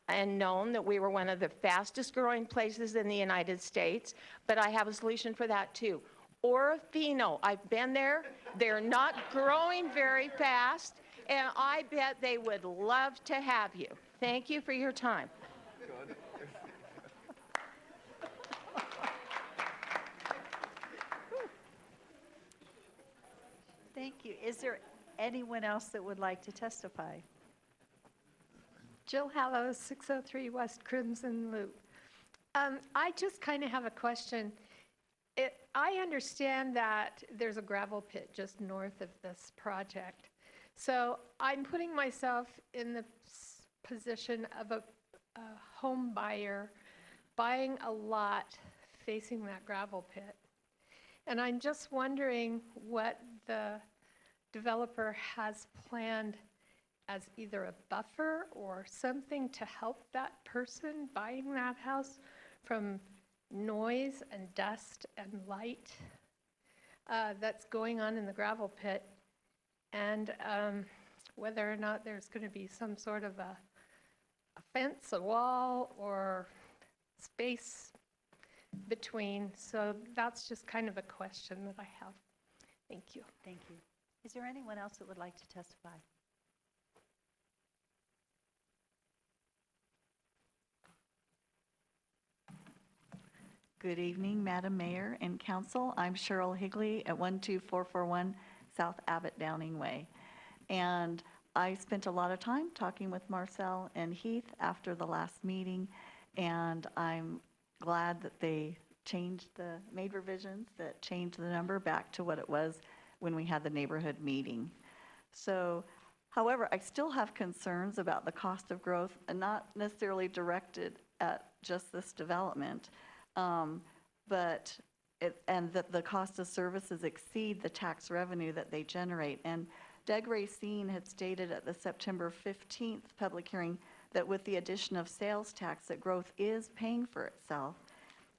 and known that we were one of the fastest growing places in the United States? But I have a solution for that too. Orofino, I've been there. They're not growing very fast, and I bet they would love to have you. Thank you for your time. Good. Thank you. Is there anyone else that would like to testify? Jill Hallows, 603 West Crimson Loop. I just kind of have a question. I understand that there's a gravel pit just north of this project. So I'm putting myself in the position of a home buyer buying a lot facing that gravel pit. And I'm just wondering what the developer has planned as either a buffer or something to help that person buying that house from noise and dust and light that's going on in the gravel pit, and whether or not there's going to be some sort of a fence, a wall, or space between. So that's just kind of a question that I have. Thank you. Thank you. Is there anyone else that would like to testify? Good evening, Madam Mayor and Council. I'm Cheryl Higley at 12441 South Abbott Downing Way. And I spent a lot of time talking with Marcel and Heath after the last meeting, and I'm glad that they made revisions that changed the number back to what it was when we had the neighborhood meeting. So, however, I still have concerns about the cost of growth, and not necessarily directed at just this development. But that the cost of services exceed the tax revenue that they generate. And Doug Racine had stated at the September 15th public hearing that with the addition of sales tax, that growth is paying for itself.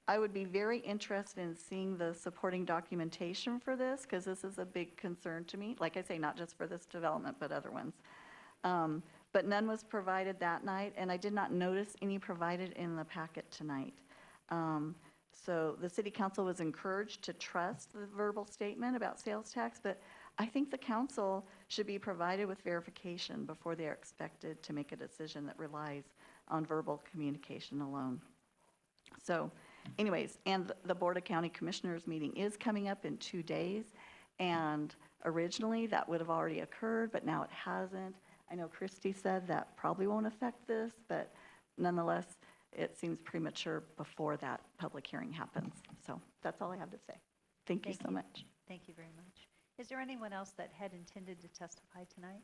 I would be very interested in seeing the supporting documentation for this, because this is a big concern to me. Like I say, not just for this development, but other ones. but none was provided that night, and I did not notice any provided in the packet tonight. So the city council was encouraged to trust the verbal statement about sales tax, but I think the council should be provided with verification before they are expected to make a decision that relies on verbal communication alone. So anyways, and the Board of County Commissioners meeting is coming up in 2 days, and originally that would have already occurred, but now it hasn't. I know Christy said that probably won't affect this, but nonetheless, it seems premature before that public hearing happens. So that's all I have to say. Thank you so much. Thank you very much. Is there anyone else that had intended to testify tonight?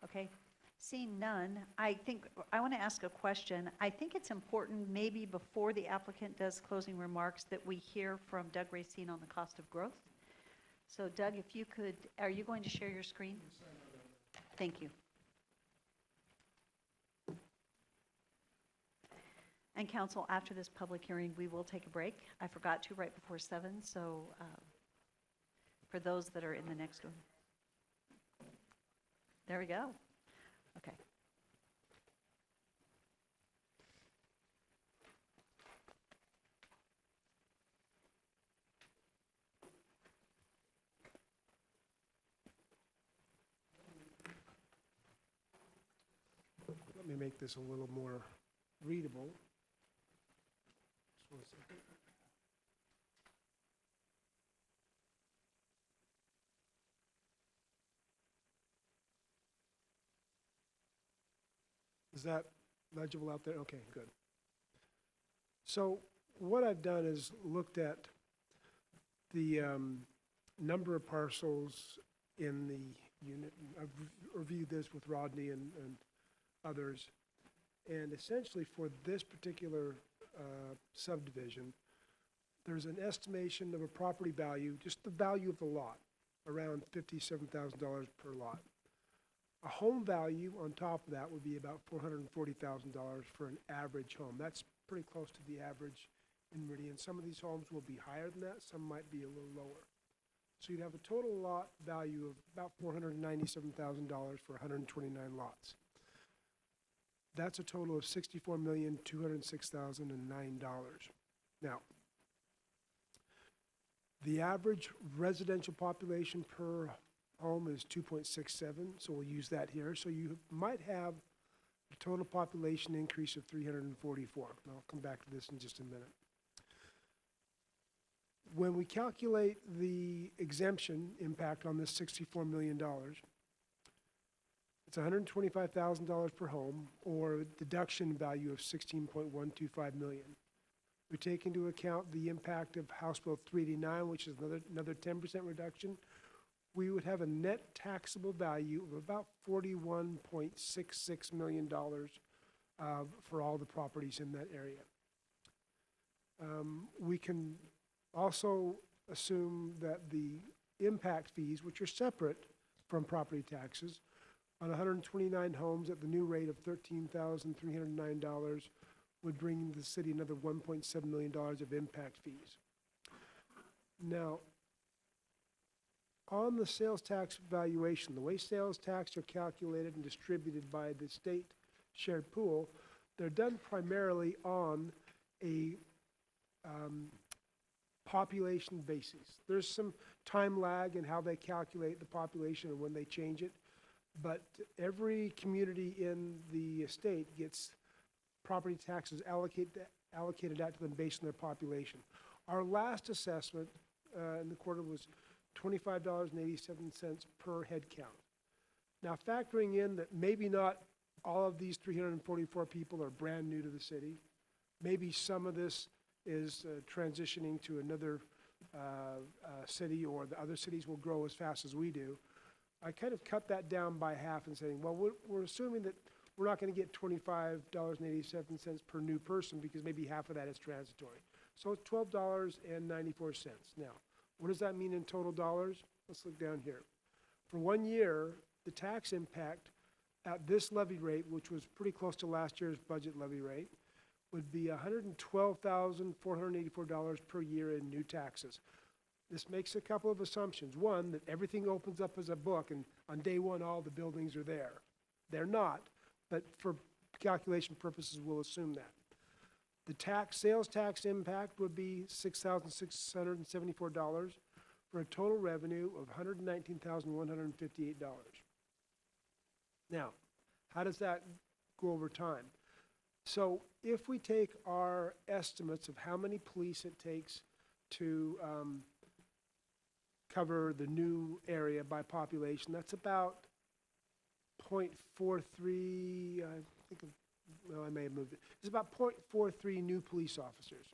Okay, seeing none, I think, I want to ask a question. I think it's important, maybe before the applicant does closing remarks, that we hear from Doug Racine on the cost of growth. So Doug, if you could, are you going to share your screen? Thank you. And council, after this public hearing, we will take a break. I forgot to right before 7, so for those that are in the next one. There we go. Okay. Let me make this a little more readable. Just 1 second. Is that legible out there? Okay, good. So what I've done is looked at the number of parcels in the unit. I've reviewed this with Rodney and others. And essentially for this particular subdivision, there's an estimation of a property value, just the value of the lot, around $57,000 per lot. A home value on top of that would be about $440,000 for an average home. That's pretty close to the average in Meridian. Some of these homes will be higher than that, some might be a little lower. So you'd have a total lot value of about $497,000 for 129 lots. That's a total of $64,206,009. Now, the average residential population per home is 2.67, so we'll use that here. So you might have a total population increase of 344. And I'll come back to this in just a minute. When we calculate the exemption impact on this $64 million, it's $125,000 per home, or a deduction value of $16.125 million. We take into account the impact of House Bill 389, which is another 10% reduction. We would have a net taxable value of about $41.66 million for all the properties in that area. We can also assume that the impact fees, which are separate from property taxes, on 129 homes at the new rate of $13,309 would bring the city another $1.7 million of impact fees. Now, on the sales tax valuation, the way sales tax are calculated and distributed by the state shared pool, they're done primarily on a population basis. There's some time lag in how they calculate the population and when they change it, but every community in the state gets property taxes allocated out to them based on their population. Our last assessment in the quarter was $25.87 per head count. Now, factoring in that maybe not all of these 344 people are brand new to the city, maybe some of this is transitioning to another city, or the other cities will grow as fast as we do. I kind of cut that down by half and saying, well, we're assuming that we're not going to get $25.87 per new person because maybe half of that is transitory. So it's $12.94. Now, what does that mean in total dollars? Let's look down here. For 1 year, the tax impact at this levy rate, which was pretty close to last year's budget levy rate, would be $112,484 per year in new taxes. This makes a couple of assumptions. One, that everything opens up as a book, and on day one, all the buildings are there. They're not, but for calculation purposes, we'll assume that. The sales tax impact would be $6,674 for a total revenue of $119,158. Now, how does that go over time? So if we take our estimates of how many police it takes to cover the new area by population, that's about 0.43, I think, well, I may have moved it. It's about 0.43 new police officers.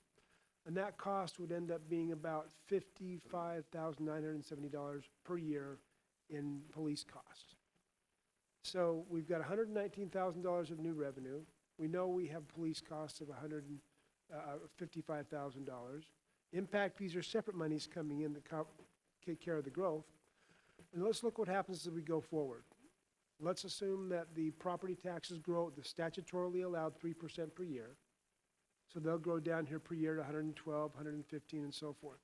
And that cost would end up being about $55,970 per year in police costs. So we've got $119,000 of new revenue. We know we have police costs of $55,000. Impact fees are separate monies coming in that take care of the growth. And let's look what happens as we go forward. Let's assume that the property taxes grow at the statutorily allowed 3% per year. So they'll grow down here per year to 112, 115, and so forth.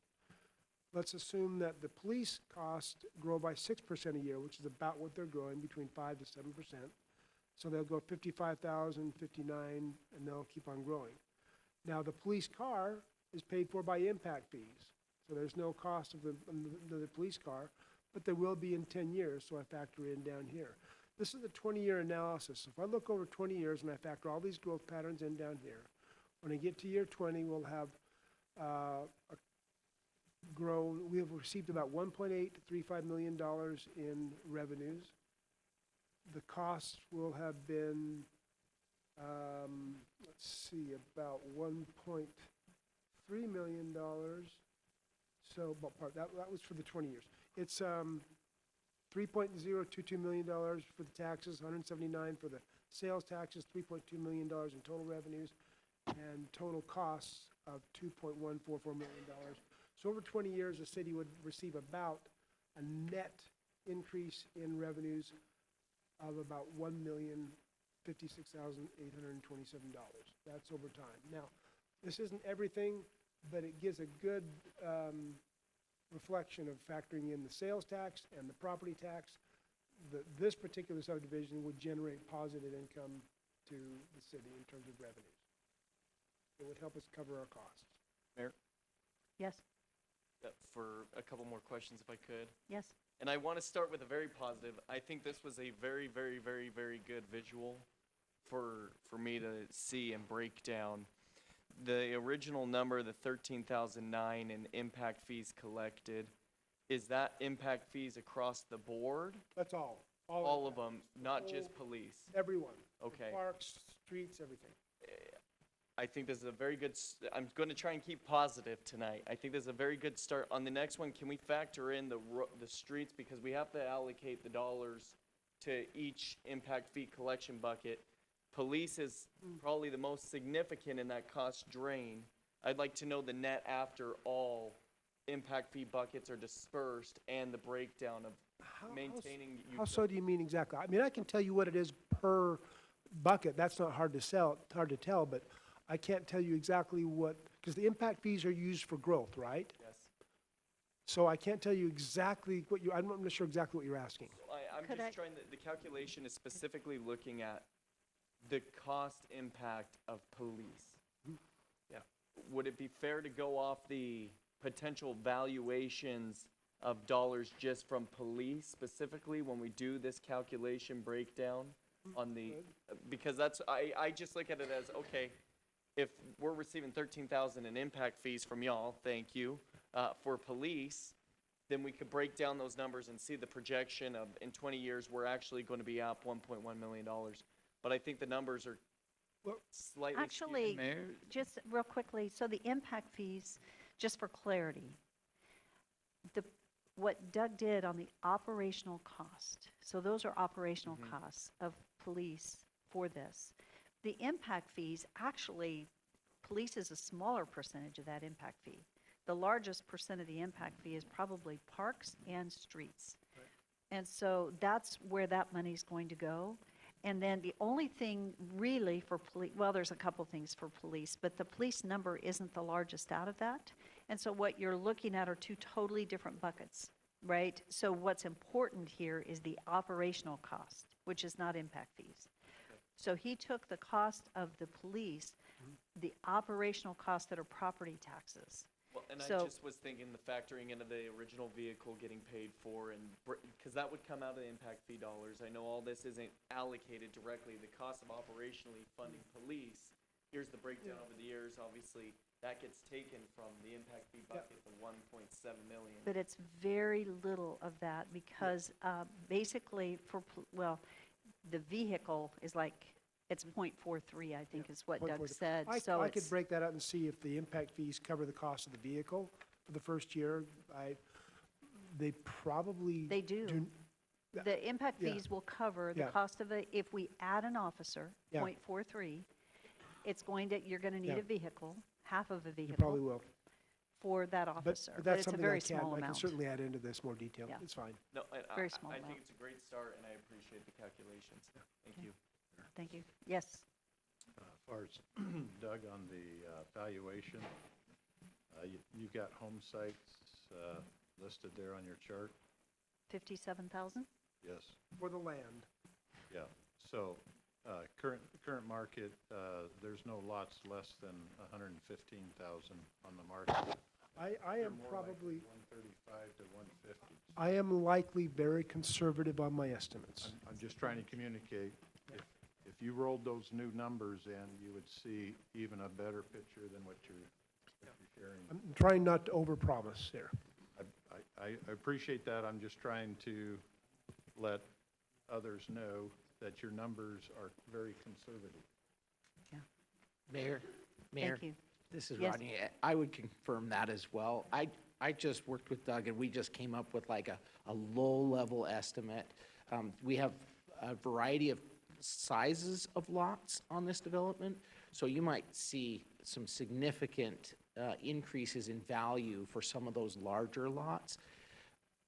Let's assume that the police costs grow by 6% a year, which is about what they're growing, between 5 to 7%. So they'll go 55,000, 59, and they'll keep on growing. Now, the police car is paid for by impact fees. So there's no cost of the police car, but there will be in 10 years, so I factor in down here. This is a 20-year analysis. So if I look over 20 years and I factor all these growth patterns in down here, when I get to year 20, we'll have we have received about $1.835 million in revenues. The costs will have been, let's see, about $1.3 million. So that was for the 20 years. It's $3.022 million for the taxes, $179 for the sales taxes, $3.2 million in total revenues, and total costs of $2.144 million. So over 20 years, the city would receive about a net increase in revenues of about $1,056,827. That's over time. Now, this isn't everything, but it gives a good reflection of factoring in the sales tax and the property tax. This particular subdivision would generate positive income to the city in terms of revenues. It would help us cover our costs. Mayor? Yes, For a couple more questions, if I could. yes. And I want to start with a very positive. I think this was a very, very, very, very good visual for me to see and break down. The original number, the 13,009 in impact fees collected, is that impact fees across the board? That's all. All of them, not just police? Everyone. Okay. Parks, streets, everything. I think this is a very good, I'm going to try and keep positive tonight. I think this is a very good start. On the next one, can we factor in the streets? Because we have to allocate the dollars to each impact fee collection bucket. Police is probably the most significant in that cost drain. I'd like to know the net after all impact fee buckets are dispersed and the breakdown of maintaining. How so do you mean exactly? I mean, I can tell you what it is per bucket. That's not hard to tell, but I can't tell you exactly what, because the impact fees are used for growth, right? Yes. So I can't tell you exactly what I'm not sure exactly what you're asking. I'm just trying, the calculation is specifically looking at the cost impact of police. Yeah. Would it be fair to go off the potential valuations of dollars just from police specifically when we do this calculation breakdown on the, because that's, I just look at it as, okay, if we're receiving 13,000 in impact fees from y'all, thank you, for police, then we could break down those numbers and see the projection of, in 20 years, we're actually going to be up $1.1 million. But I think the numbers are slightly Actually, skewed. just real quickly, so the impact fees, just for clarity, what Doug did on the operational cost, so those are operational costs of police for this. The impact fees, actually, police is a smaller percentage of that impact fee. The largest percent of the impact fee is probably parks and streets. Right. And so that's where that money's going to go. And then the only thing really for police, well, there's a couple things for police, but the police number isn't the largest out of that. And so what you're looking at are two totally different buckets, right? So what's important here is the operational cost. which is not impact fees. So he took the cost of the police, the operational costs that are property taxes. Well, and I So- just was thinking the factoring into the original vehicle getting paid for and, because that would come out of the impact fee dollars. I know all this isn't allocated directly, the cost of operationally funding police. Here's the breakdown over the years, obviously, that gets taken from the impact fee bucket, the 1.7 million. But it's very little of that because basically the vehicle is like, it's .43, I think is what Doug said. So I could it's- break that out and see if the impact fees cover the cost of the vehicle for the first year. They probably. They do. The impact Yeah. fees will cover the Yeah. cost of if we add an officer, Yeah. .43, you're going to need Yeah. a vehicle, half of a vehicle. You probably will. For that But officer. but But that's it's a something very small I can amount. certainly add into this more detail. Yeah. It's fine. No, and Very small I amount. think it's a great start, and I appreciate the calculations. Thank you. Thank you. Yes. As far as Doug, on the valuation, you've got home sites listed there on your chart? 57,000? Yes. For the land. Yeah. So current market, there's no lots less than 115,000 on the market. I They're am more like probably, 135 to 150. I am likely very conservative on my estimates. I'm just trying to communicate. If you rolled those new numbers in, you would see even a better picture than what you're sharing. I'm trying not to overpromise here. I appreciate that. I'm just trying to let others know that your numbers are very conservative. Mayor, Thank you. this is Yes. Rodney. I would confirm that as well. I just worked with Doug, and we just came up with like a low-level estimate. We have a variety of sizes of lots on this development, so you might see some significant increases in value for some of those larger lots.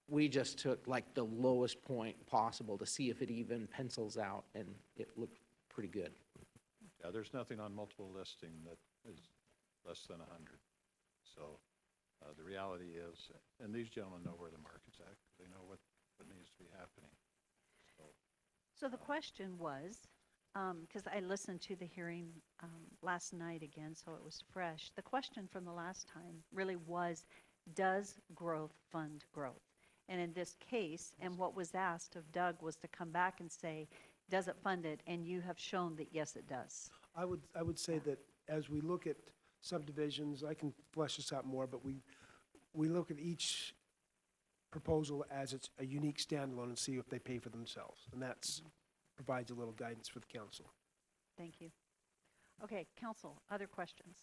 We just took like the lowest point possible to see if it even pencils out, and it looked pretty good. Yeah, there's nothing on multiple listing that is less than 100. So the reality is, and these gentlemen know where the market's at, 'cause they know what needs to be happening. So the question was, because I listened to the hearing last night again, so it was fresh. The question from the last time really was, does growth fund growth? And in this case, and what was asked of Doug was to come back and say, does it fund it? And you have shown that, yes, it does. I would say that as we look at subdivisions, I can flesh this out more, but we look at each proposal as it's a unique standalone and see if they pay for themselves. And that's provides a little guidance for the council. Thank you. Okay, council, other questions?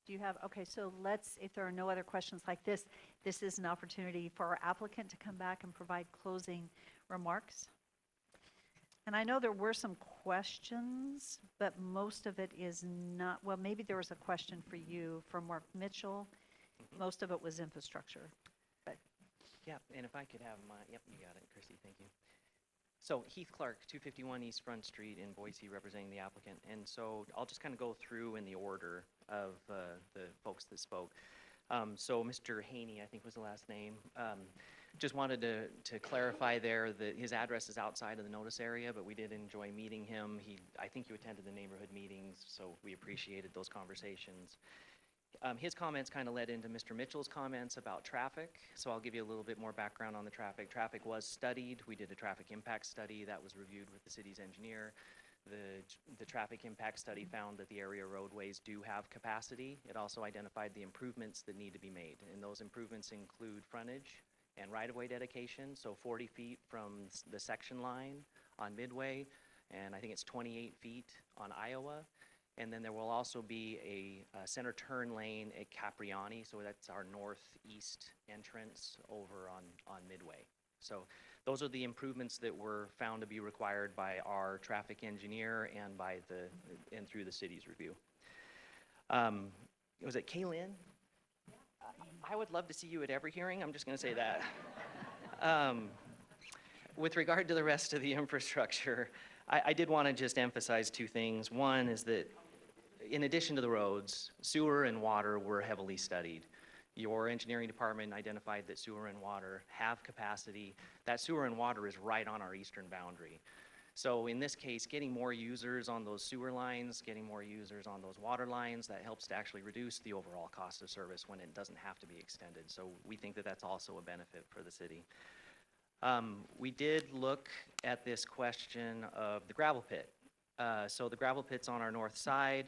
Do you have, okay, so if there are no other questions like this is an opportunity for our applicant to come back and provide closing remarks. And I know there were some questions, but most of it is not, well, maybe there was a question for you from Mark Mitchell. Most of it was infrastructure. But Yeah, and if I could have yep, you got it, Chrissy, thank you. So Heath Clark, 251 East Front Street in Boise, representing the applicant. And so I'll just kind of go through in the order of the folks that spoke. So Mr. Haney, I think was the last name, just wanted to clarify there that his address is outside of the notice area, but we did enjoy meeting him. I think you attended the neighborhood meetings, so we appreciated those conversations. His comments kind of led into Mr. Mitchell's comments about traffic, so I'll give you a little bit more background on the traffic. Traffic was studied. We did a traffic impact study that was reviewed with the city's engineer. The traffic impact study found that the area roadways do have capacity. It also identified the improvements that need to be made, and those improvements include frontage and right-of-way dedication, so 40 feet from the section line on Midway, and I think it's 28 feet on Iowa. And then there will also be a center turn lane at Capriani, so that's our northeast entrance over on Midway. So those are the improvements that were found to be required by our traffic engineer and and through the city's review. Was it Kaylin? I would love to see you at every hearing, I'm just going to say that. With regard to the rest of the infrastructure, I did want to just emphasize two things. One is that in addition to the roads, sewer and water were heavily studied. Your engineering department identified that sewer and water have capacity. That sewer and water is right on our eastern boundary. So in this case, getting more users on those sewer lines, getting more users on those water lines, that helps to actually reduce the overall cost of service when it doesn't have to be extended. So we think that that's also a benefit for the city. We did look at this question of the gravel pit. So the gravel pit's on our north side.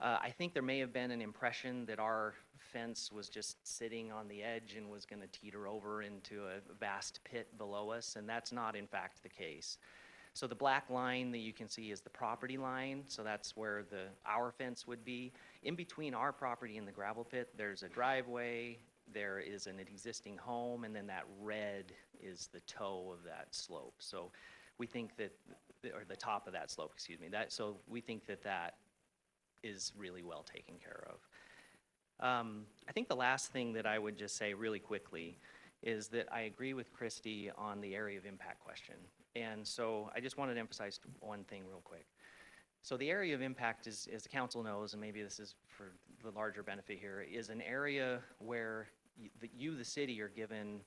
I think there may have been an impression that our fence was just sitting on the edge and was going to teeter over into a vast pit below us, and that's not in fact the case. So the black line that you can see is the property line, so that's where our fence would be. In between our property and the gravel pit, there's a driveway, there is an existing home, and then that red is the toe of that slope. So we think that, or the top of that slope, excuse me, so we think that that is really well taken care of. I think the last thing that I would just say really quickly is that I agree with Christy on the area of impact question. And so I just wanted to emphasize one thing real quick. So the area of impact is, as the council knows, and maybe this is for the larger benefit here, is an area where the city, are given,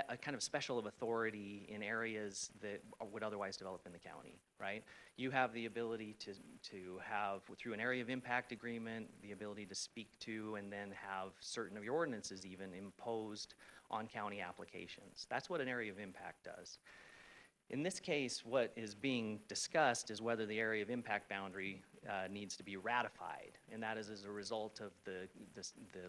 a kind of special of authority in areas that would otherwise develop in the county, right? You have the ability to have, through an area of impact agreement, the ability to speak to and then have certain of your ordinances even imposed on county applications. That's what an area of impact does. In this case, what is being discussed is whether the area of impact boundary needs to be ratified, and that is as a result of the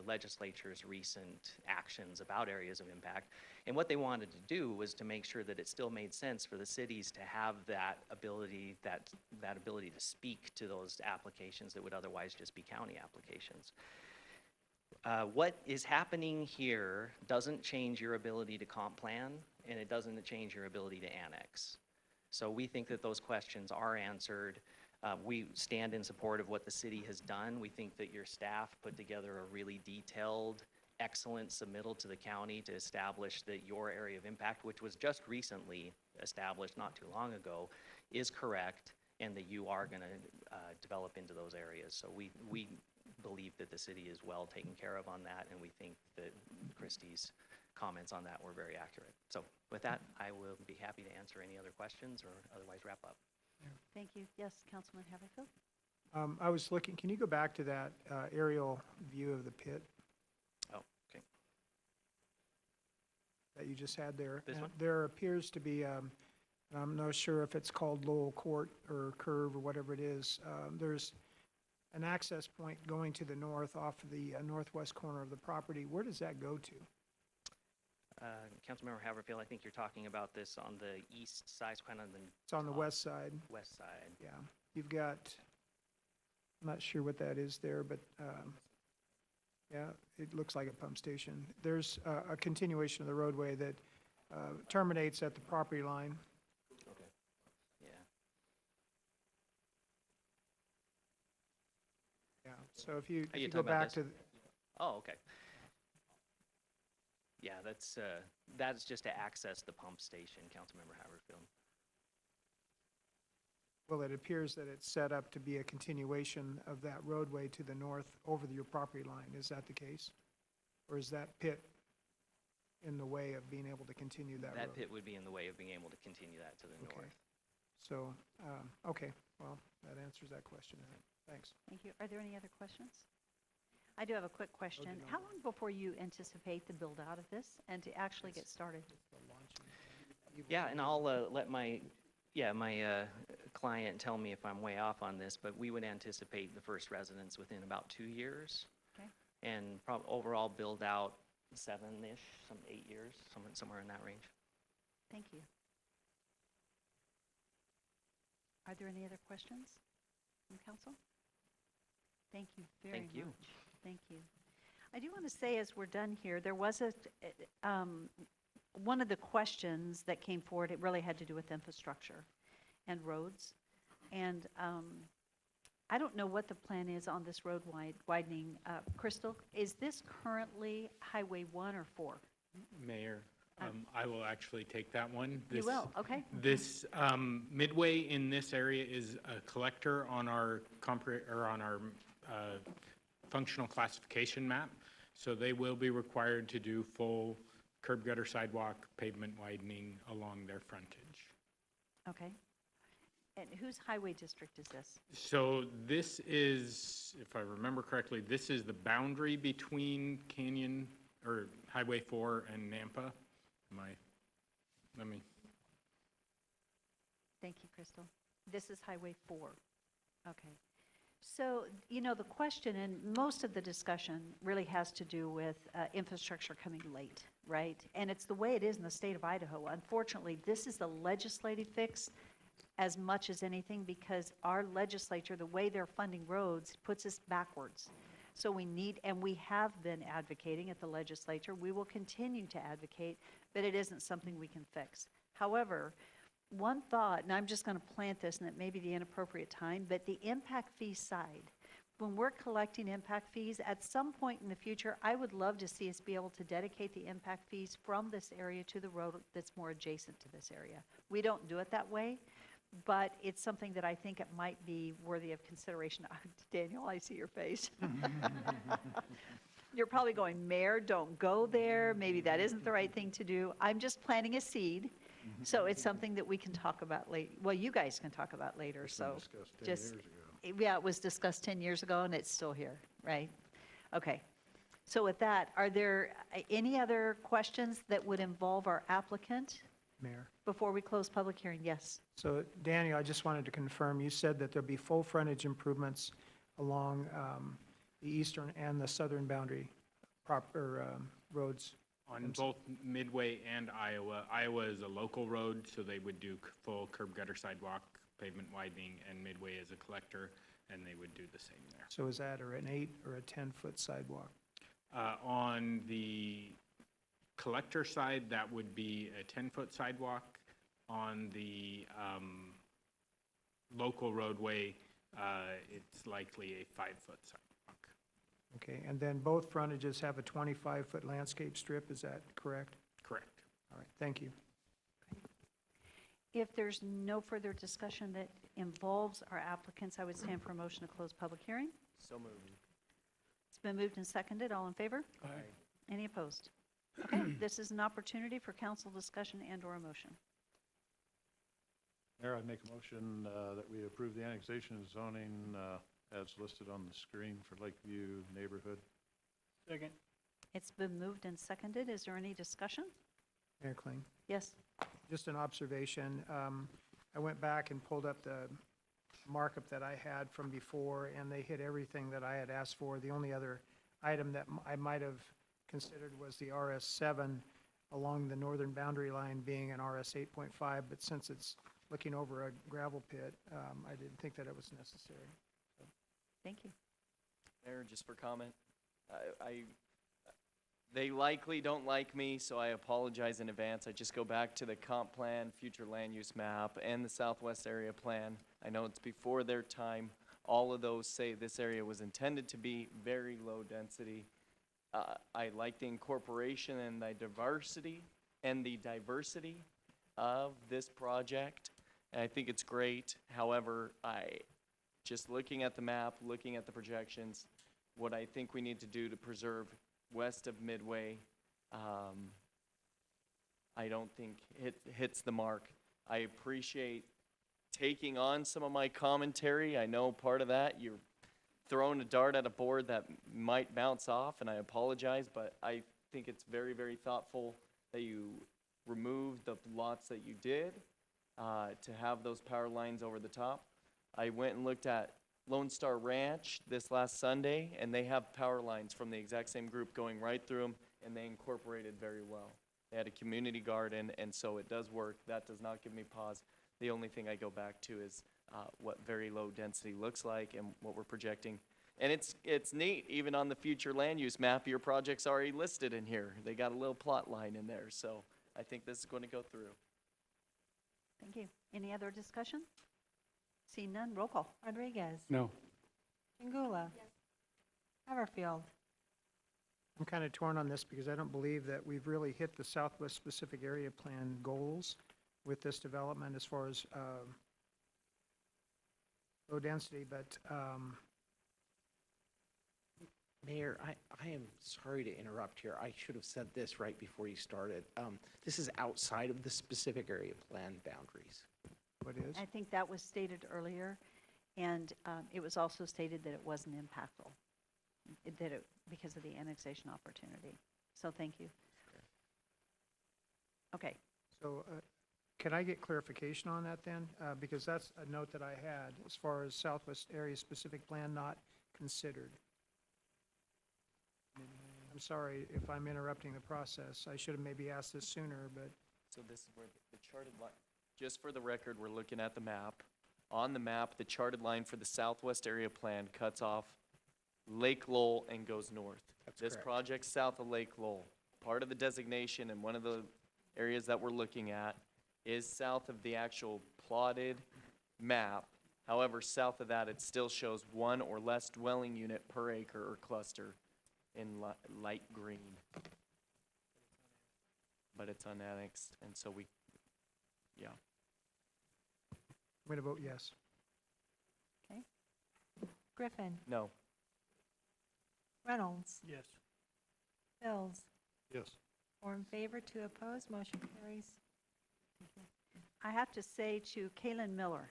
legislature's recent actions about areas of impact. And what they wanted to do was to make sure that it still made sense for the cities to have that ability to speak to those applications that would otherwise just be county applications. What is happening here doesn't change your ability to comp plan, and it doesn't change your ability to annex. So we think that those questions are answered. We stand in support of what the city has done. We think that your staff put together a really detailed, excellent submittal to the county to establish that your area of impact, which was just recently established not too long ago, is correct, and that you are going to develop into those areas. So we believe that the city is well taken care of on that, and we think that Christie's comments on that were very accurate. So with that, I will be happy to answer any other questions or otherwise wrap up. Thank you. Yes, Councilman Haverfield? I was looking, can you go back to that aerial view of the pit Oh, okay. that you just had there? This And one? there appears to be, I'm not sure if it's called Lowell Court or Curve or whatever it is. There's an access point going to the north off of the northwest corner of the property. Where does that go to? Councilmember Haverfield, I think you're talking about this on the east side, kind of the It's on the top west side. west side. Yeah, you've got, I'm not sure what that is there, but, yeah, it looks like a pump station. There's a continuation of the roadway that terminates at the property line. Okay. Yeah. Yeah, so if you Are you go talking about back this? to, Oh, okay. Yeah, that's just to access the pump station, Councilmember Haverfield. well, it appears that it's set up to be a continuation of that roadway to the north over your property line. Is that the case? Or is that pit in the way of being able to continue that road? That pit would be in the way of being able to continue that to the Okay. north. So, okay, well, that answers that question. Thanks. Thank you. Are there any other questions? I do have a quick question. How long before you anticipate the build-out of this and to actually get started? Yeah, and I'll let my client tell me if I'm way off on this, but we would anticipate the first residents within about 2 years. Okay. And overall build out 7-ish, 8 years, somewhere in that range. Thank you. Are there any other questions from council? Thank you very much. Thank you. Thank you. I do want to say, as we're done here, there was one of the questions that came forward, it really had to do with infrastructure and roads. And I don't know what the plan is on this road widening. Crystal, is this currently Highway 1 or 4? Mayor, I will actually take that one. You will, okay. This midway in this area is a collector on our functional classification map. So they will be required to do full curb gutter sidewalk pavement widening along their frontage. Okay. And whose highway district is this? So this is, if I remember correctly, this is the boundary between Canyon, or Highway 4 and Nampa. Let me, Thank you, Crystal. This is Highway 4. Okay. So, you know, the question and most of the discussion really has to do with infrastructure coming late, right? And it's the way it is in the state of Idaho. Unfortunately, this is the legislative fix as much as anything because our legislature, the way they're funding roads, puts us backwards. So we need, and we have been advocating at the legislature, we will continue to advocate, but it isn't something we can fix. However, one thought, and I'm just going to plant this, and it may be the inappropriate time, but the impact fee side, when we're collecting impact fees, at some point in the future, I would love to see us be able to dedicate the impact fees from this area to the road that's more adjacent to this area. We don't do it that way, but it's something that I think it might be worthy of consideration. Daniel, I see your face. You're probably going, Mayor, don't go there. Maybe that isn't the right thing to do. I'm just planting a seed. So it's something that we can talk about later. Well, you guys can talk about later, so just, yeah, it was discussed 10 years ago and it's still here, right? Okay. So with that, are there any other questions that would involve our applicant Mayor. before we close public hearing? Yes. So Daniel, I just wanted to confirm, you said that there'll be full frontage improvements along the eastern and the southern boundary roads? on both Midway and Iowa. Iowa is a local road, so they would do full curb gutter sidewalk pavement widening, and Midway is a collector, and they would do the same there. So is that an 8 or a 10-foot sidewalk? On the collector side, that would be a 10-foot sidewalk. On the local roadway, it's likely a 5-foot sidewalk. Okay, and then both frontages have a 25-foot landscape strip, is that correct? Correct. All right, thank you. If there's no further discussion that involves our applicants, I would stand for a motion to close public hearing. So moved. It's been moved and seconded. All in favor? Aye. Any opposed? Okay, this is an opportunity for council discussion and/or a motion. Mayor, I make a motion that we approve the annexation and zoning as listed on the screen for Lakeview neighborhood. Second. It's been moved and seconded. Is there any discussion? Mayor Kling? Yes. Just an observation. I went back and pulled up the markup that I had from before, and they hit everything that I had asked for. The only other item that I might have considered was the RS7 along the northern boundary line being an RS 8.5, but since it's looking over a gravel pit, I didn't think that it was necessary. So. Thank you. Mayor, just for comment, they likely don't like me, so I apologize in advance. I just go back to the comp plan, future land use map, and the Southwest area plan. I know it's before their time. All of those say this area was intended to be very low density. I like the incorporation and the diversity of this project, and I think it's great. However, just looking at the map, looking at the projections, what I think we need to do to preserve west of Midway, I don't think it hits the mark. I appreciate taking on some of my commentary. I know part of that, you're throwing a dart at a board that might bounce off, and I apologize, but I think it's very, very thoughtful that you removed the lots that you did to have those power lines over the top. I went and looked at Lone Star Ranch this last Sunday, and they have power lines from the exact same group going right through them, and they incorporated very well. They had a community garden, and so it does work. That does not give me pause. The only thing I go back to is what very low density looks like and what we're projecting. And it's neat, even on the future land use map, your project's already listed in here. They got a little plot line in there, so I think this is going to go through. Thank you. Any other discussion? Seeing none, roll call. Rodriguez. No. Chingula. Yes. Haverfield. I'm kind of torn on this because I don't believe that we've really hit the Southwest Specific Area Plan goals with this development as far as low density, but Mayor, I am sorry to interrupt here. I should have said this right before you started. This is outside of the specific area plan boundaries. What is? I think that was stated earlier, and it was also stated that it wasn't impactful, because of the annexation opportunity. So thank you. Okay. So can I get clarification on that then? Because that's a note that I had as far as Southwest Area Specific Plan not considered. I'm sorry if I'm interrupting the process. I should have maybe asked this sooner, but So this is where the charted line, just for the record, we're looking at the map. On the map, the charted line for the Southwest Area Plan cuts off Lake Lowell and goes north. This correct. project's south of Lake Lowell. Part of the designation and one of the areas that we're looking at is south of the actual plotted map. However, south of that, it still shows one or less dwelling unit per acre or cluster in light green. But it's unannexed, and so we, yeah. I'm going to vote yes. Okay. Griffin, No. Reynolds, Yes. Bills, Yes. 4 in favor, 2 opposed, motion carries. I have to say to Kaylin Miller,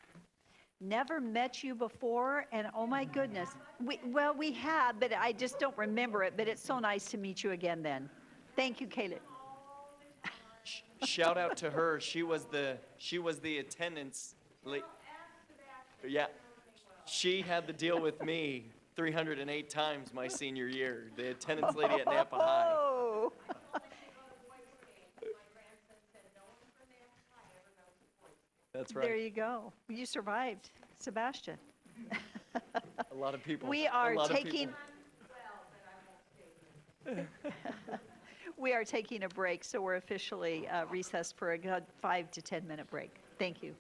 never met you before, and oh my goodness, we have, but I just don't remember it, but it's so nice to meet you again then. Thank you, Kaylin. Shout out to her. She was the attendance. Yeah. She had the deal with me 308 times my senior year. The attendance lady at Nampa High. Oh. That's right. There you go. You survived, Sebastian. A lot of people. We a are lot of taking. We are taking a break, so we're officially recessed for a good 5 to 10 minute break. Thank you.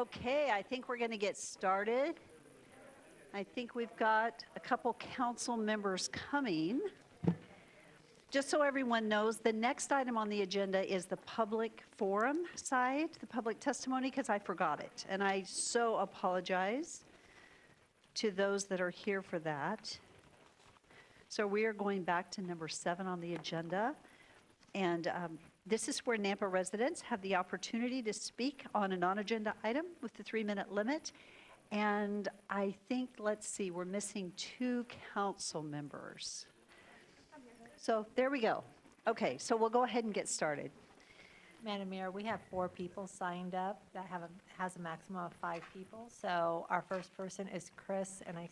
Okay, I think we're going to get started. I think we've got a couple council members coming. just so everyone knows, the next item on the agenda is the public forum side, the public testimony, because I forgot it. And I so apologize to those that are here for that. So we are going back to number 7 on the agenda. And this is where Nampa residents have the opportunity to speak on a non-agenda item with the 3-minute limit. And I think, let's see, we're missing 2 council members. So there we go. Okay, so we'll go ahead and get started. Madam Mayor, we have 4 people signed up that has a maximum of 5 people. So our first person is Chris, and I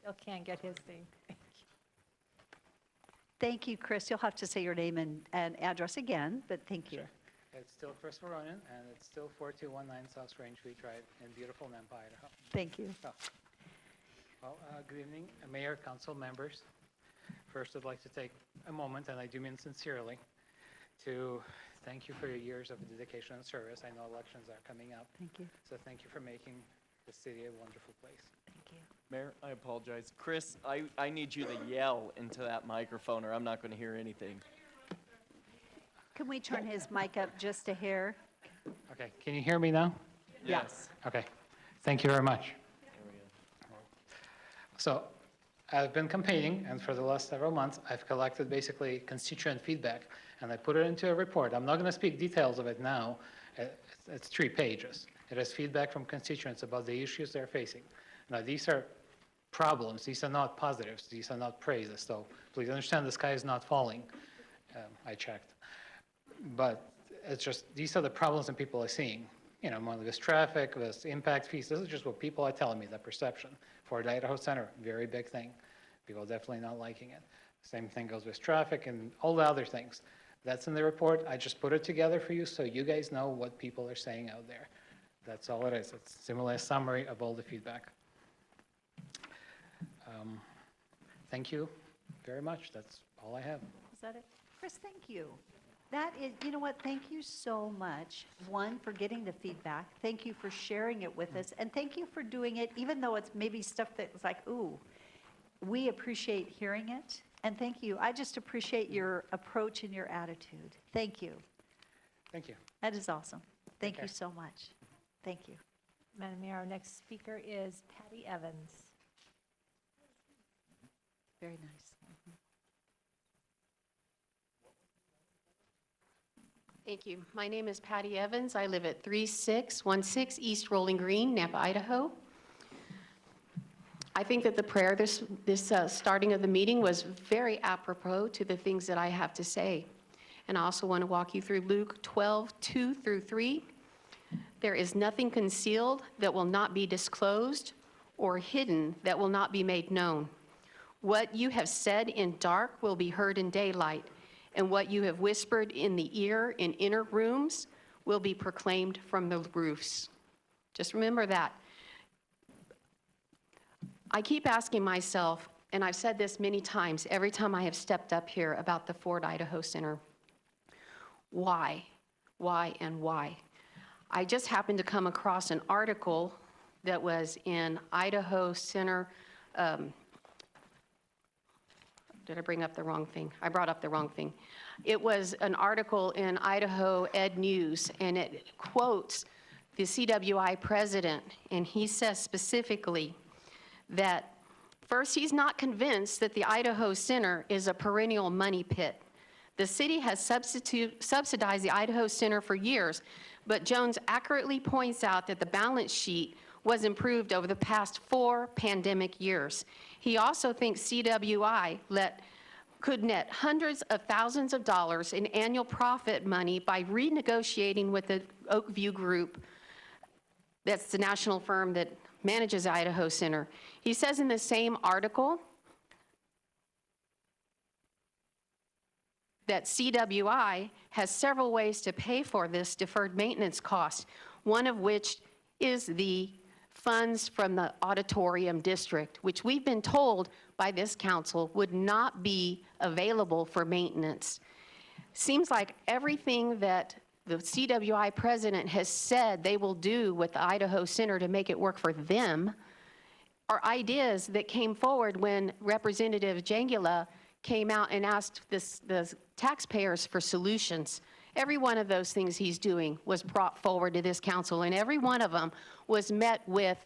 still can't get his name. Thank you, Chris. You'll have to say your name and address again, but thank you. It's still Chris Veronin, and it's still 4219 South Range Tree Drive in beautiful Nampa, Idaho. Thank you. Well, good evening, Mayor, council members. First, I'd like to take a moment, and I do mean sincerely, to thank you for your years of dedication and service. I know elections are coming up. Thank you. So thank you for making the city a wonderful place. Thank you. Mayor, I apologize. Chris, I need you to yell into that microphone or I'm not going to hear anything. Can we turn his mic up just a hair? Okay, can you hear me now? Yes. Okay, thank you very much. There we go. So I've been campaigning, and for the last several months, I've collected basically constituent feedback, and I put it into a report. I'm not going to speak details of it now. It's 3 pages. It has feedback from constituents about the issues they're facing. Now, these are problems. These are not positives. These are not praises. So please understand the sky is not falling. I checked. But it's just, these are the problems that people are seeing. You know, among this traffic, this impact fees, this is just what people are telling me, the perception. For the Idaho Center, very big thing. People are definitely not liking it. Same thing goes with traffic and all the other things. That's in the report. I just put it together for you so you guys know what people are saying out there. That's all it is. It's simply a summary of all the feedback. Thank you very much. That's all I have. Is that it? Chris, thank you. That is, you know what, thank you so much, one, for getting the feedback. Thank you for sharing it with us, and thank you for doing it, even though it's maybe stuff that's like, ooh, we appreciate hearing it, and thank you. I just appreciate your approach and your attitude. Thank you. Thank you. That is awesome. Thank you care. so much. Thank you. Madam Mayor, our next speaker is Patty Evans. Very nice. Thank you. My name is Patty Evans. I live at 3616 East Rolling Green, Nampa, Idaho. I think that the prayer this starting of the meeting was very apropos to the things that I have to say. And I also want to walk you through Luke 12:2-3. There is nothing concealed that will not be disclosed, or hidden that will not be made known. What you have said in dark will be heard in daylight, and what you have whispered in the ear in inner rooms will be proclaimed from the roofs. Just remember that. I keep asking myself, and I've said this many times every time I have stepped up here about the Ford Idaho Center, why, and why? I just happened to come across an article that was in Idaho Center. Did I bring up the wrong thing? I brought up the wrong thing. It was an article in Idaho Ed News, and it quotes the CWI president, and he says specifically that, first, he's not convinced that the Idaho Center is a perennial money pit. The city has subsidized the Idaho Center for years, but Jones accurately points out that the balance sheet was improved over the past 4 pandemic years. He also thinks CWI could net hundreds of thousands of dollars in annual profit money by renegotiating with the Oakview Group. That's the national firm that manages the Idaho Center. He says in the same article that CWI has several ways to pay for this deferred maintenance cost, one of which is the funds from the auditorium district, which we've been told by this council would not be available for maintenance. Seems like everything that the CWI president has said they will do with the Idaho Center to make it work for them are ideas that came forward when Representative Jangula came out and asked the taxpayers for solutions. Every one of those things he's doing was brought forward to this council, and every one of them was met with,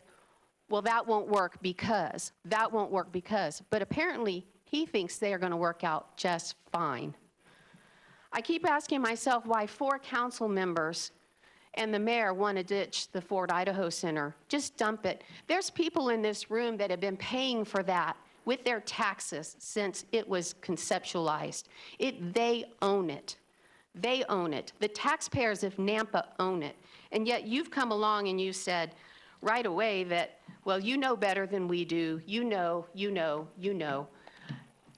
well, that won't work because, that won't work because. But apparently, he thinks they are going to work out just fine. I keep asking myself why 4 council members and the mayor want to ditch the Ford Idaho Center. Just dump it. There's people in this room that have been paying for that with their taxes since it was conceptualized. They own it. They own it. The taxpayers of Nampa own it. And yet you've come along and you said right away that, well, you know better than we do. You know.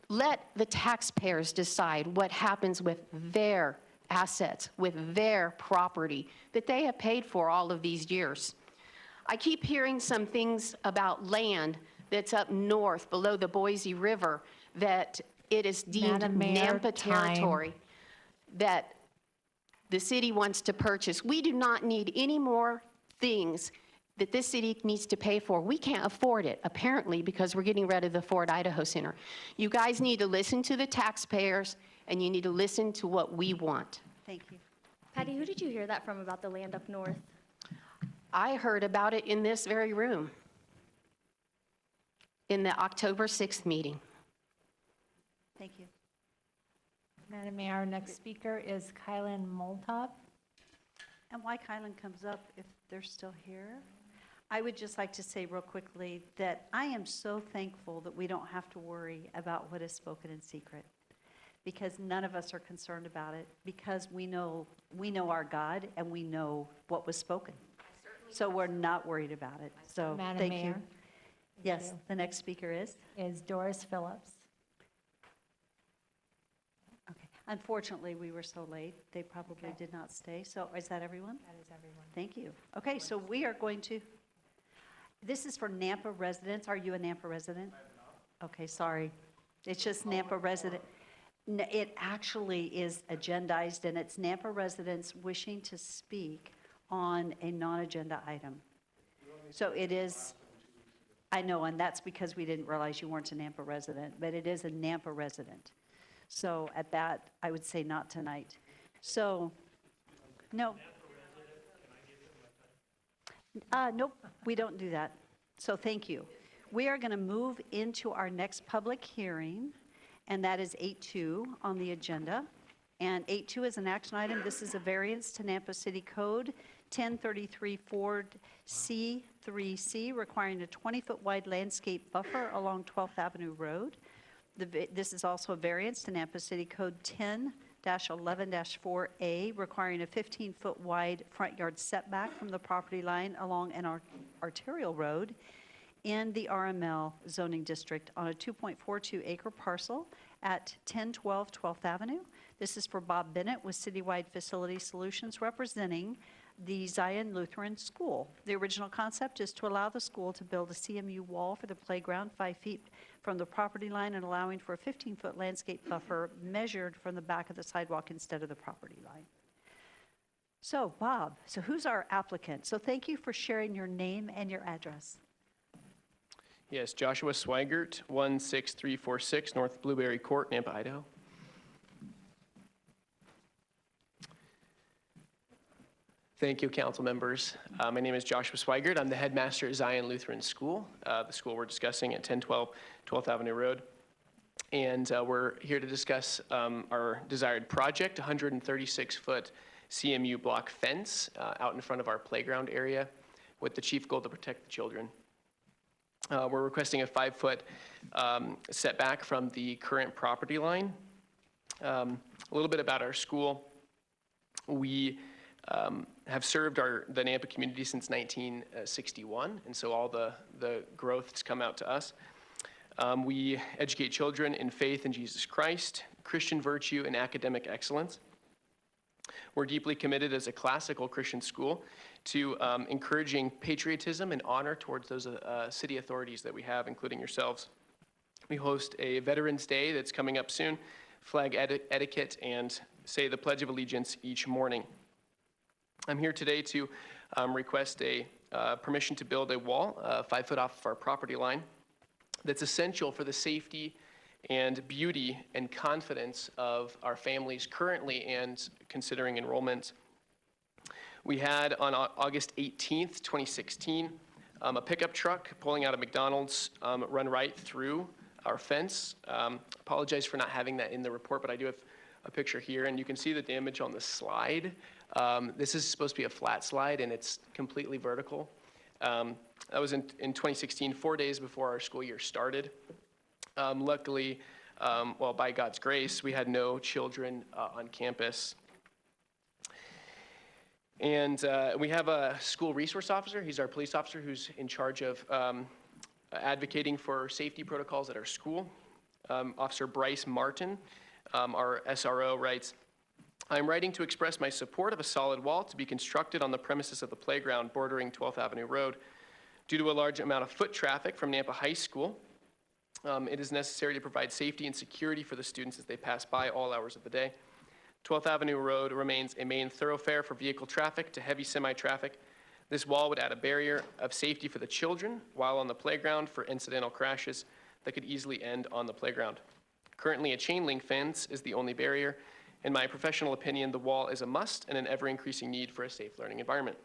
Let the taxpayers decide what happens with their assets, with their property that they have paid for all of these years. I keep hearing some things about land that's up north below the Boise River, that it is deemed Madam Mayor, Nampa territory, that the city wants to purchase. We do not need any more things that this city needs to pay for. We can't afford it, apparently, because we're getting rid of the Ford Idaho Center. You guys need to listen to the taxpayers, and you need to listen to what we want. Thank you. Patty, who did you hear that from about the land up north? I heard about it in this very room, in the October 6th meeting. Thank you. Madam Mayor, our next speaker is Kylan Moltop. And why Kylan comes up if they're still here? I would just like to say real quickly that I am so thankful that we don't have to worry about what is spoken in secret, because none of us are concerned about it, because we know our God and we know what was spoken. So we're not worried about it. So Madam thank you. Mayor. Yes, the next speaker is? Is Doris Phillips. Okay. Unfortunately, we were so late, they probably did not stay. So is that everyone? That is everyone. Thank you. Okay, so we are going to, this is for Nampa residents. Are you a Nampa resident? Okay, sorry. It's just Nampa resident. It actually is agendized, and it's Nampa residents wishing to speak on a non-agenda item. So it is, I know, and that's because we didn't realize you weren't a Nampa resident, but it is a Nampa resident. So at that, I would say not tonight. So, no. Nope, we don't do that. So thank you. We are going to move into our next public hearing, and that is 8.2 on the agenda. And 8.2 is an action item. This is a variance to Nampa City Code 1033 Ford C3C, requiring a 20-foot wide landscape buffer along 12th Avenue Road. This is also a variance to Nampa City Code 10-11-4A, requiring a 15-foot wide front yard setback from the property line along an arterial road in the RML zoning district on a 2.42 acre parcel at 1012 12th Avenue. This is for Bob Bennett with Citywide Facility Solutions, representing the Zion Lutheran School. The original concept is to allow the school to build a CMU wall for the playground 5 feet from the property line and allowing for a 15-foot landscape buffer measured from the back of the sidewalk instead of the property line. So, Bob, so who's our applicant? So thank you for sharing your name and your address. Yes, Joshua Swigert, 16346 North Blueberry Court, Nampa, Idaho. Thank you, council members. My name is Joshua Swigert. I'm the headmaster at Zion Lutheran School, the school we're discussing at 1012 12th Avenue Road. And we're here to discuss our desired project, 136-foot CMU block fence out in front of our playground area with the chief goal to protect the children. We're requesting a 5-foot setback from the current property line. A little bit about our school. We have served the Nampa community since 1961, and so all the growth has come out to us. We educate children in faith in Jesus Christ, Christian virtue, and academic excellence. We're deeply committed as a classical Christian school to encouraging patriotism and honor towards those city authorities that we have, including yourselves. We host a Veterans Day that's coming up soon, flag etiquette, and say the Pledge of Allegiance each morning. I'm here today to request a permission to build a wall 5 foot off of our property line that's essential for the safety and beauty and confidence of our families currently and considering enrollment. We had on August 18th, 2016, a pickup truck pulling out of McDonald's run right through our fence. Apologize for not having that in the report, but I do have a picture here, and you can see the damage on the slide. This is supposed to be a flat slide, and it's completely vertical. That was in 2016, 4 days before our school year started. Luckily, well, by God's grace, we had no children on campus. And we have a school resource officer. He's our police officer who's in charge of advocating for safety protocols at our school. Officer Bryce Martin, our SRO, writes, "I'm writing to express my support of a solid wall to be constructed on the premises of the playground bordering 12th Avenue Road. Due to a large amount of foot traffic from Nampa High School, it is necessary to provide safety and security for the students as they pass by all hours of the day. 12th Avenue Road remains a main thoroughfare for vehicle traffic to heavy semi-traffic. This wall would add a barrier of safety for the children while on the playground for incidental crashes that could easily end on the playground. Currently, a chain link fence is the only barrier. In my professional opinion, the wall is a must and an ever-increasing need for a safe learning environment."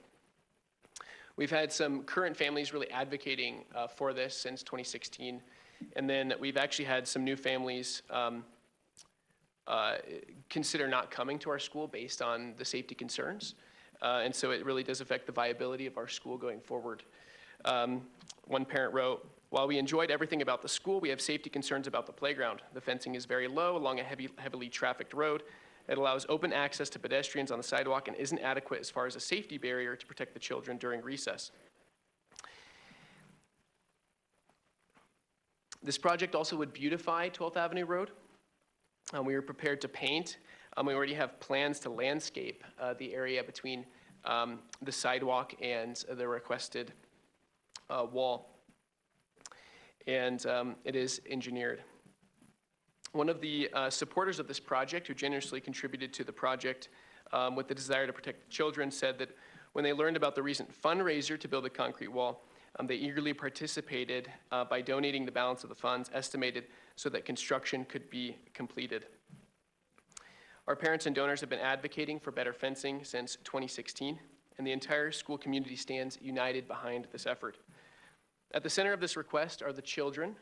We've had some current families really advocating for this since 2016, and then we've actually had some new families consider not coming to our school based on the safety concerns. And so it really does affect the viability of our school going forward. One parent wrote, "While we enjoyed everything about the school, we have safety concerns about the playground. The fencing is very low along a heavily trafficked road. It allows open access to pedestrians on the sidewalk and isn't adequate as far as a safety barrier to protect the children during recess." This project also would beautify 12th Avenue Road. We were prepared to paint. We already have plans to landscape the area between the sidewalk and the requested wall. And it is engineered. One of the supporters of this project, who generously contributed to the project with the desire to protect the children, said that when they learned about the recent fundraiser to build a concrete wall, they eagerly participated by donating the balance of the funds estimated so that construction could be completed. Our parents and donors have been advocating for better fencing since 2016, and the entire school community stands united behind this effort. At the center of this request are the children,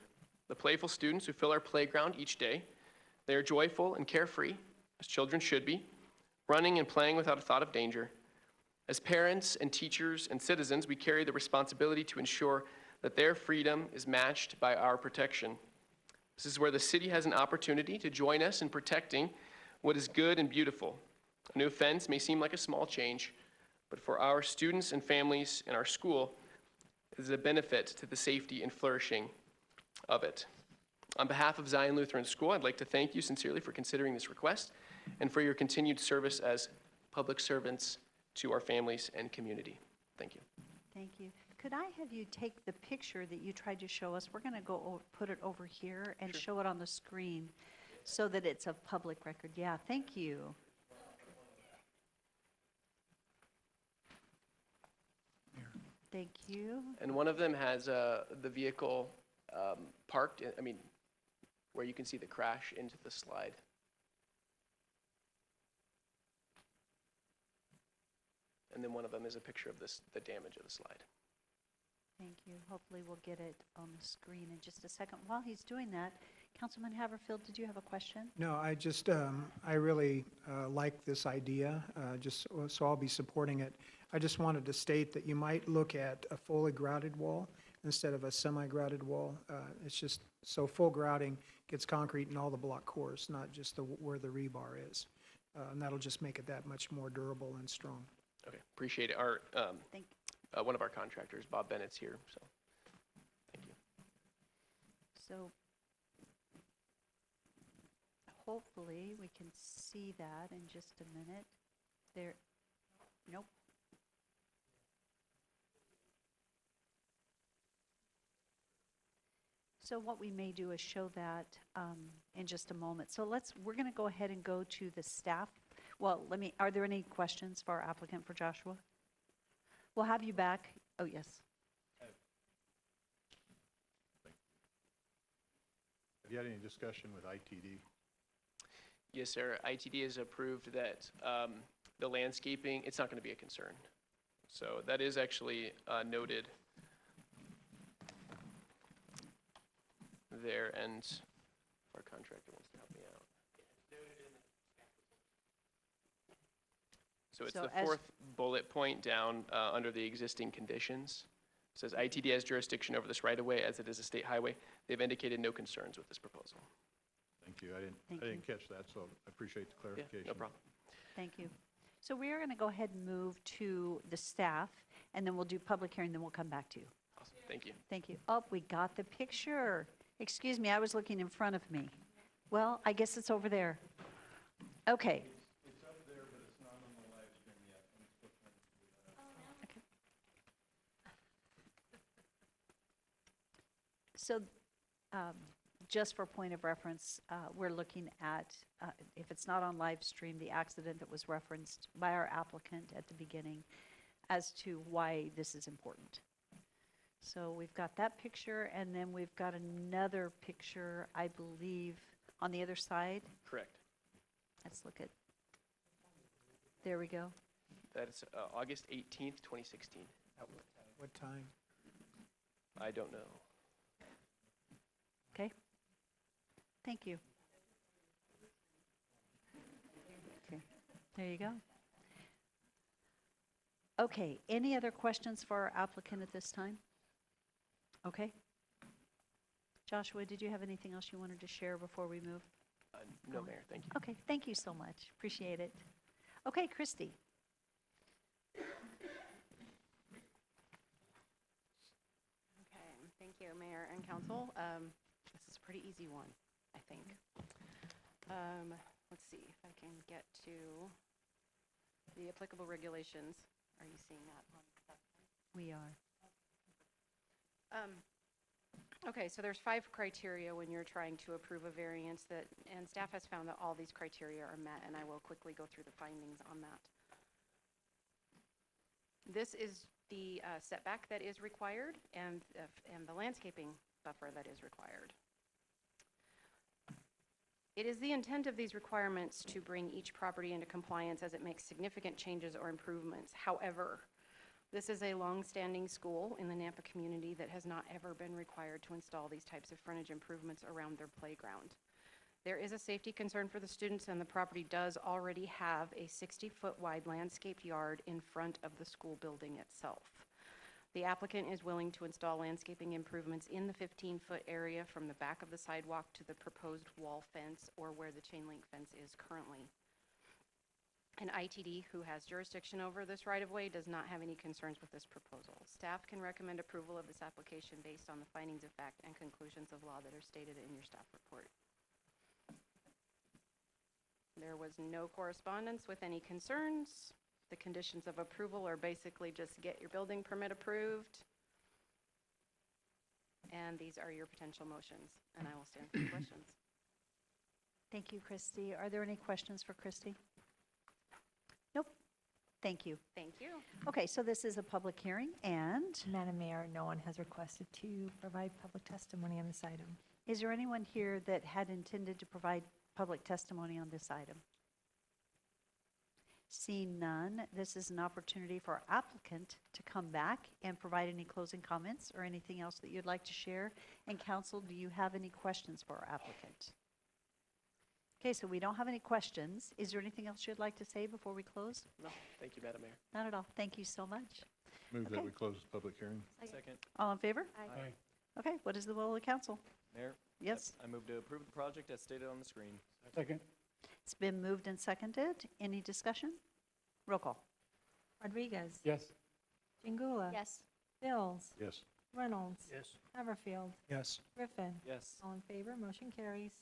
the playful students who fill our playground each day. They are joyful and carefree, as children should be, running and playing without a thought of danger. As parents and teachers and citizens, we carry the responsibility to ensure that their freedom is matched by our protection. This is where the city has an opportunity to join us in protecting what is good and beautiful. A new fence may seem like a small change, but for our students and families in our school, it is a benefit to the safety and flourishing of it. On behalf of Zion Lutheran School, I'd like to thank you sincerely for considering this request and for your continued service as public servants to our families and community. Thank you. Thank you. Could I have you take the picture that you tried to show us? We're going to go put it over here and show it on the screen so that it's a public record. Yeah, thank you. Thank you. And one of them has the vehicle parked, where you can see the crash into the slide. And then one of them is a picture of the damage of the slide. Thank you. Hopefully we'll get it on the screen in just a second. While he's doing that, Councilman Haverfield, did you have a question? No, I really like this idea, so I'll be supporting it. I just wanted to state that you might look at a fully grouted wall instead of a semi-grouted wall. It's just, so full grouting gets concrete in all the block cores, not just where the rebar is. And that'll just make it that much more durable and strong. Okay, appreciate it. One of our contractors, Bob Bennett's here, so thank you. So hopefully we can see that in just a minute. Nope. So what we may do is show that in just a moment. So we're going to go ahead and go to the staff. Well, are there any questions for our applicant for Joshua? We'll have you back. Oh, yes. Have you had any discussion with ITD? Yes, sir. ITD has approved that the landscaping, it's not going to be a concern. So that is actually noted there, and if our contractor wants to help me out. So it's So the as- fourth bullet point down under the existing conditions. It says ITD has jurisdiction over this right-of-way as it is a state highway. They've indicated no concerns with this proposal. Thank you. I Thank didn't catch that, so I appreciate the Yeah, clarification. no problem. Thank you. So we are going to go ahead and move to the staff, and then we'll do public hearing, then we'll come back to you. Awesome. Thank you. Thank you. Oh, we got the picture. Excuse me, I was looking in front of me. Well, I guess it's over there. Okay. It's up there, but it's not on the live stream yet. Okay. So, just for point of reference, we're looking at, if it's not on live stream, the accident that was referenced by our applicant at the beginning as to why this is important. So we've got that picture, and then we've got another picture, I believe, on the other side. Correct. Let's look at, there we go. That's August 18th, 2016. What time? I don't know. Okay. Thank you. Okay, there you go. Okay, any other questions for our applicant at this time? Okay. Joshua, did you have anything else you wanted to share before we move? No, Mayor, thank you. Okay, thank you so much. Appreciate it. Okay, Christy. Okay, thank you, Mayor and Council. This is a pretty easy one, I think. Let's see if I can get to the applicable regulations. Are you seeing that on that? We are. Okay, so there's 5 criteria when you're trying to approve a variance that, and staff has found that all these criteria are met, and I will quickly go through the findings on that. This is the setback that is required and the landscaping buffer that is required. It is the intent of these requirements to bring each property into compliance as it makes significant changes or improvements. However, this is a long-standing school in the Nampa community that has not ever been required to install these types of frontage improvements around their playground. There is a safety concern for the students, and the property does already have a 60-foot wide landscaped yard in front of the school building itself. The applicant is willing to install landscaping improvements in the 15-foot area from the back of the sidewalk to the proposed wall fence or where the chain link fence is currently. An ITD who has jurisdiction over this right-of-way does not have any concerns with this proposal. Staff can recommend approval of this application based on the findings of fact and conclusions of law that are stated in your staff report. There was no correspondence with any concerns. The conditions of approval are basically just get your building permit approved. And these are your potential motions, and I will stand for questions. Thank you, Christy. Are there any questions for Christy? Nope. Thank you. Thank you. Okay, so this is a public hearing, and Madam Mayor, no one has requested to provide public testimony on this item. is there anyone here that had intended to provide public testimony on this item? Seeing none, this is an opportunity for our applicant to come back and provide any closing comments or anything else that you'd like to share. And council, do you have any questions for our applicant? Okay, so we don't have any questions. Is there anything else you'd like to say before we close? No, thank you, Madam Mayor. Not at all. Thank you so much. Move that Okay. we close the public hearing. Second. All in favor? Aye. Okay, what is the will of the council? Mayor? Yes? I move to approve the project as stated on the screen. Second. It's been moved and seconded. Any discussion? Roll call. Rodriguez. Yes. Jingula. Yes. Bills. Yes. Reynolds. Yes. Haverfield. Yes. Griffin. Yes. All in favor, motion carries.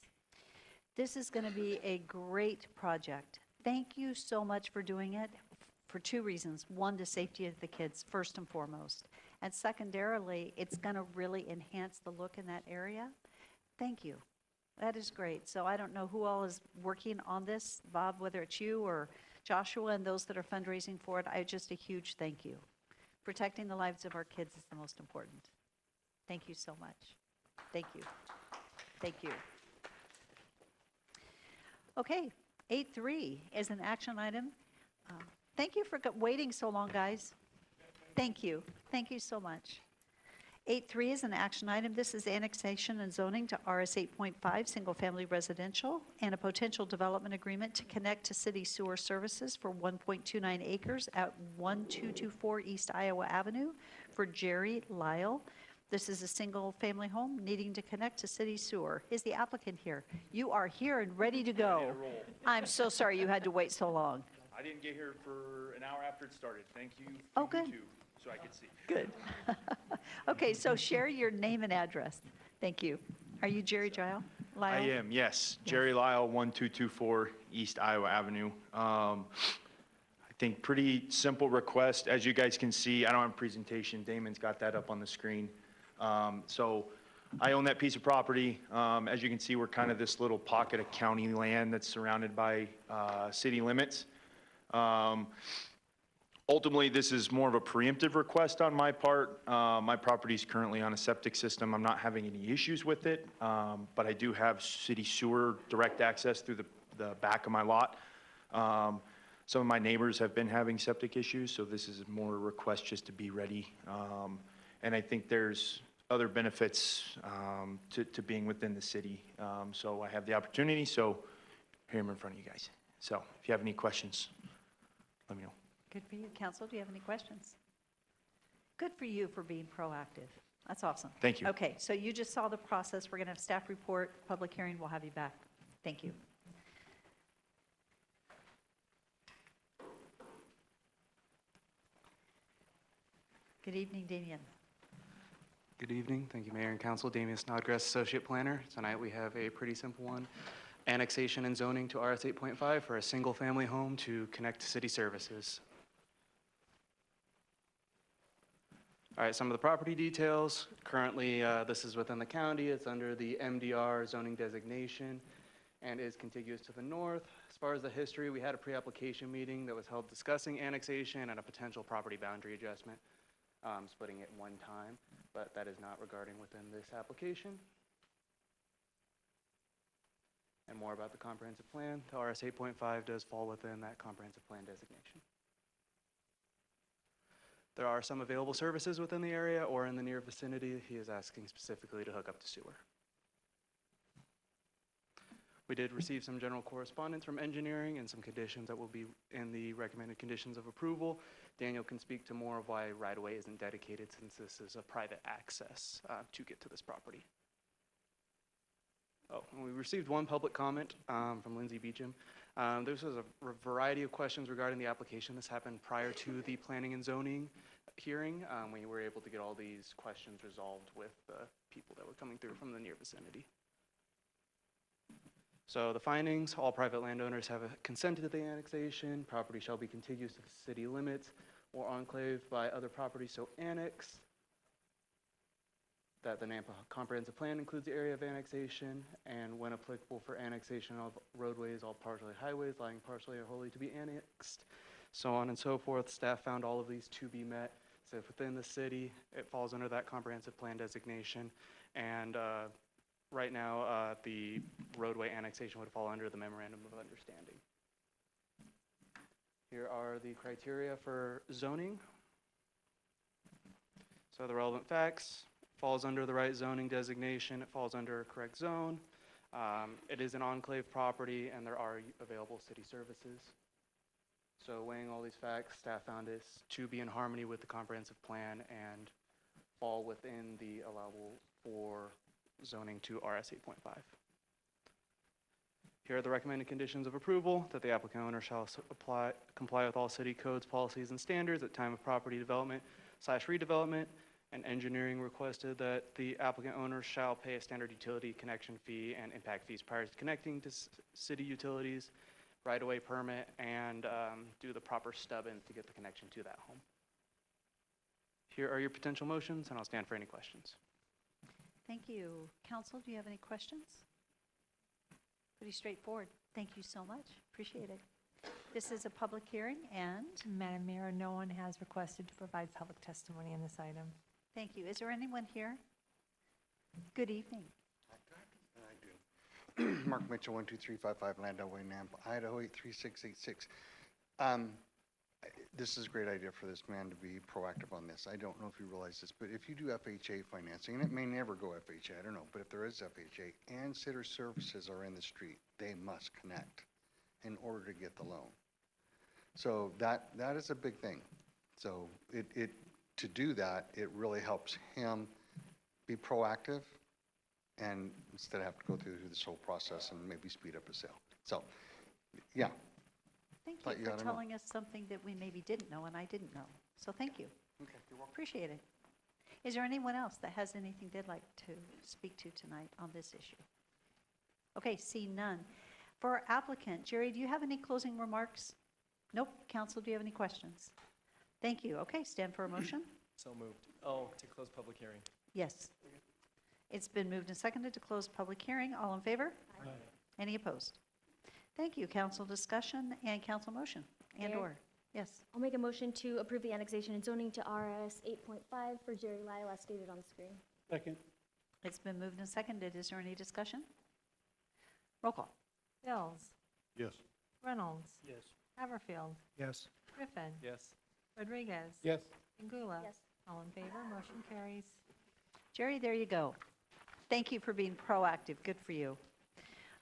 This is going to be a great project. Thank you so much for doing it for 2 reasons. One, the safety of the kids, first and foremost. And secondarily, it's going to really enhance the look in that area. Thank you. That is great. So I don't know who all is working on this, Bob, whether it's you or Joshua and those that are fundraising for it. Just a huge thank you. Protecting the lives of our kids is the most important. Thank you so much. Thank you. Thank you. Okay, 8.3 is an action item. Thank you for waiting so long, guys. Thank you. Thank you so much. 8.3 is an action item. This is annexation and zoning to RS 8.5, single-family residential, and a potential development agreement to connect to city sewer services for 1.29 acres at 1224 East Iowa Avenue for Jerry Lyle. This is a single-family home needing to connect to city sewer. Is the applicant here? You are here and ready to go. I'm so sorry you had to wait so long. I didn't get here for an hour after it started. Thank you. Oh, good. So I could see. Good. Okay, so share your name and address. Thank you. Are you Jerry Lyle? I am, yes. Jerry Lyle, 1224 East Iowa Avenue. I think pretty simple request. As you guys can see, I don't have a presentation. Damon's got that up on the screen. So I own that piece of property. As you can see, we're kind of this little pocket of county land that's surrounded by city limits. Ultimately, this is more of a preemptive request on my part. My property is currently on a septic system. I'm not having any issues with it, but I do have city sewer direct access through the back of my lot. Some of my neighbors have been having septic issues, so this is more a request just to be ready. And I think there's other benefits to being within the city. So I have the opportunity, so here I'm in front of you guys. So if you have any questions, let me know. Good for you. Council, do you have any questions? Good for you for being proactive. That's awesome. Thank you. Okay, so you just saw the process. We're going to have staff report, public hearing. We'll have you back. Thank you. Good evening, Damien. Good evening. Thank you, Mayor and Council. Damian Snodgrass, Associate Planner. Tonight we have a pretty simple one. Annexation and zoning to RS 8.5 for a single-family home to connect to city services. All right, some of the property details. Currently, this is within the county. It's under the MDR zoning designation and is contiguous to the north. As far as the history, we had a pre-application meeting that was held discussing annexation and a potential property boundary adjustment, splitting it one time, but that is not regarding within this application. And more about the comprehensive plan. The RS 8.5 does fall within that comprehensive plan designation. There are some available services within the area or in the near vicinity. He is asking specifically to hook up to sewer. We did receive some general correspondence from engineering and some conditions that will be in the recommended conditions of approval. Daniel can speak to more of why right-of-way isn't dedicated since this is a private access to get to this property. Oh, and we received one public comment from Lindsay Beecham. This was a variety of questions regarding the application. This happened prior to the planning and zoning hearing. We were able to get all these questions resolved with the people that were coming through from the near vicinity. So the findings, all private landowners have consented to the annexation. Property shall be contiguous to the city limits or enclaved by other properties so annexed. That the Nampa Comprehensive Plan includes the area of annexation, and when applicable for annexation of roadways, all partially highways lying partially or wholly to be annexed, so on and so forth. Staff found all of these to be met. So if within the city, it falls under that comprehensive plan designation, and right now, the roadway annexation would fall under the memorandum of understanding. Here are the criteria for zoning. So the relevant facts. Falls under the right zoning designation, it falls under a correct zone. It is an enclave property and there are available city services. So weighing all these facts, staff found this to be in harmony with the comprehensive plan and fall within the allowable for zoning to RS 8.5. Here are the recommended conditions of approval: that the applicant owner shall comply with all city codes, policies, and standards at time of property development / redevelopment. And engineering requested that the applicant owner shall pay a standard utility connection fee and impact fees prior to connecting to city utilities, right-of-way permit, and do the proper stubbins to get the connection to that home. Here are your potential motions, and I'll stand for any questions. Thank you. Council, do you have any questions? Pretty straightforward. Thank you so much. Appreciate it. This is a public hearing, and Madam Mayor, no one has requested to provide public testimony in this item. thank you. Is there anyone here? Good evening. I do. Mark Mitchell, 12355 Landau Way, Nampa, Idaho 83686. This is a great idea for this man to be proactive on this. I don't know if you realize this, but if you do FHA financing, and it may never go FHA, I don't know, but if there is FHA and city services are in the street, they must connect in order to get the loan. So that is a big thing. So to do that, it really helps him be proactive and instead of have to go through this whole process and maybe speed up a sale. So, yeah. Thank Thought you you for ought to know. telling us something that we maybe didn't know and I didn't know. So thank you. Okay, you're welcome. Appreciate it. Is there anyone else that has anything they'd like to speak to tonight on this issue? Okay, see none. For our applicant, Jerry, do you have any closing remarks? Nope. Council, do you have any questions? Thank you. Okay, stand for a motion. So moved. Oh, to close public hearing. Yes. It's been moved and seconded to close public hearing. All in favor? Aye. Any opposed? Thank you. Council discussion and council motion and Mayor? or. Yes. I'll make a motion to approve the annexation and zoning to RS 8.5 for Jerry Lyle as stated on the screen. Second. It's been moved and seconded. Is there any discussion? Roll call. Mills, Yes. Reynolds, Yes. Haverfield, Yes. Griffin, Yes. Rodriguez. Yes. Pingula. Yes. All in favor, motion carries. Jerry, there you go. Thank you for being proactive. Good for you.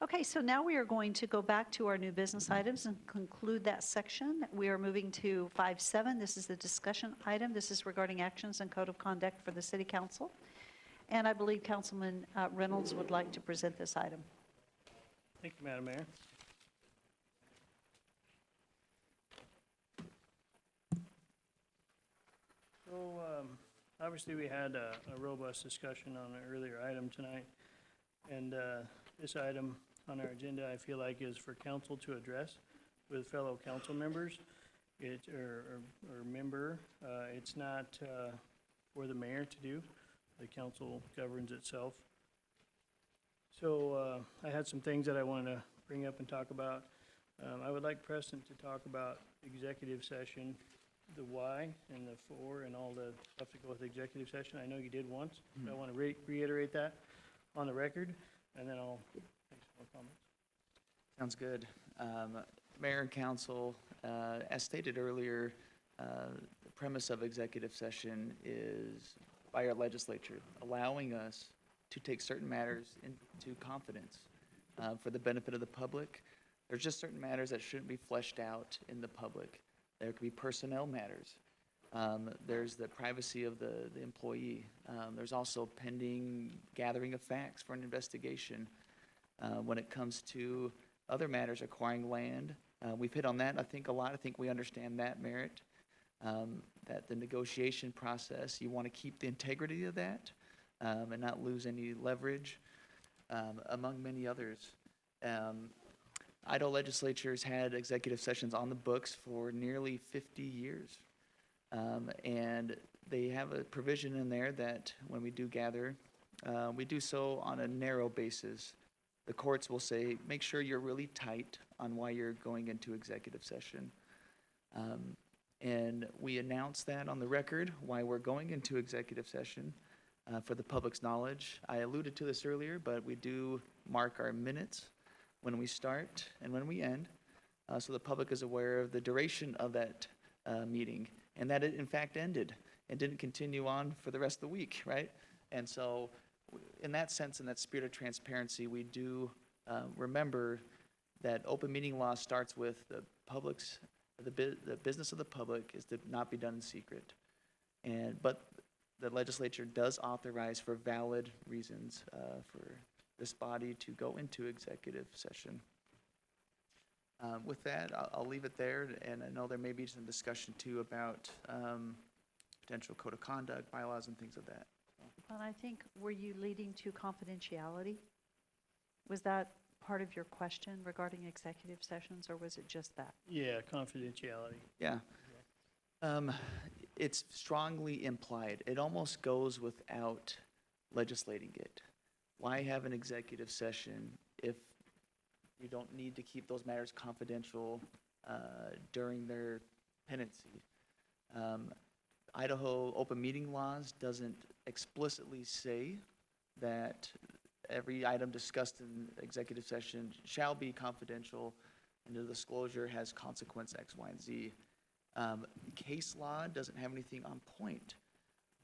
Okay, so now we are going to go back to our new business items and conclude that section. We are moving to 5.7. This is the discussion item. This is regarding actions and code of conduct for the city council. And I believe Councilman Reynolds would like to present this item. Thank you, Madam Mayor. So, obviously, we had a robust discussion on an earlier item tonight. And this item on our agenda, I feel like, is for council to address with fellow council members. Or member. It's not for the mayor to do. The council governs itself. So I had some things that I wanted to bring up and talk about. I would like Preston to talk about executive session, the why and the for and all the stuff that go with the executive session. I know you did once, but I want to reiterate that on the record, and then I'll make some more comments. Sounds good. Mayor and council, as stated earlier, the premise of executive session is by our legislature, allowing us to take certain matters into confidence for the benefit of the public. There's just certain matters that shouldn't be fleshed out in the public. There could be personnel matters. There's the privacy of the employee. There's also pending gathering of facts for an investigation. When it comes to other matters, acquiring land, we've hit on that, I think, a lot. I think we understand that merit, that the negotiation process, you want to keep the integrity of that and not lose any leverage, among many others. Idaho legislatures had executive sessions on the books for nearly 50 years. And they have a provision in there that when we do gather, we do so on a narrow basis. The courts will say, make sure you're really tight on why you're going into executive session. And we announce that on the record, why we're going into executive session for the public's knowledge. I alluded to this earlier, but we do mark our minutes when we start and when we end, so the public is aware of the duration of that meeting, and that it in fact ended and didn't continue on for the rest of the week, right? And so in that sense, in that spirit of transparency, we do remember that open meeting law starts with the public's, the business of the public is to not be done in secret. But the legislature does authorize for valid reasons for this body to go into executive session. With that, I'll leave it there, and I know there may be some discussion too about potential code of conduct, bylaws, and things of that. And I think, were you leading to confidentiality? Was that part of your question regarding executive sessions, or was it just that? Yeah, confidentiality. Yeah. It's strongly implied. It almost goes without legislating it. Why have an executive session if we don't need to keep those matters confidential during their pendency? Idaho open meeting laws doesn't explicitly say that every item discussed in executive session shall be confidential, and the disclosure has consequence X, Y, and Z. Case law doesn't have anything on point,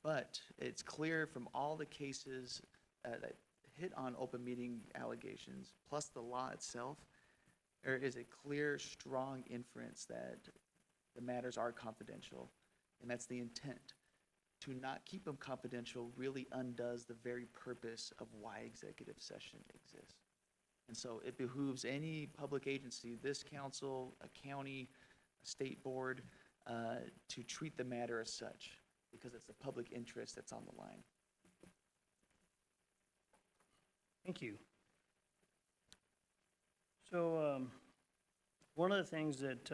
but it's clear from all the cases that hit on open meeting allegations, plus the law itself, there is a clear, strong inference that the matters are confidential, and that's the intent. To not keep them confidential really undoes the very purpose of why executive session exists. And so it behooves any public agency, this council, a county, a state board, to treat the matter as such, because it's the public interest that's on the line. Thank you. So, one of the things that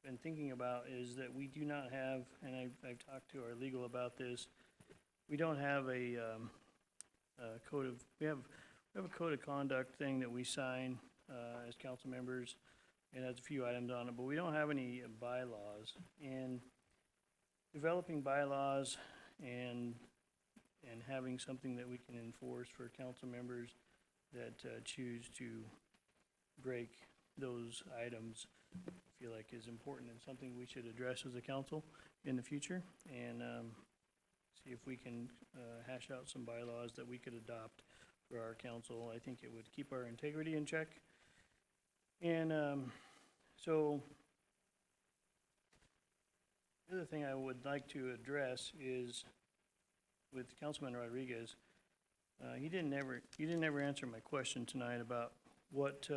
been thinking about is that we do not have, and I've talked to our legal about this, we don't have a code of, we have a code of conduct thing that we sign as council members, and has a few items on it, but we don't have any bylaws. And developing bylaws and having something that we can enforce for council members that choose to break those items, I feel like is important and something we should address as a council in the future, and see if we can hash out some bylaws that we could adopt for our council. I think it would keep our integrity in check. And so the other thing I would like to address is with Councilman Rodriguez. You didn't ever answer my question tonight about what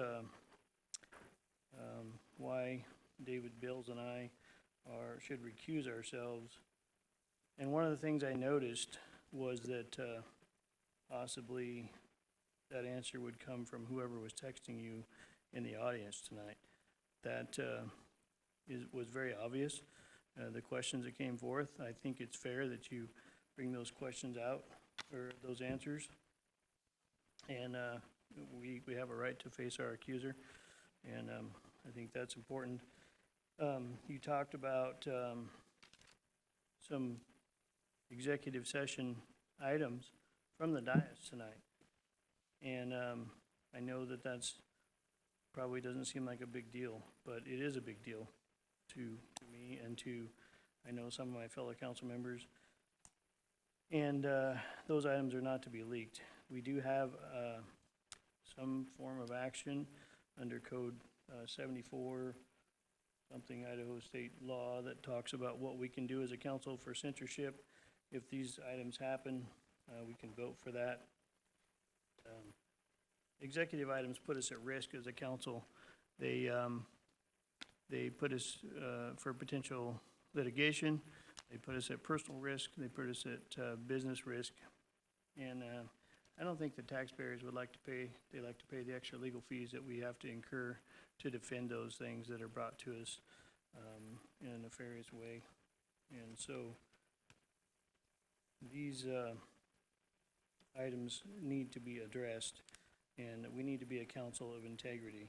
why David Bills and I should recuse ourselves. And one of the things I noticed was that possibly that answer would come from whoever was texting you in the audience tonight. That was very obvious. The questions that came forth, I think it's fair that you bring those questions out, or those answers. And we have a right to face our accuser, and I think that's important. You talked about some executive session items from the dais tonight. And I know that that's probably doesn't seem like a big deal, but it is a big deal to me and to, I know, some of my fellow council members. And those items are not to be leaked. We do have some form of action under Code 74, something Idaho state law that talks about what we can do as a council for censorship. If these items happen, we can vote for that. Executive items put us at risk as a council. They put us for potential litigation. They put us at personal risk. They put us at business risk. And I don't think the taxpayers would like to pay, they like to pay the extra legal fees that we have to incur to defend those things that are brought to us in a nefarious way. And so these items need to be addressed, and we need to be a council of integrity.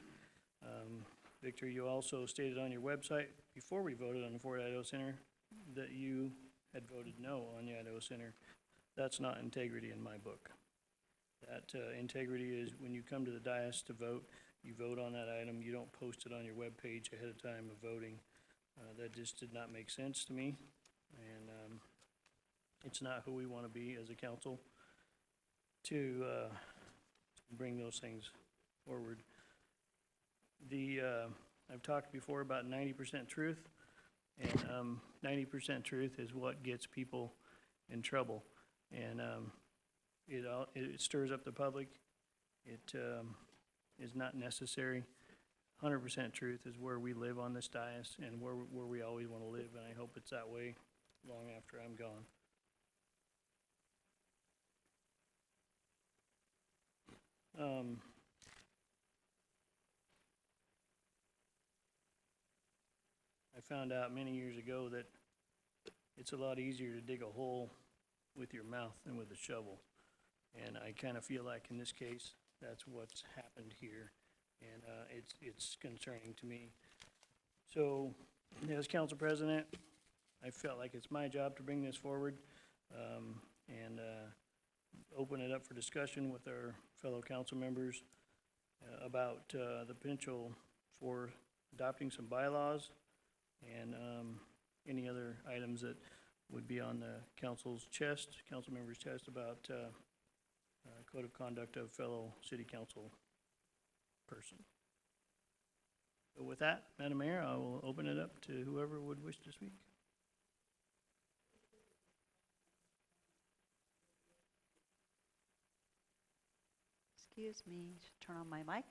Victor, you also stated on your website before we voted on the Fort Idaho Center that you had voted no on the Idaho Center. That's not integrity in my book. That integrity is when you come to the dais to vote, you vote on that item. You don't post it on your webpage ahead of time of voting. That just did not make sense to me, and it's not who we want to be as a council to bring those things forward. I've talked before about 90% truth, and 90% truth is what gets people in trouble, and it stirs up the public. It is not necessary. 100% truth is where we live on this dais and where we always want to live, and I hope it's that way long after I'm gone. I found out many years ago that it's a lot easier to dig a hole with your mouth than with a shovel. And I kind of feel like in this case, that's what's happened here. And it's concerning to me. So as council president, I felt like it's my job to bring this forward. And open it up for discussion with our fellow council members about the potential for adopting some bylaws and any other items that would be on the council members' chest about code of conduct of fellow city council person. So with that, Madam Mayor, I will open it up to whoever would wish to speak. Excuse me, turn on my mic.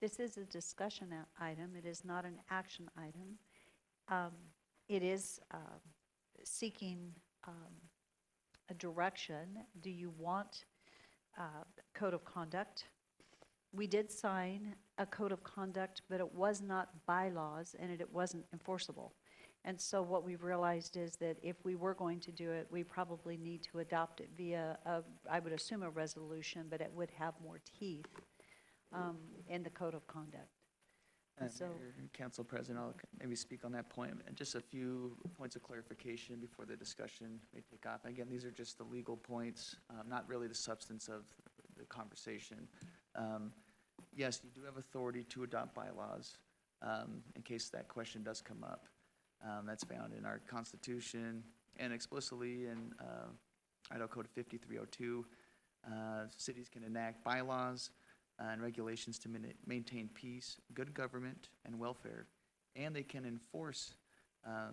This is a discussion item. It is not an action item. It is seeking a direction. Do you want code of conduct? We did sign a code of conduct, but it was not bylaws and it wasn't enforceable. And so what we've realized is that if we were going to do it, we probably need to adopt it via, I would assume, a resolution, but it would have more teeth in the code of conduct. And so, Mayor and Council President, I'll maybe speak on that point. And just a few points of clarification before the discussion may take off. Again, these are just the legal points, not really the substance of the conversation. Yes, you do have authority to adopt bylaws in case that question does come up. That's found in our Constitution and explicitly in Idaho Code 5302. Cities can enact bylaws and regulations to maintain peace, good government, and welfare, and they can enforce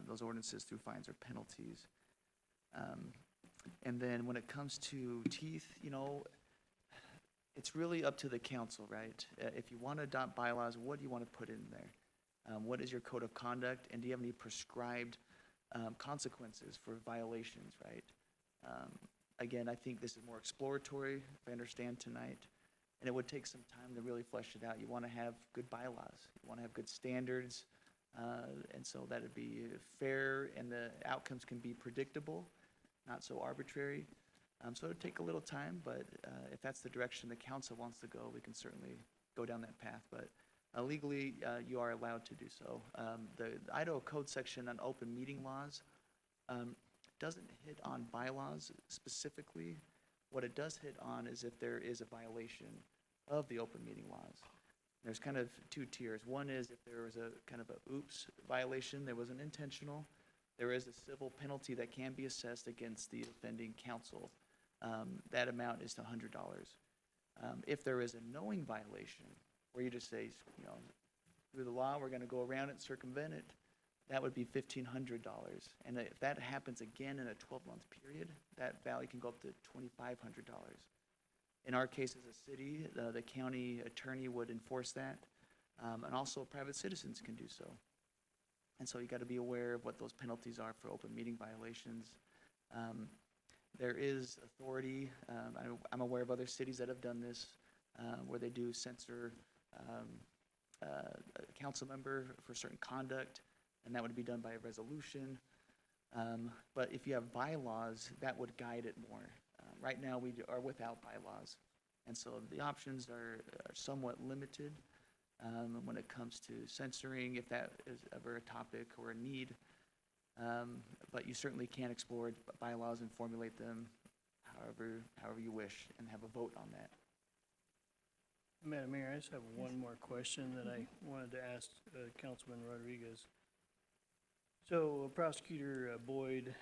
those ordinances through fines or penalties. And then when it comes to teeth, it's really up to the council, right? If you want to adopt bylaws, what do you want to put in there? What is your code of conduct, and do you have any prescribed consequences for violations, right? Again, I think this is more exploratory, if I understand tonight, and it would take some time to really flesh it out. You want to have good bylaws. You want to have good standards, and so that would be fair, and the outcomes can be predictable, not so arbitrary. So it would take a little time, but if that's the direction the council wants to go, we can certainly go down that path. But legally, you are allowed to do so. The Idaho Code section on open meeting laws doesn't hit on bylaws specifically. What it does hit on is if there is a violation of the open meeting laws. There's kind of two tiers. One is if there was a kind of a oops violation, there wasn't intentional, there is a civil penalty that can be assessed against the offending council. That amount is to $100. If there is a knowing violation, where you just say, through the law, we're going to go around it, circumvent it, that would be $1,500. And if that happens again in a 12-month period, that value can go up to $2,500. In our case as a city, the county attorney would enforce that, and also private citizens can do so. And so you got to be aware of what those penalties are for open meeting violations. There is authority, I'm aware of other cities that have done this, where they do censor a council member for certain conduct, and that would be done by a resolution. But if you have bylaws, that would guide it more. Right now, we are without bylaws, and so the options are somewhat limited when it comes to censoring, if that is ever a topic or a need. But you certainly can explore bylaws and formulate them however you wish and have a vote on that. Madam Mayor, I just have one more question that I wanted to ask Councilman Rodriguez. So Prosecutor Boyd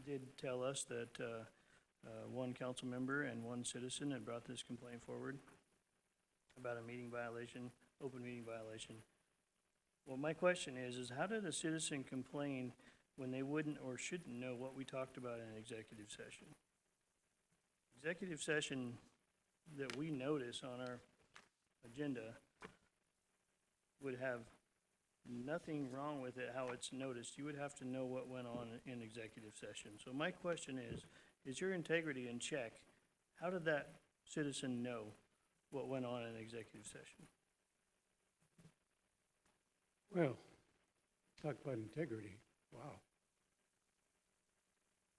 did tell us that one council member and one citizen had brought this complaint forward about a meeting violation, open meeting violation. Well, my question is how did a citizen complain when they wouldn't or shouldn't know what we talked about in an executive session? Executive session that we notice on our agenda would have nothing wrong with it how it's noticed. You would have to know what went on in executive session. So my question is your integrity in check? How did that citizen know what went on in executive session? Well, talk about integrity. Wow.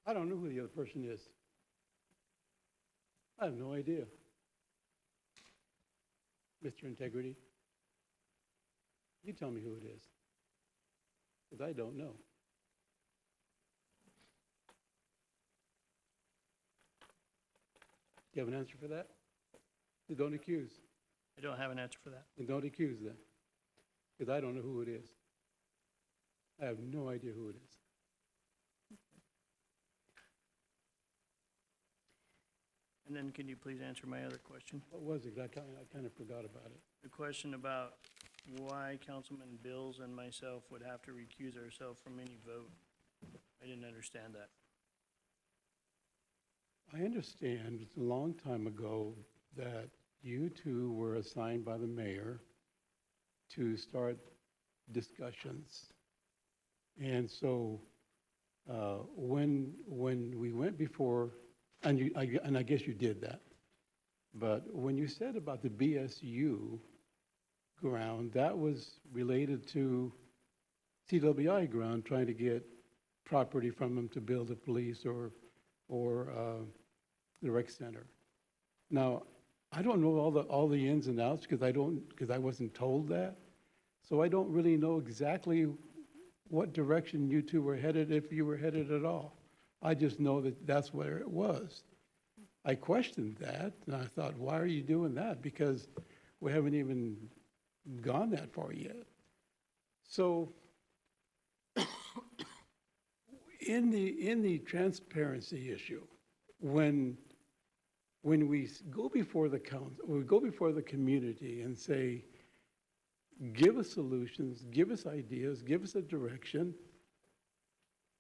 I don't know who the other person is. I have no idea. Mr. Integrity, you tell me who it is, because I don't know. You have an answer for that? Then don't accuse. I don't have an answer for that. And don't accuse them, because I don't know who it is. I have no idea who it is. And then can you please answer my other question? What was it? I kind of forgot about it. The question about why Councilman Bills and myself would have to recuse ourselves from any vote. I didn't understand that. I understand it's a long time ago that you two were assigned by the mayor to start discussions. And so when we went before, and I guess you did that, but when you said about the BSU ground, that was related to CWI ground, trying to get property from them to build a police or the rec center. Now, I don't know all the ins and outs because I wasn't told that. So I don't really know exactly what direction you two were headed, if you were headed at all. I just know that that's where it was. I questioned that, and I thought, why are you doing that? Because we haven't even gone that far yet. So in the transparency issue, when we go before the council, we go before the community and say, give us solutions, give us ideas, give us a direction,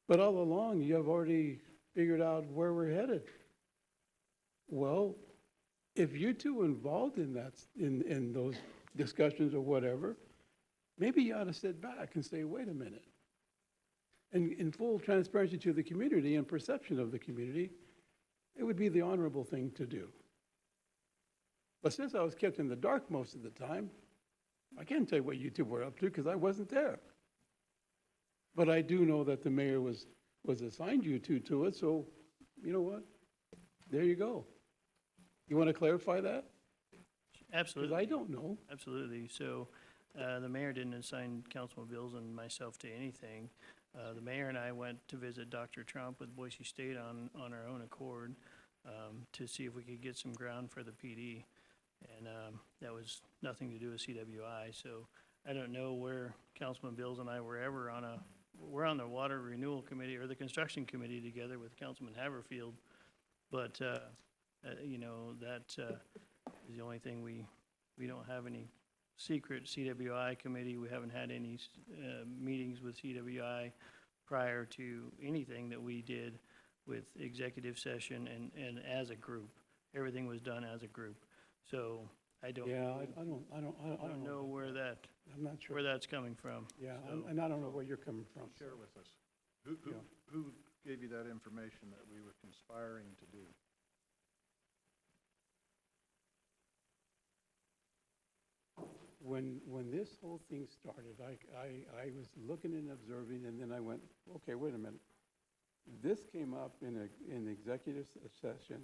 but all along you have already figured out where we're headed. Well, if you two are involved in that, in those discussions or whatever, maybe you ought to sit back and say, wait a minute. And in full transparency to the community and perception of the community, it would be the honorable thing to do. But since I was kept in the dark most of the time, I can't tell you what you two were up to because I wasn't there. But I do know that the mayor was assigned you two to it, so you know what? There you go. You want to clarify that? Absolutely. Because I don't know. Absolutely. So the mayor didn't assign Councilman Bills and myself to anything. The mayor and I went to visit Dr. Trump with Boise State on our own accord to see if we could get some ground for the PD. And that was nothing to do with CWI. So I don't know where Councilman Bills and I were ever we're on the Water Renewal Committee or the Construction Committee together with Councilman Haverfield. But, you know, that is the only thing we don't have any secret CWI committee. We haven't had any meetings with CWI prior to anything that we did with executive session and as a group. Everything was done as a group. So I don't. Yeah, I don't know where I'm not sure where that's coming from. Yeah, So- and I don't know where you're coming from. Share with us. Who gave you that information that we were conspiring to do? When this whole thing started, I was looking and observing, and then I went, okay, wait a minute. This came up in an executive session,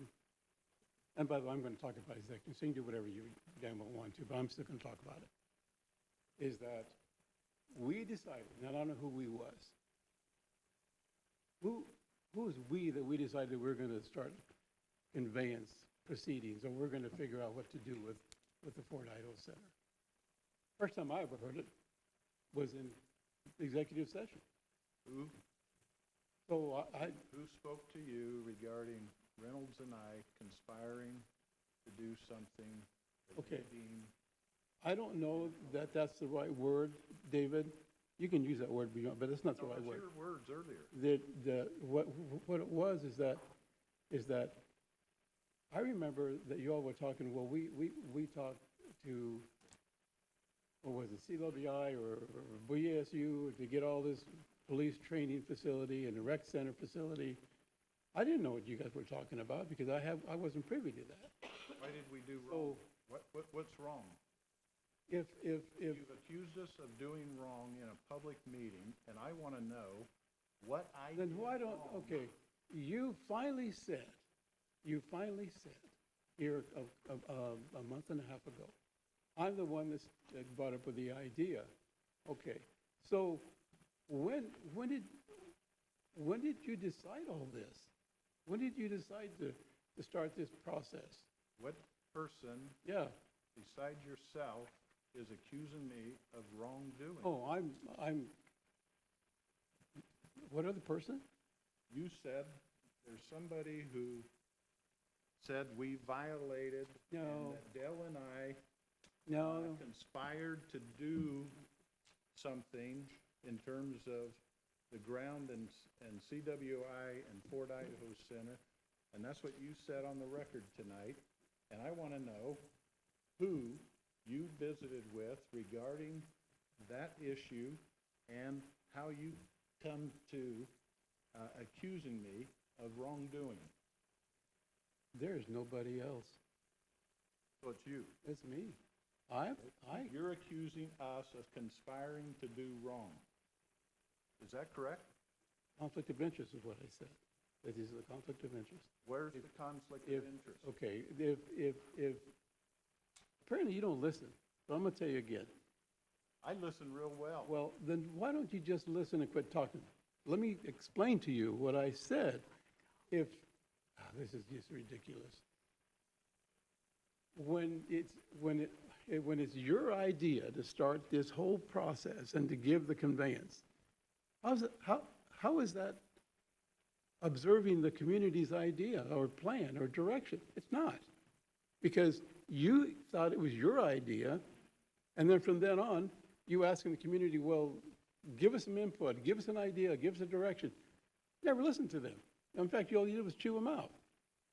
and by the way, I'm going to talk about executive, so you can do whatever you damn well want to, but I'm still going to talk about it, is that we decided, and I don't know who we was, who was we that we decided we were going to start conveyance proceedings, or we're going to figure out what to do with the Fort Idaho Center? First time I ever heard it was in executive session. Who? So Who spoke to you regarding Reynolds and I conspiring to do something that Okay. we deem? I don't know that that's the right word, David. You can use that word, but it's not the right That's word. your words earlier. What it was is that I remember that you all were talking, well, we talked to, what was it, CWI or BSU to get all this police training facility and a rec center facility. I didn't know what you guys were talking about because I wasn't privy to that. Why did we do wrong? What's wrong? If You've accused us of doing wrong in a public meeting, and I want to know what I did then why don't, wrong. okay, you finally said here a month and a half ago, I'm the one that brought up with the idea. Okay, so when did you decide all this? When did you decide to start this process? What person Yeah. besides yourself is accusing me of wrongdoing? Oh, I'm, what other person? You said there's somebody who said we violated and No. that Dell and I No. conspired to do something in terms of the ground and CWI and Fort Idaho Center, and that's what you said on the record tonight. And I want to know who you visited with regarding that issue and how you come to accusing me of wrongdoing. There's nobody else. So it's you. It's me. You're accusing us of conspiring to do wrong. Is that correct? Conflict of interest is what I said. That is a conflict of interest. Where's the conflict of interest? Okay, if, apparently you don't listen, but I'm gonna tell you again. I listen real well. Well, then why don't you just listen and quit talking? Let me explain to you what I said. If, this is just ridiculous. When it's your idea to start this whole process and to give the conveyance, how is that observing the community's idea or plan or direction? It's not. Because you thought it was your idea, and then from then on, you asking the community, well, give us some input, give us an idea, give us a direction. Never listened to them. In fact, all you did was chew them out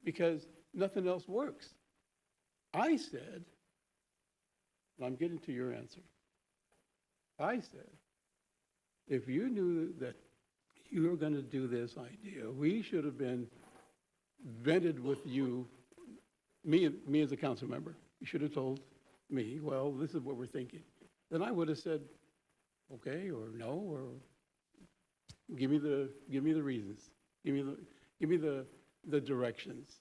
because nothing else works. I said, and I'm getting to your answer. I said, if you knew that you were going to do this idea, we should have been vetted with you, me as a council member. You should have told me, well, this is what we're thinking. Then I would have said, okay, or no, or give me the reasons, give me the directions.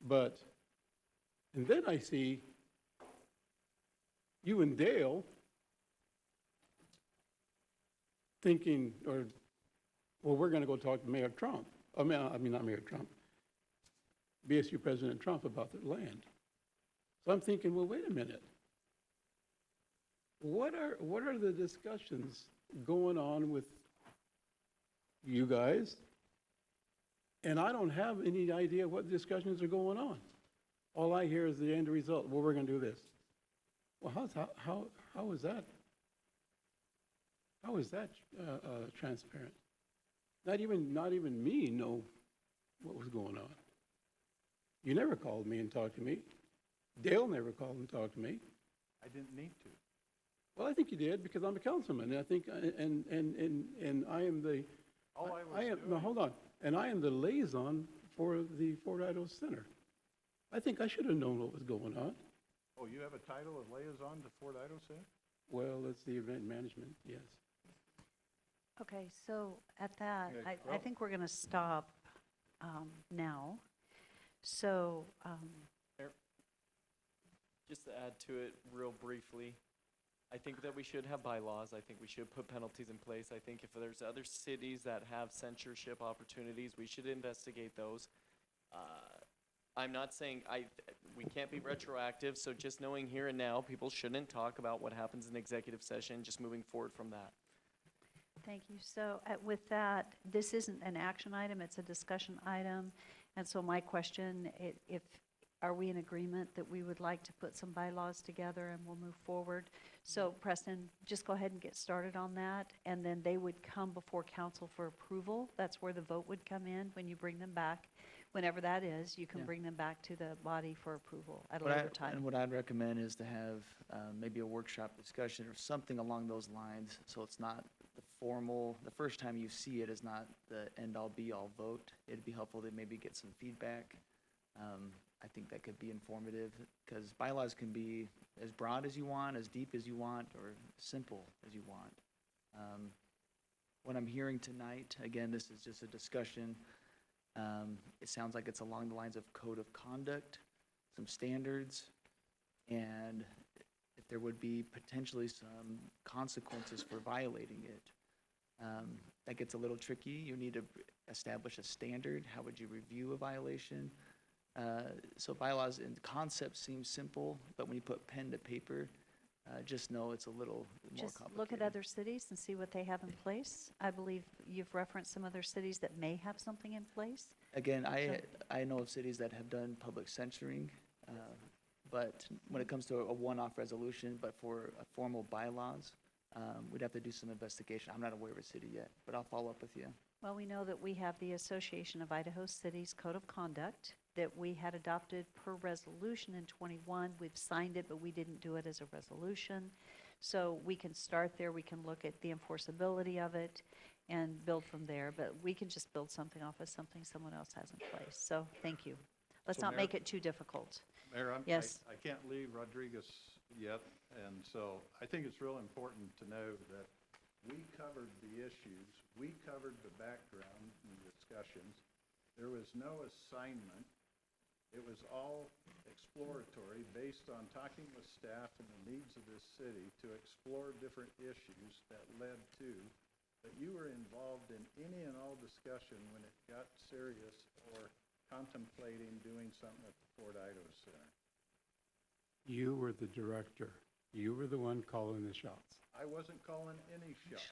But, and then I see you and Dale thinking, or, well, we're going to go talk to Mayor Trump. I mean, not Mayor Trump, BSU President Trump about the land. So I'm thinking, well, wait a minute. What are the discussions going on with you guys? And I don't have any idea what discussions are going on. All I hear is the end result. Well, we're going to do this. Well, how is that? How is that transparent? Not even me know what was going on. You never called me and talked to me. Dale never called and talked to me. I didn't need to. Well, I think you did because I'm a councilman, and I think, and I am the. No, hold on, and I am the liaison for the Fort Idaho Center. I think I should have known what was going on. Oh, you have a title of liaison to Fort Idaho Center? Well, it's the event management, yes. Okay, so at that, Okay, I think we're going to stop now. So, Mayor, just to add to it real briefly, I think that we should have bylaws. I think we should put penalties in place. I think if there's other cities that have censorship opportunities, we should investigate those. I'm not saying we can't be retroactive, so just knowing here and now, people shouldn't talk about what happens in executive session, just moving forward from that. thank you. So with that, this isn't an action item, it's a discussion item. And so my question, are we in agreement that we would like to put some bylaws together and we'll move forward? So Preston, just go ahead and get started on that, and then they would come before council for approval. That's where the vote would come in when you bring them back. Whenever that is, you can Yeah. bring them back to the body for approval at a What later time. And what I'd recommend is to have maybe a workshop discussion or something along those lines, so it's not the first time you see it is not the end-all be-all vote. It'd be helpful to maybe get some feedback. I think that could be informative, because bylaws can be as broad as you want, as deep as you want, or simple as you want. What I'm hearing tonight, again, this is just a discussion. It sounds like it's along the lines of code of conduct, some standards, and if there would be potentially some consequences for violating it. That gets a little tricky. You need to establish a standard. How would you review a violation? So bylaws in concept seem simple, but when you put pen to paper, just know it's a little more Just complicated. look at other cities and see what they have in place. I believe you've referenced some other cities that may have something in place. Again, I know of cities that have done public censoring, but when it comes to a one-off resolution, but for a formal bylaws, we'd have to do some investigation. I'm not aware of a city yet, but I'll follow up with you. Well, we know that we have the Association of Idaho Cities Code of Conduct that we had adopted per resolution in '21. We've signed it, but we didn't do it as a resolution. So we can start there, we can look at the enforceability of it and build from there, but we can just build something off of something someone else has in place. So, thank you. Let's So not Mayor- make it too difficult. Mayor, Yes. I can't leave Rodriguez yet, and so I think it's real important to know that we covered the issues, we covered the background and discussions. There was no assignment. It was all exploratory, based on talking with staff and the needs of this city to explore different issues that led to, that you were involved in any and all discussion when it got serious or contemplating doing something at the Fort Idaho Center. You were the director. You were the one calling the shots. I wasn't calling any shots.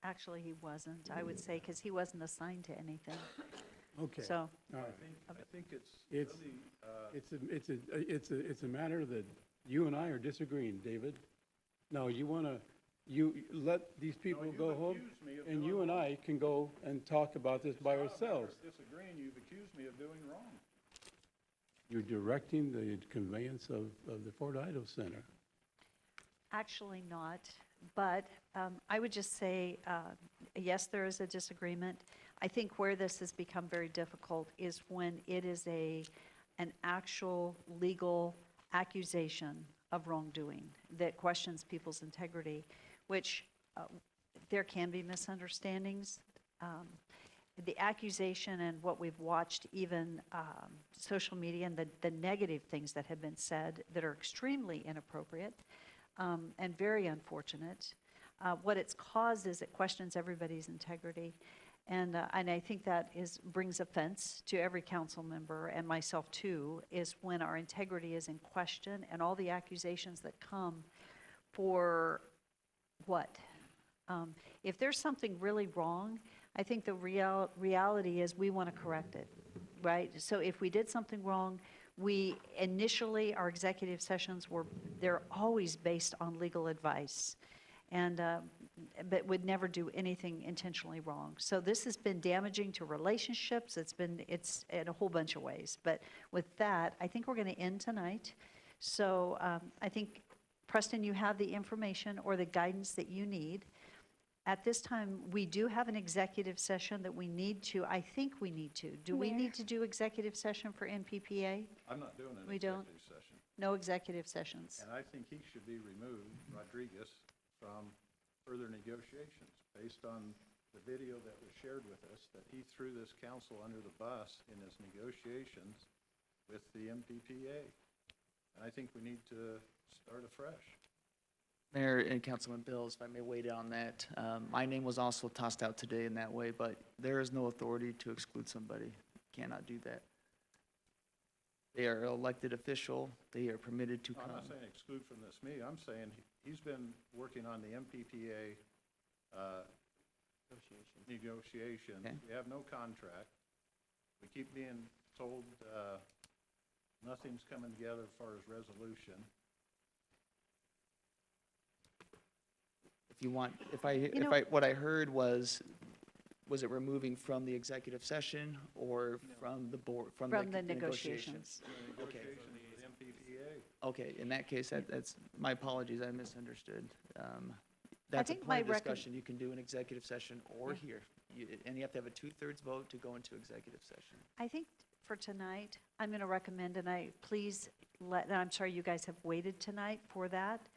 Actually, he wasn't, I would say, because he wasn't assigned to anything. Okay. So, All right. I think it's It's, really, it's a matter that you and I are disagreeing, David. No, you let these people you've go home, accused me of and doing you and I can go and talk about this by not a matter ourselves. of disagreeing, you've accused me of doing wrong. You're directing the conveyance of the Fort Idaho Center. actually not, but I would just say, yes, there is a disagreement. I think where this has become very difficult is when it is an actual legal accusation of wrongdoing that questions people's integrity, which there can be misunderstandings. The accusation and what we've watched, even social media and the negative things that have been said that are extremely inappropriate and very unfortunate, what it's caused is it questions everybody's integrity. And I think that brings offense to every council member and myself too, is when our integrity is in question and all the accusations that come for what? If there's something really wrong, I think the reality is we want to correct it, right? So if we did something wrong, initially, our executive sessions they're always based on legal advice, and but would never do anything intentionally wrong. So this has been damaging to relationships. It's in a whole bunch of ways. But with that, I think we're going to end tonight. So I think, Preston, you have the information or the guidance that you need. At this time, we do have an executive session that I think we need to. Do we need to do executive session for NPPA? I'm not doing an We don't? executive session. No executive sessions. And I think he should be removed, Rodriguez, from further negotiations, based on the video that was shared with us, that he threw this council under the bus in his negotiations with the MPPA. And I think we need to start afresh. Mayor and Councilman Bills, if I may weigh in on that, my name was also tossed out today in that way, but there is no authority to exclude somebody. Cannot do that. They are an elected official. They are permitted to I'm come. not saying exclude from this meeting. I'm saying he's been working on the MPPA negotiations. Okay. We have no contract. We keep being told nothing's coming together as far as resolution. If you want, what I heard was it removing from the executive session or from the board, from the negotiations? Okay. Negotiations with MPPA. Okay, in that case, that's, my apologies, I misunderstood. That's a think my point of discussion you can do in executive session or here. And you have to have a 2/3 vote to go into executive session. I think for tonight, I'm going to recommend, and I'm sorry you guys have waited tonight for that.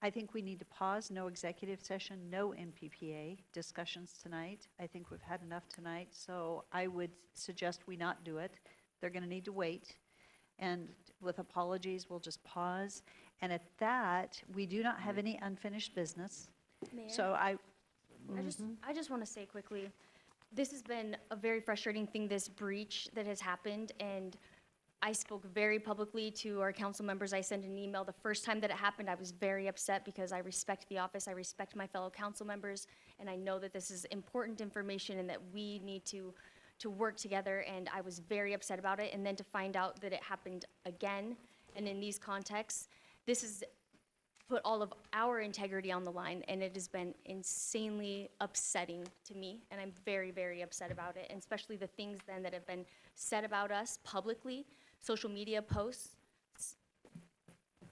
I think we need to pause, no executive session, no MPPA discussions tonight. I think we've had enough tonight, so I would suggest we not do it. They're going to need to wait. And with apologies, we'll just pause. And at that, we do not have any unfinished business. Mayor? So I just want to say quickly, this has been a very frustrating thing, this breach that has happened, and I spoke very publicly to our council members. I sent an email. The first time that it happened, I was very upset because I respect the office, I respect my fellow council members, and I know that this is important information and that we need to work together, and I was very upset about it. And then to find out that it happened again, and in these contexts, this has put all of our integrity on the line, and it has been insanely upsetting to me, and I'm very, very upset about it, and especially the things then that have been said about us publicly, social media posts,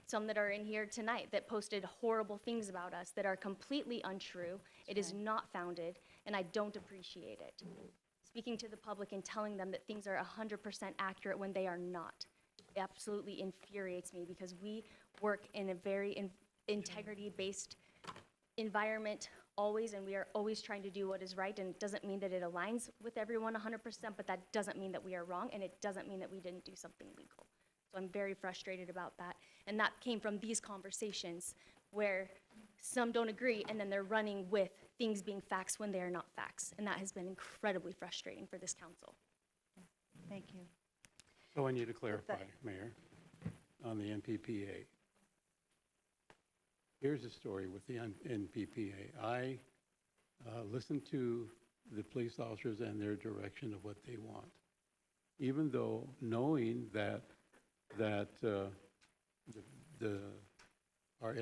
some that are in here tonight that posted horrible things about us that are completely untrue. It is not founded, and I don't appreciate it. Speaking to the public and telling them that things are 100% accurate when they are not absolutely infuriates me, because we work in a very integrity-based environment always, and we are always trying to do what is right, and it doesn't mean that it aligns with everyone 100%, but that doesn't mean that we are wrong, and it doesn't mean that we didn't do something legal. So I'm very frustrated about that, and that came from these conversations where some don't agree, and then they're running with things being facts when they are not facts, and that has been incredibly frustrating for this council. Thank you. So I need to clarify, Mayor, on the NPPA. Here's the story with the NPPA. I listened to the police officers and their direction of what they want, even though knowing that our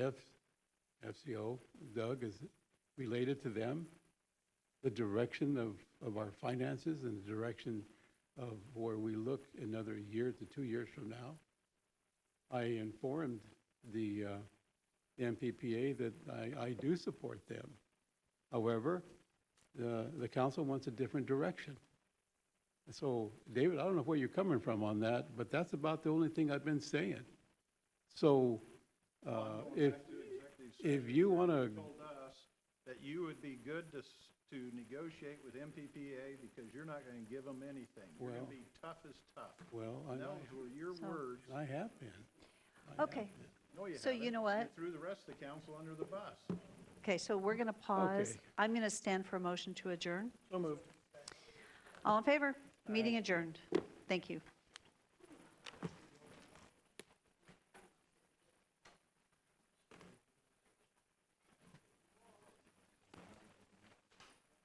FCO, Doug, is related to them, the direction of our finances and the direction of where we look another year to 2 years from now. I informed the MPPA that I do support them. However, the council wants a different direction. So, David, I don't know where you're coming from on that, but that's about the only thing I've been saying. So, if you want to... told us that you would be good to negotiate with MPPA because you're not going to give them anything. You're going to be tough as tough. Well, And those were your words. I have been. Okay. No, you So haven't. you know what? You threw the rest of the council under the bus. Okay, so we're going to pause. Okay. I'm going to stand for a motion to adjourn. So moved. All in favor? Meeting adjourned. Thank you.